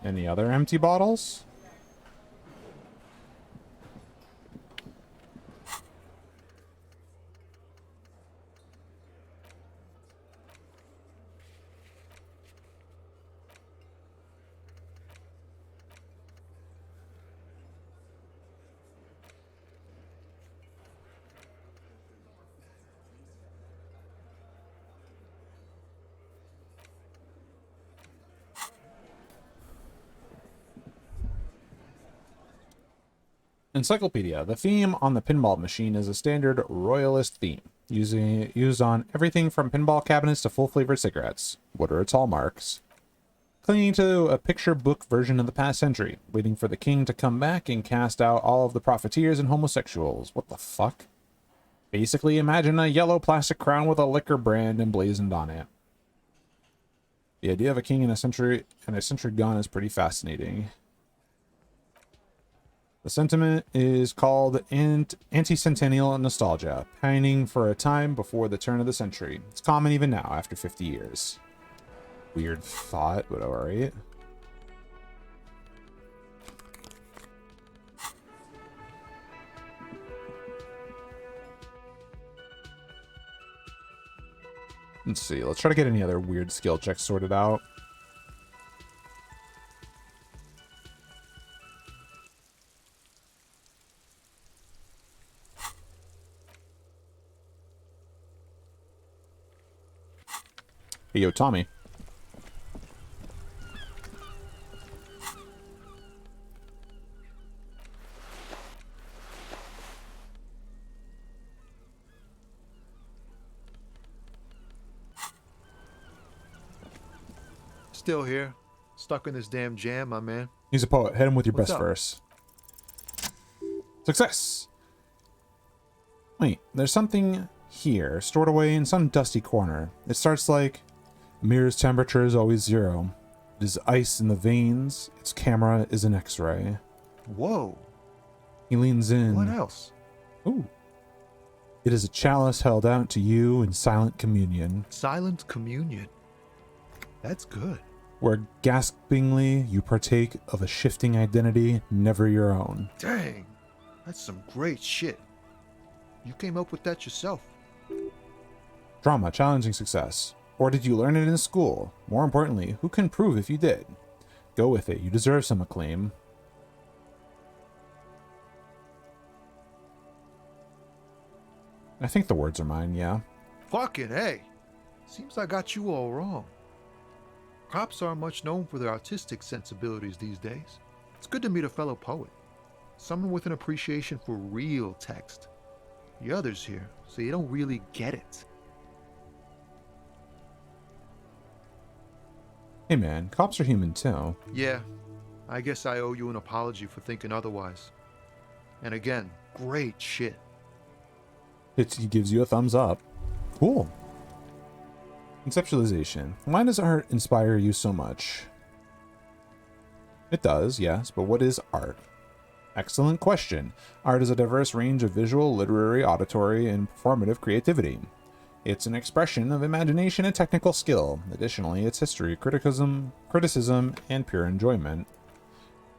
Any other empty bottles? Encyclopedia. The theme on the pinball machine is a standard royalist theme, used on everything from pinball cabinets to full-flavored cigarettes. What are its hallmarks? Clinging to a picture book version of the past century, waiting for the king to come back and cast out all of the profiteers and homosexuals. What the fuck? Basically, imagine a yellow plastic crown with a liquor brand emblazoned on it. The idea of a king in a century gone is pretty fascinating. The sentiment is called anti-centennial nostalgia, pining for a time before the turn of the century. It's common even now, after 50 years. Weird thought, but alright. Let's see, let's try to get any other weird skill checks sorted out. Hey, yo, Tommy. Still here. Stuck in this damn jam, my man. He's a poet. Hit him with your What's best up? verse. Success! Wait, there's something here, stored away in some dusty corner. It starts like, mirror's temperature is always 0. It is ice in the veins. Its camera is an X-ray. Whoa. He leans in. What else? Ooh. It is a chalice held out to you in silent communion. Silent communion. That's good. Where gaspingly you partake of a shifting identity never your own. Dang. That's some great shit. You came up with that yourself. Drama, challenging success. Or did you learn it in school? More importantly, who can prove if you did? Go with it. You deserve some acclaim. I think the words are mine, yeah. Fucking A. Seems I got you all wrong. Cops aren't much known for their artistic sensibilities these days. It's good to meet a fellow poet. Someone with an appreciation for real text. The others here, so you don't really get it. Hey man, cops are human too. Yeah, I guess I owe you an apology for thinking otherwise. And again, great shit. He gives you a thumbs up. Cool. Conceptualization. Why does art inspire you so much? It does, yes, but what is art? Excellent question. Art is a diverse range of visual, literary, auditory, and performative creativity. It's an expression of imagination and technical skill. Additionally, it's history, criticism, and pure enjoyment.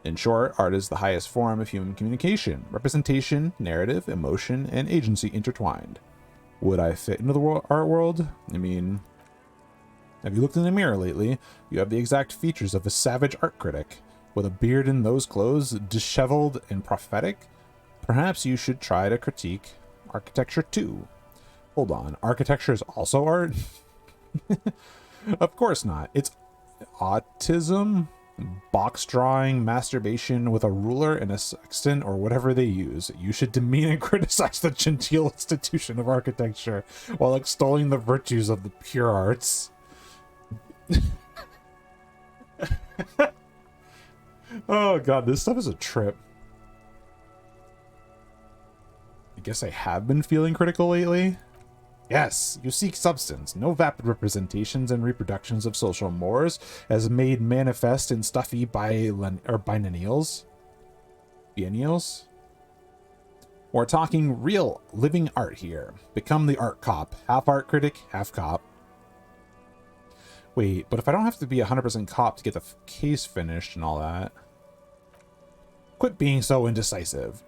In short, art is the highest form of human communication, representation, narrative, emotion, and agency intertwined. Would I fit into the art world? I mean, have you looked in the mirror lately? You have the exact features of a savage art critic. With a beard and those clothes, disheveled and prophetic? Perhaps you should try to critique architecture too. Hold on, architecture is also art? Of course not. It's autism, box drawing, masturbation with a ruler and a sextant or whatever they use. You should demean and criticize the genteel institution of architecture while extolling the virtues of the pure arts. Oh god, this stuff is a trip. I guess I have been feeling critical lately. Yes, you seek substance, no vapid representations and reproductions of social mores, as made manifest in stuffy biennials. Biennials? We're talking real, living art here. Become the art cop. Half art critic, half cop. Wait, but if I don't have to be 100% cop to get the case finished and all that. Quit being so indecisive.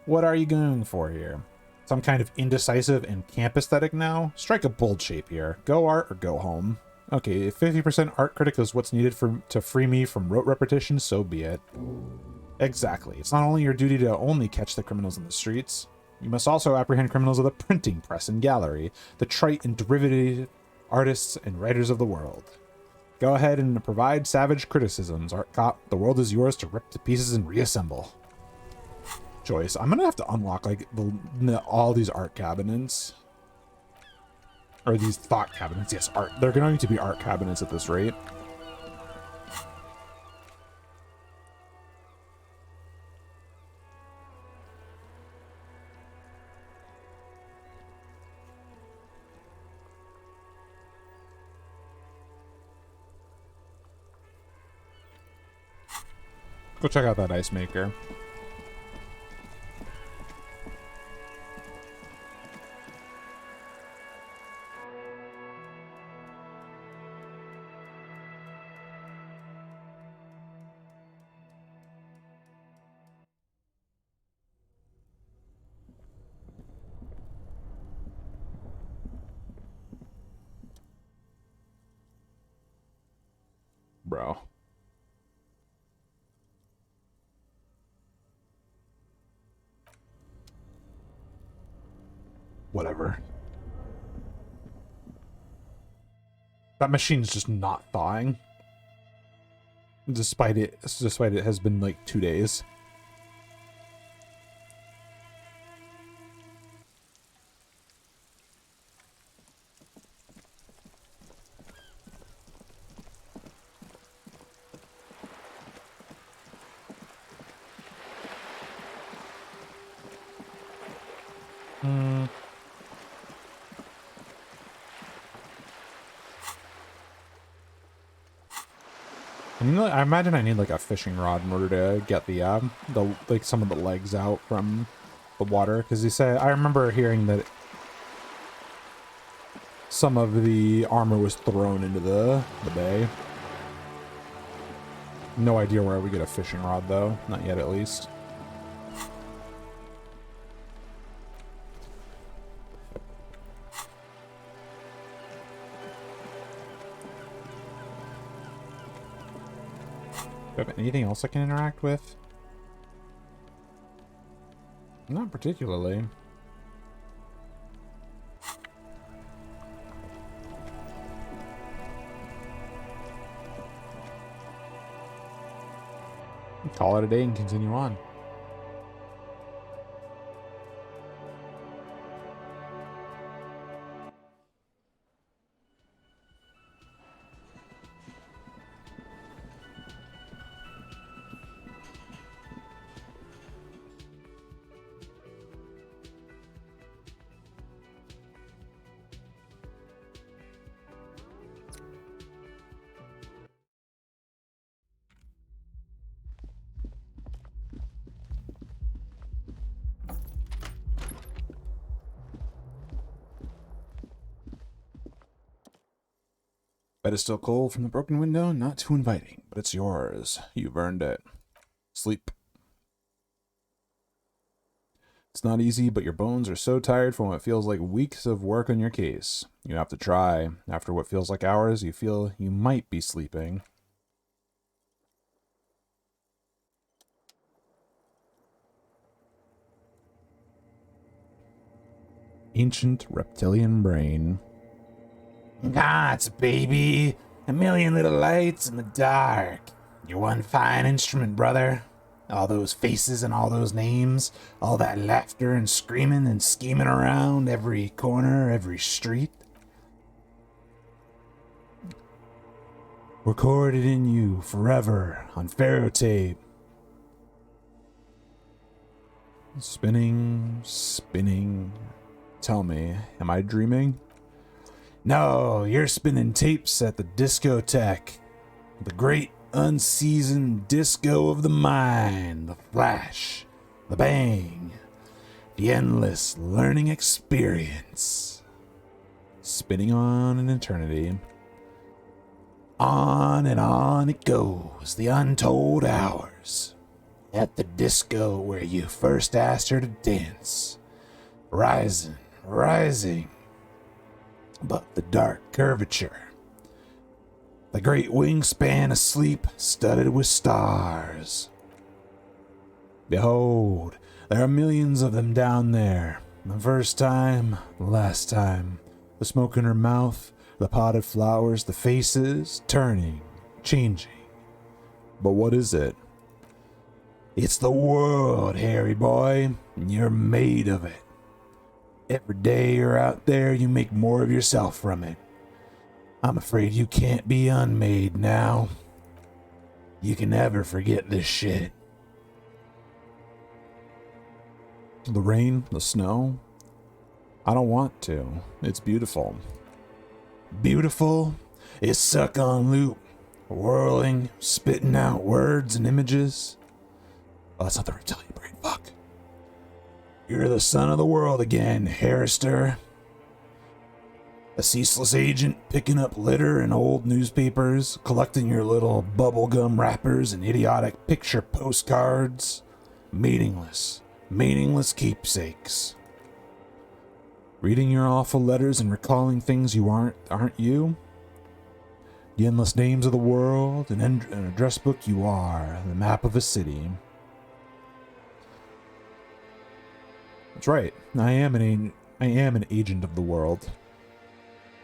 What are you going for here? Some kind of indecisive and camp aesthetic now? Strike a bold shape here. Go art or go home. Okay, if 50% art critic is what's needed to free me from rote repetition, so be it. Exactly. It's not only your duty to only catch the criminals in the streets. You must also apprehend criminals of the printing press and gallery, the trite and derivative artists and writers of the world. Go ahead and provide savage criticisms, art cop. The world is yours to rip to pieces and reassemble. Choice. I'm gonna have to unlock like all these art cabinets. Or these thought cabinets. Yes, art. They're going to be art cabinets at this rate. Go check out that ice maker. Bro. Whatever. That machine's just not thawing. Despite it has been like 2 days. I imagine I need like a fishing rod in order to get the like some of the legs out from the water, because he said, I remember hearing that some of the armor was thrown into the bay. No idea where we get a fishing rod though, not yet at least. Do I have anything else I can interact with? Not particularly. Call it a day and continue on. Bed is still cold from the broken window, not too inviting, but it's yours. You've earned it. Sleep. It's not easy, but your bones are so tired from what feels like weeks of work on your case. You have to try. After what feels like hours, you feel you might be sleeping. Ancient reptilian brain. Gods, baby. A million little lights in the dark. You're one fine instrument, brother. All those faces and all those names. All that laughter and screaming and scheming around every corner, every street. Recorded in you forever on ferrotape. Spinning, spinning. Tell me, am I dreaming? No, you're spinning tapes at the discotheque. The great unseasoned disco of the mind. The flash. The bang. The endless learning experience. Spinning on in eternity. On and on it goes. The untold hours. At the disco where you first asked her to dance. Rising, rising. But the dark curvature. The great wingspan asleep, studded with stars. Behold, there are millions of them down there. The first time, the last time. The smoke in her mouth, the potted flowers, the faces, turning, changing. But what is it? It's the world, Harry boy. You're made of it. Every day you're out there, you make more of yourself from it. I'm afraid you can't be unmade now. You can never forget this shit. The rain, the snow. I don't want to. It's beautiful. Beautiful? It's suck on loop. Whirling, spitting out words and images. Oh, that's not the reptilian brain. Fuck. You're the son of the world again, Harrister. A ceaseless agent picking up litter and old newspapers, collecting your little bubblegum wrappers and idiotic picture postcards. Meaningless, meaningless keepsakes. Reading your awful letters and recalling things you aren't you? The endless names of the world, an address book you are, the map of a city. That's right. I am an agent of the world.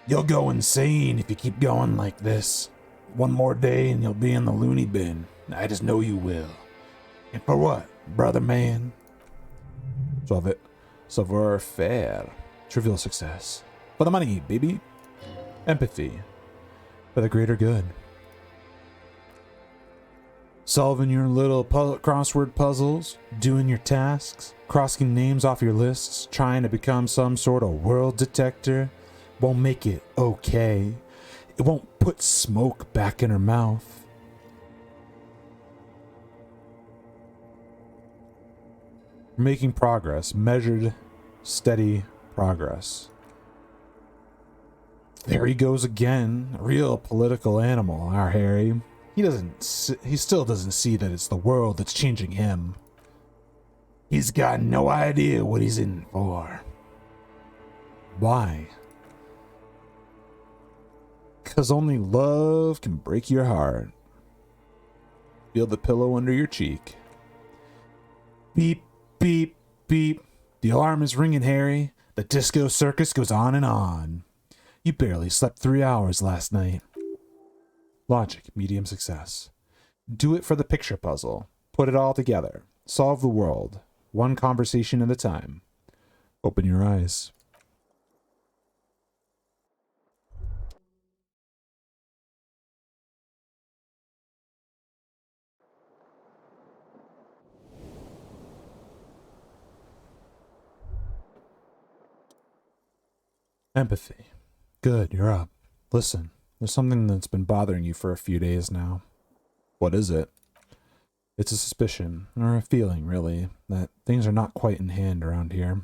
You'll go insane if you keep going like this. One more day and you'll be in the loony bin. I just know you will. And for what, brother man? Savoir faire. Trivial success. For the money, baby. Empathy. For the greater good. Solving your little crossword puzzles, doing your tasks, crossing names off your lists, trying to become some sort of world detector, won't make it okay. It won't put smoke back in her mouth. We're making progress, measured, steady progress. There he goes again, a real political animal, our Harry. He still doesn't see that it's the world that's changing him. He's got no idea what he's in for. Why? 'Cause only love can break your heart. Feel the pillow under your cheek. Beep, beep, beep. The alarm is ringing, Harry. The disco circus goes on and on. You barely slept 3 hours last night. Logic, medium success. Do it for the picture puzzle. Put it all together. Solve the world. One conversation at a time. Open your eyes. Empathy. Good, you're up. Listen, there's something that's been bothering you for a few days now. What is it? It's a suspicion, or a feeling, really, that things are not quite in hand around here.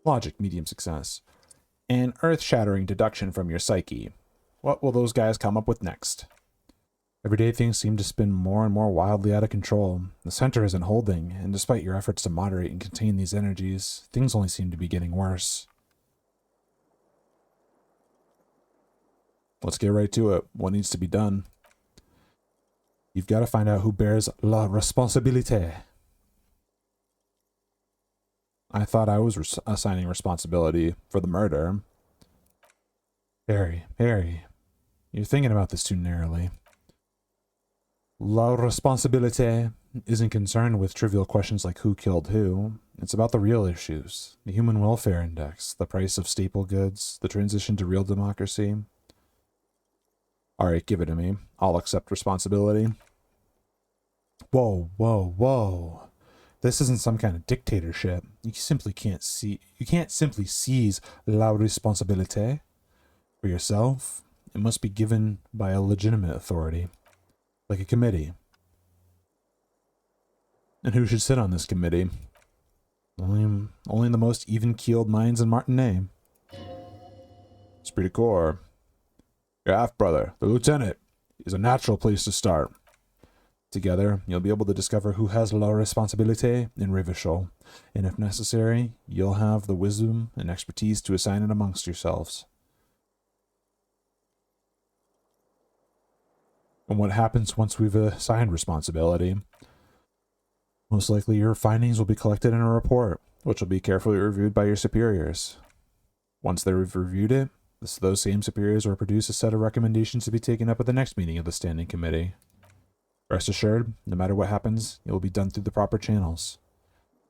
Logic, medium success. An earth-shattering deduction from your psyche. What will those guys come up with next? Every day things seem to spin more and more wildly out of control. The center isn't holding, and despite your efforts to moderate and contain these energies, things only seem to be getting worse. Let's get right to it. What needs to be done? You've got to find out who bears la responsabilité. I thought I was assigning responsibility for the murder. Harry, you're thinking about this too narrowly. La responsabilité isn't concerned with trivial questions like who killed who. It's about the real issues. The human welfare index, the price of staple goods, the transition to real democracy. Alright, give it to me. I'll accept responsibility. Whoa. This isn't some kind of dictatorship. You can't simply seize la responsabilité for yourself. It must be given by a legitimate authority, like a committee. And who should sit on this committee? Only the most even-keeled minds in Martinet. Esprit de corps. Your half-brother, the lieutenant, is a natural place to start. Together, you'll be able to discover who has la responsabilité in Revachol, and if necessary, you'll have the wisdom and expertise to assign it amongst yourselves. And what happens once we've assigned responsibility? Most likely your findings will be collected in a report, which will be carefully reviewed by your superiors. Once they've reviewed it, those same superiors will produce a set of recommendations to be taken up at the next meeting of the Standing Committee. Rest assured, no matter what happens, it will be done through the proper channels.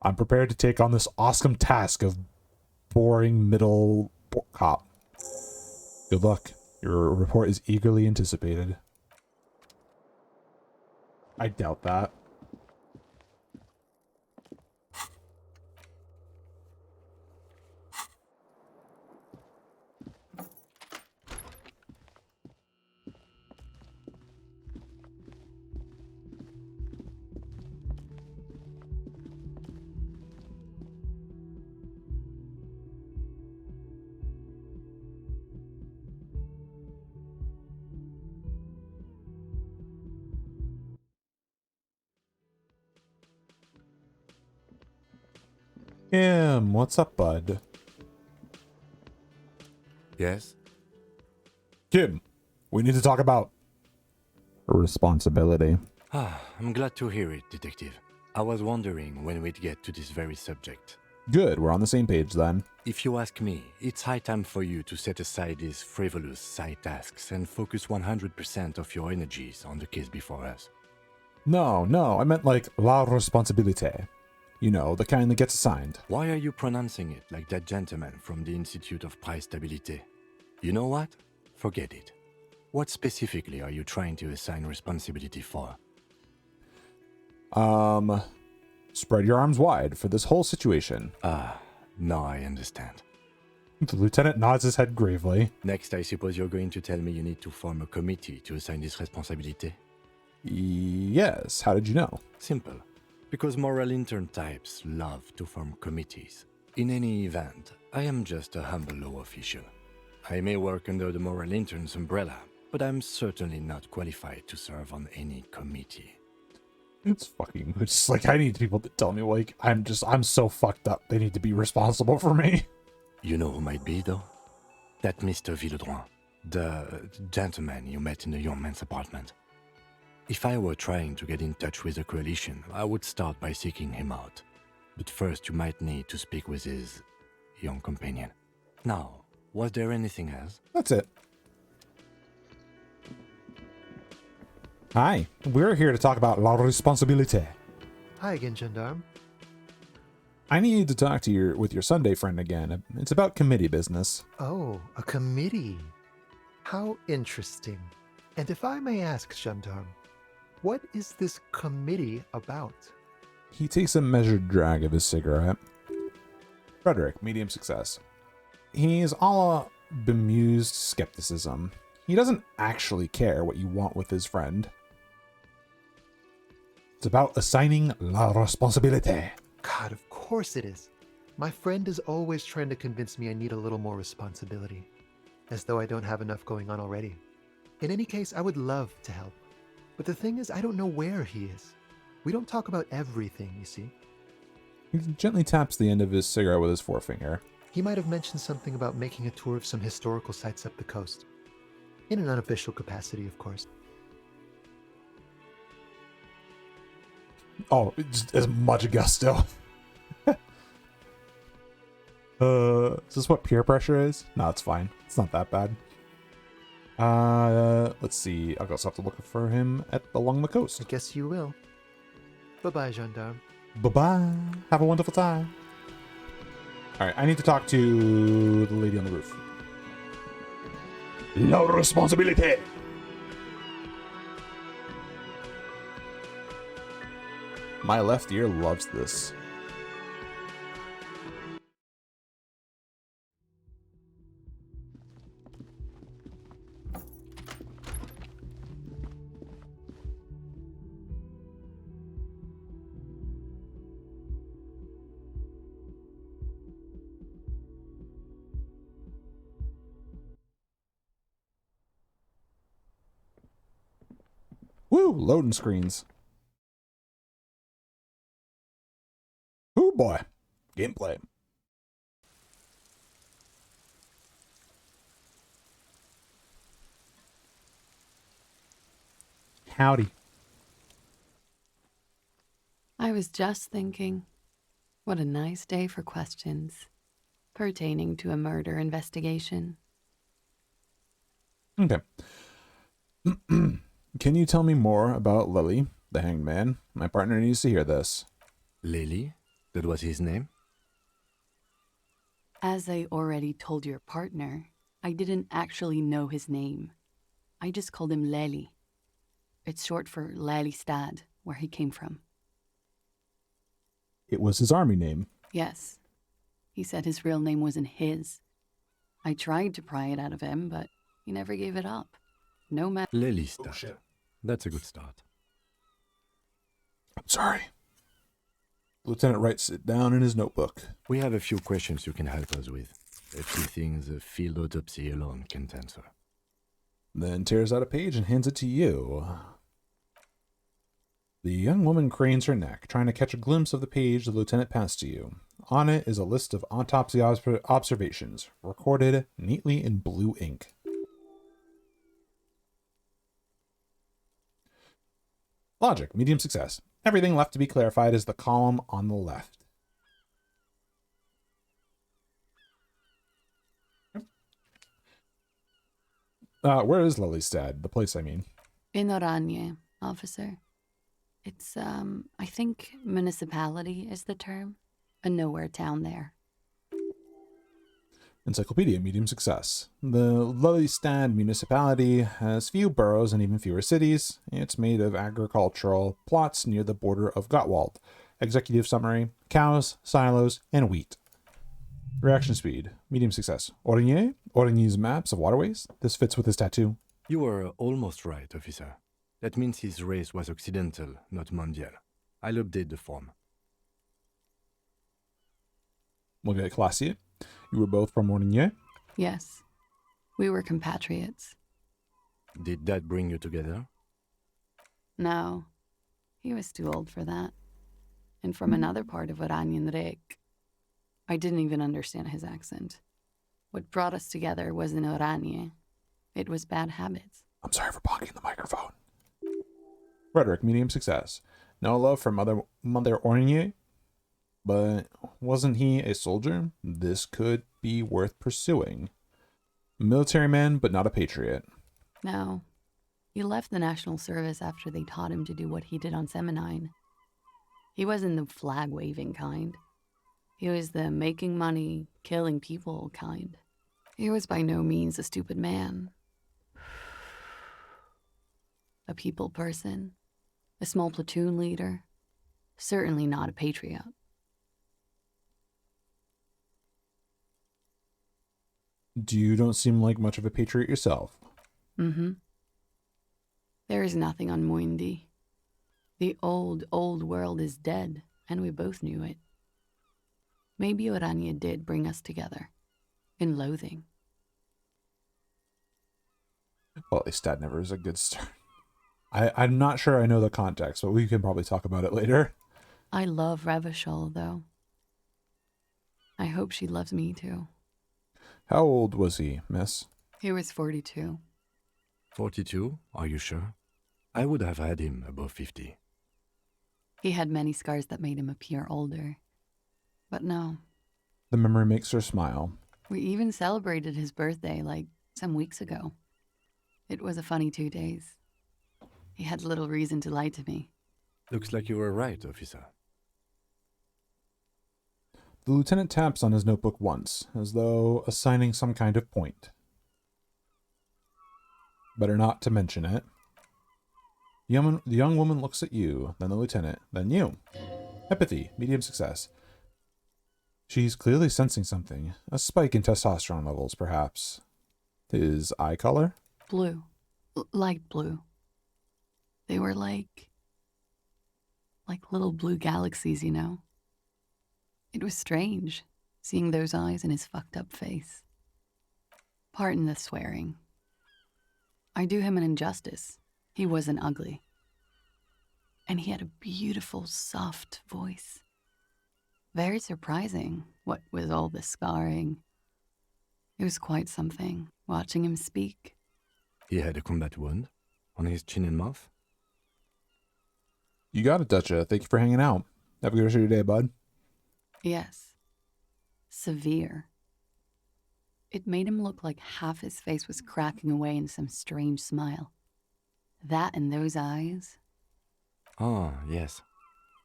I'm prepared to take on this awesome task of boring middle cop. Good luck. Your report is eagerly anticipated. I doubt that. Kim, what's up, bud? Yes? Kim, we need to talk about responsibility. I'm glad to hear it, Detective. I was wondering when we'd get to this very subject. Good, we're on the same page then. If you ask me, it's high time for you to set aside these frivolous side tasks and focus 100% of your energies on the case before us. No, I meant like la responsabilité. You know, the kind that gets assigned. Why are you pronouncing it like that gentleman from the Institute of Price Stabilité? You know what? Forget it. What specifically are you trying to assign responsibility for? Spread your arms wide for this whole situation. Now I understand. The lieutenant nods his head gravely. Next, I suppose you're going to tell me you need to form a committee to assign this responsibility? Yes, how did you know? Simple. Because moral intern types love to form committees. In any event, I am just a humble law official. I may work under the moral intern's umbrella, but I'm certainly not qualified to serve on any committee. It's like I need people to tell me like I'm so fucked up. They need to be responsible for me. You know who might be though? That Mr. Villodron, the gentleman you met in the young man's apartment. If I were trying to get in touch with the coalition, I would start by seeking him out. But first you might need to speak with his young companion. Now, was there anything else? That's it. Hi, we're here to talk about la responsabilité. Hi again, Gendarme. I need to talk to with your Sunday friend again. It's about committee business. Oh, a committee. How interesting. And if I may ask, Gendarme, what is this committee about? He takes a measured drag of his cigarette. Frederick, medium success. He's all bemused skepticism. He doesn't actually care what you want with his friend. It's about assigning la responsabilité. God, of course it is. My friend is always trying to convince me I need a little more responsibility, as though I don't have enough going on already. In any case, I would love to help. But the thing is, I don't know where he is. We don't talk about everything, you see. He gently taps the end of his cigarette with his forefinger. He might have mentioned something about making a tour of some historical sites up the coast. In an unofficial capacity, of course. Oh, just as much gusto. Is this what peer pressure is? No, it's fine. It's not that bad. Let's see. I'll also have to look for him along the coast. I guess you will. Bye-bye, Gendarme. Bye-bye. Have a wonderful time. Alright, I need to talk to the lady on the roof. La responsabilité! My left ear loves this. Woo! Loading screens. Ooh boy. Gameplay. Howdy. I was just thinking, what a nice day for questions pertaining to a murder investigation. Okay. Can you tell me more about Lily, the hanged man? My partner needs to hear this. Lily? That was his name? As I already told your partner, I didn't actually know his name. I just called him Lely. It's short for Lelystad, where he came from. It was his army name. Yes. He said his real name wasn't his. I tried to pry it out of him, but he never gave it up. No matter. Lelystad. Oh, shit. That's a good start. I'm sorry. Lieutenant writes it down in his notebook. We have a few questions you can help us with. A few things a field autopsy alone can't answer. Then tears out a page and hands it to you. The young woman cranes her neck, trying to catch a glimpse of the page the lieutenant passed to you. On it is a list of autopsy observations, recorded neatly in blue ink. Logic, medium success. Everything left to be clarified is the column on the left. Where is Lelystad? The place, I mean. In Oranje, officer. It's, I think municipality is the term. A nowhere town there. Encyclopedia, medium success. The Lelystad municipality has few boroughs and even fewer cities. It's made of agricultural plots near the border of Gottwald. Executive summary, cows, silos, and wheat. Reaction speed, medium success. Oranje? Oranje's maps of waterways? This fits with his tattoo. You were almost right, officer. That means his race was occidental, not mondial. I'll update the form. Look at Classier. You were both from Oranje? Yes. We were compatriots. Did that bring you together? No. He was too old for that. And from another part of Oranjenrijk. I didn't even understand his accent. What brought us together wasn't Oranje. It was bad habits. I'm sorry for blocking the microphone. Rhetoric, medium success. No love for Mother Ornier, but wasn't he a soldier? This could be worth pursuing. A military man, but not a patriot. No. He left the National Service after they taught him to do what he did on Seminine. He wasn't the flag-waving kind. He was the making money, killing people kind. He was by no means a stupid man. A people person. A small platoon leader. Certainly not a patriot. You don't seem like much of a patriot yourself. Mm-hmm. There is nothing on Muindi. The old world is dead, and we both knew it. Maybe Orania did bring us together. In loathing. Well, at least that never is a good start. I'm not sure I know the context, but we can probably talk about it later. I love Revachol, though. I hope she loves me, too. How old was he, miss? He was 42. 42? Are you sure? I would have had him above 50. He had many scars that made him appear older. But no. The memory makes her smile. We even celebrated his birthday, like, some weeks ago. It was a funny 2 days. He had little reason to lie to me. Looks like you were right, officer. The lieutenant taps on his notebook once, as though assigning some kind of point. Better not to mention it. The young woman looks at you, then the lieutenant, then you. Empathy, medium success. She's clearly sensing something. A spike in testosterone levels, perhaps. His eye color? Blue. Light blue. They were like little blue galaxies, you know? It was strange, seeing those eyes in his fucked up face. Pardon the swearing. I do him an injustice. He wasn't ugly. And he had a beautiful, soft voice. Very surprising, what with all the scarring. It was quite something, watching him speak. He had a combat wound on his chin and mouth. You got it, Dutcha. Thank you for hanging out. Have a good rest of your day, bud. Yes. Severe. It made him look like half his face was cracking away in some strange smile. That and those eyes. Ah, yes.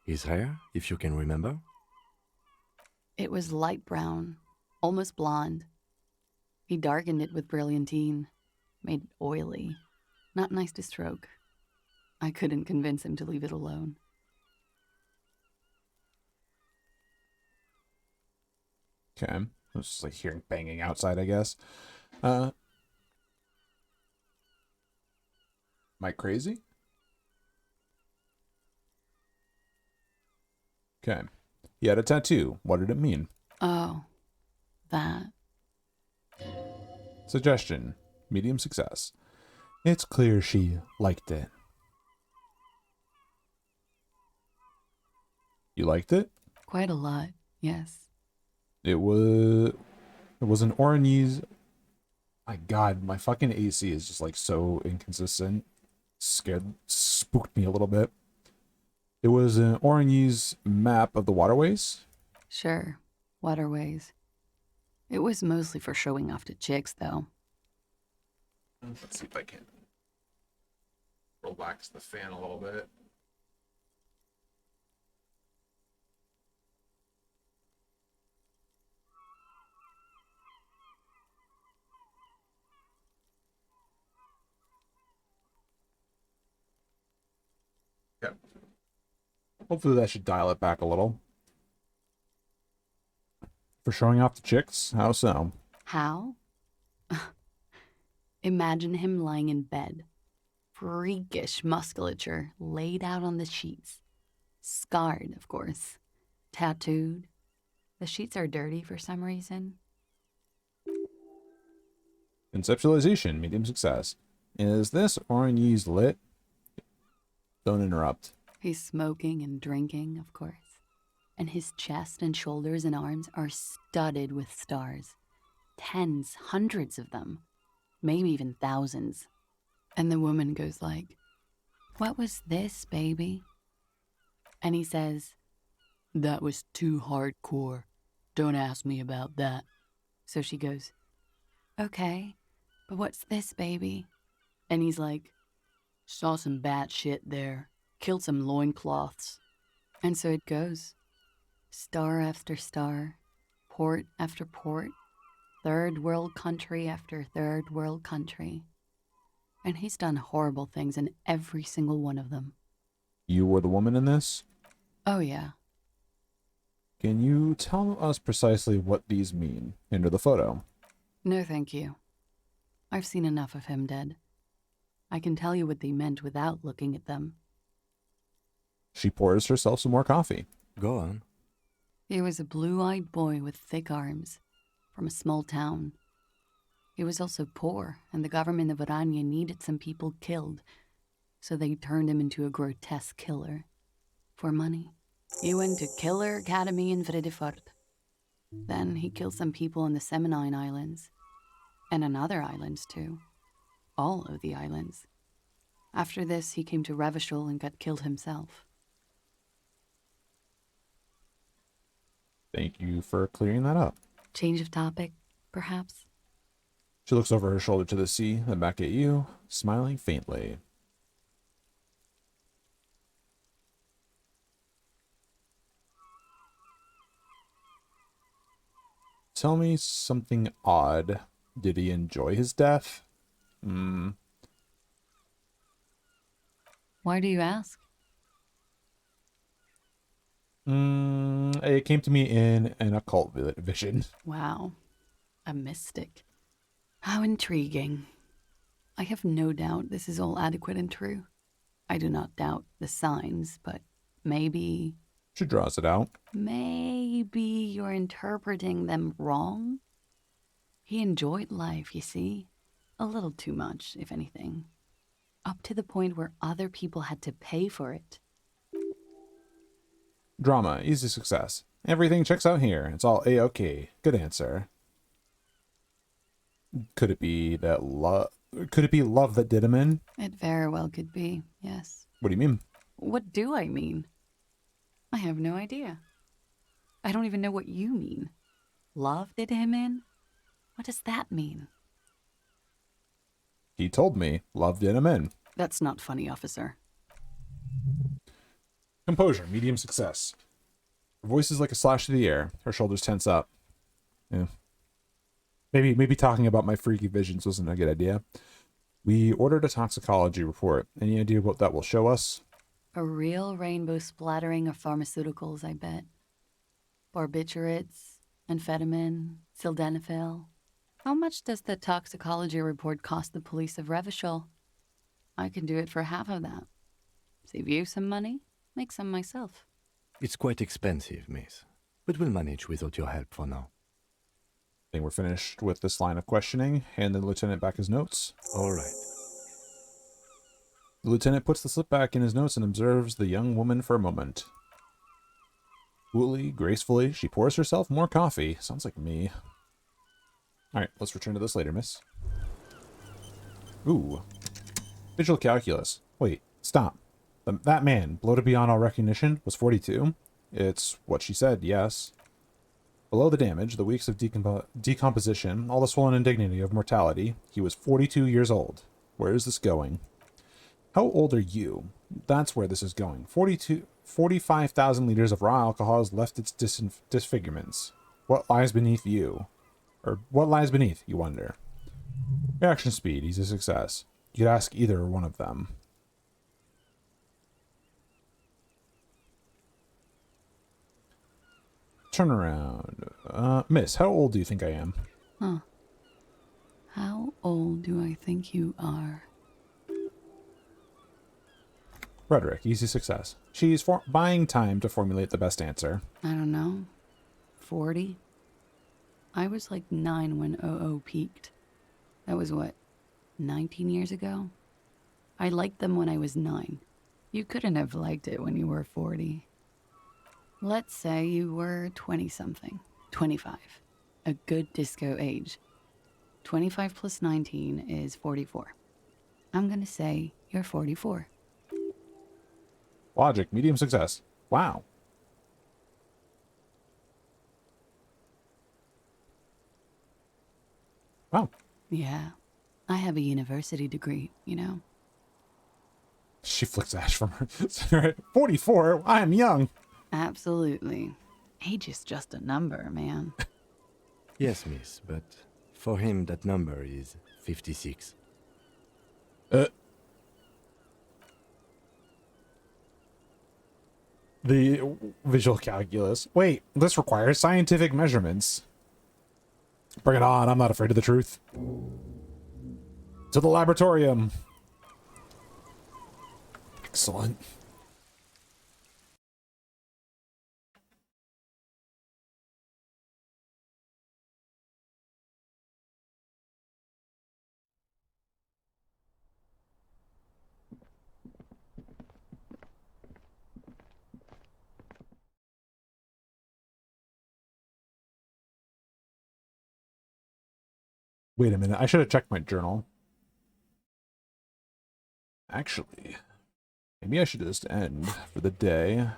His hair, if you can remember? It was light brown, almost blonde. He darkened it with brilliantine, made it oily. Not nice to stroke. I couldn't convince him to leave it alone. Okay. I was just like hearing banging outside, I guess. Am I crazy? Okay. He had a tattoo. What did it mean? Oh, that. Suggestion. Medium success. It's clear she liked it. You liked it? Quite a lot, yes. It was an Oranese. My God, my fucking AC is just like so inconsistent. Spooked me a little bit. It was an Oranese map of the waterways. Sure, waterways. It was mostly for showing off to chicks, though. Let's see if I can relax the fan a little bit. Okay. Hopefully that should dial it back a little. For showing off the chicks? How so? How? Imagine him lying in bed. Freakish musculature laid out on the sheets. Scarred, of course. Tattooed. The sheets are dirty for some reason. Conceptualization, medium success. Is this Oranese lit? Don't interrupt. He's smoking and drinking, of course. And his chest and shoulders and arms are studded with stars. Tens, hundreds of them. Maybe even thousands. And the woman goes like, What was this, baby? And he says, that was too hardcore. Don't ask me about that. So she goes, okay, but what's this, baby? And he's like, saw some bat shit there. Killed some loincloths. And so it goes. Star after star. Port after port. Third world country after third world country. And he's done horrible things in every single one of them. You were the woman in this? Oh, yeah. Can you tell us precisely what these mean? Enter the photo. No, thank you. I've seen enough of him dead. I can tell you what they meant without looking at them. She pours herself some more coffee. Go on. He was a blue-eyed boy with thick arms, from a small town. He was also poor, and the government of Oranje needed some people killed, so they turned him into a grotesque killer. For money. He went to Killer Academy in Vredefort. Then he killed some people on the Semenine Islands. And on other islands, too. All of the islands. After this, he came to Revachol and got killed himself. Thank you for clearing that up. Change of topic, perhaps? She looks over her shoulder to the sea, then back at you, smiling faintly. Tell me something odd. Did he enjoy his death? Why do you ask? It came to me in an occult vision. Wow. A mystic. How intriguing. I have no doubt this is all adequate and true. I do not doubt the signs, but maybe... She draws it out. Maybe you're interpreting them wrong? He enjoyed life, you see. A little too much, if anything. Up to the point where other people had to pay for it. Drama, easy success. Everything checks out here. It's all A-OK. Good answer. Could it be that love? Could it be love that did him in? It very well could be, yes. What do you mean? What do I mean? I have no idea. I don't even know what you mean. Love did him in? What does that mean? He told me love did him in. That's not funny, officer. Composure, medium success. Her voice is like a slash to the air. Her shoulders tense up. Yeah. Maybe talking about my freaky visions wasn't a good idea. We ordered a toxicology report. Any idea what that will show us? A real rainbow splattering of pharmaceuticals, I bet. Barbiturates, amphetamine, sildenafil. How much does the toxicology report cost the police of Revachol? I can do it for half of that. Save you some money, make some myself. It's quite expensive, miss. But we'll manage without your help for now. I think we're finished with this line of questioning. Hand the lieutenant back his notes. All right. The lieutenant puts the slip back in his notes and observes the young woman for a moment. Coolly, gracefully, she pours herself more coffee. Sounds like me. Alright, let's return to this later, miss. Ooh. Visual calculus. Wait, stop. That man, bloated beyond all recognition, was 42. It's what she said, yes. Below the damage, the weeks of decomposition, all the swollen indignity of mortality, he was 42 years old. Where is this going? How old are you? That's where this is going. 45,000 liters of raw alcohol has left its disfigurements. What lies beneath you? Or what lies beneath, you wonder? Reaction speed, easy success. You could ask either one of them. Turn around. Miss, how old do you think I am? Huh. How old do I think you are? Rhetoric, easy success. She's buying time to formulate the best answer. I don't know. 40? I was like 9 when OO peaked. That was what, 19 years ago? I liked them when I was 9. You couldn't have liked it when you were 40. Let's say you were 20-something. 25. A good disco age. 25 plus 19 is 44. I'm gonna say you're 44. Logic, medium success. Wow. Wow. Yeah, I have a university degree, you know. She flicks ash from her. 44? I am young. Absolutely. Age is just a number, man. Yes, miss, but for him that number is 56. The visual calculus. Wait, this requires scientific measurements. Bring it on, I'm not afraid of the truth. To the laboratorium. Excellent. Wait a minute, I should have checked my journal. Actually, maybe I should just end for the day.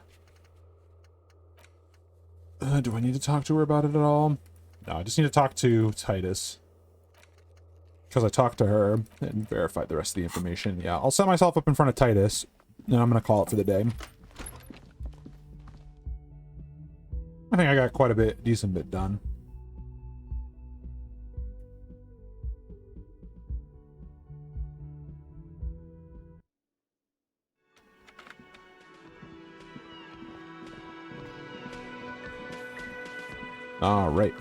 Do I need to talk to her about it at all? No, I just need to talk to Titus. Because I talked to her and verified the rest of the information. Yeah, I'll set myself up in front of Titus, and I'm going to call it for the day. I think I got quite a decent bit done. All right.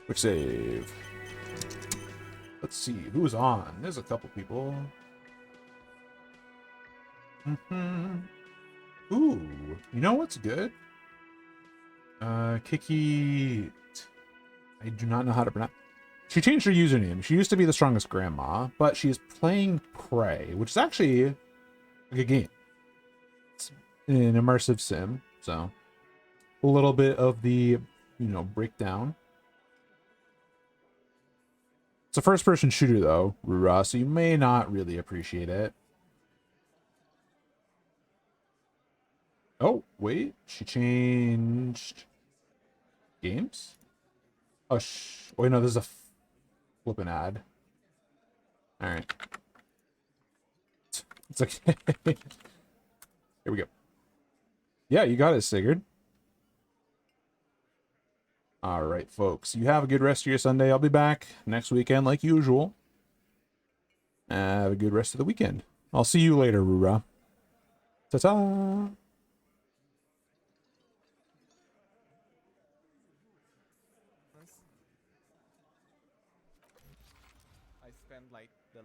Quick save. Let's see who's on. There's a couple people. Ooh, you know what's good? Kiki. I do not know how to pronounce. She changed her username. She used to be the strongest grandma, but she's playing Prey, which is actually a good game. It's an immersive sim, so a little bit of the, breakdown. It's a first-person shooter, though, Rura, so you may not really appreciate it. Oh, wait. She changed games? Oh, wait, no, this is a flipping ad. All right. It's okay. Here we go. Yeah, you got it, Sigurd. All right, folks. You have a good rest of your Sunday. I'll be back next weekend like usual. Have a good rest of the weekend. I'll see you later, Rura. Ta-ta! I spend like the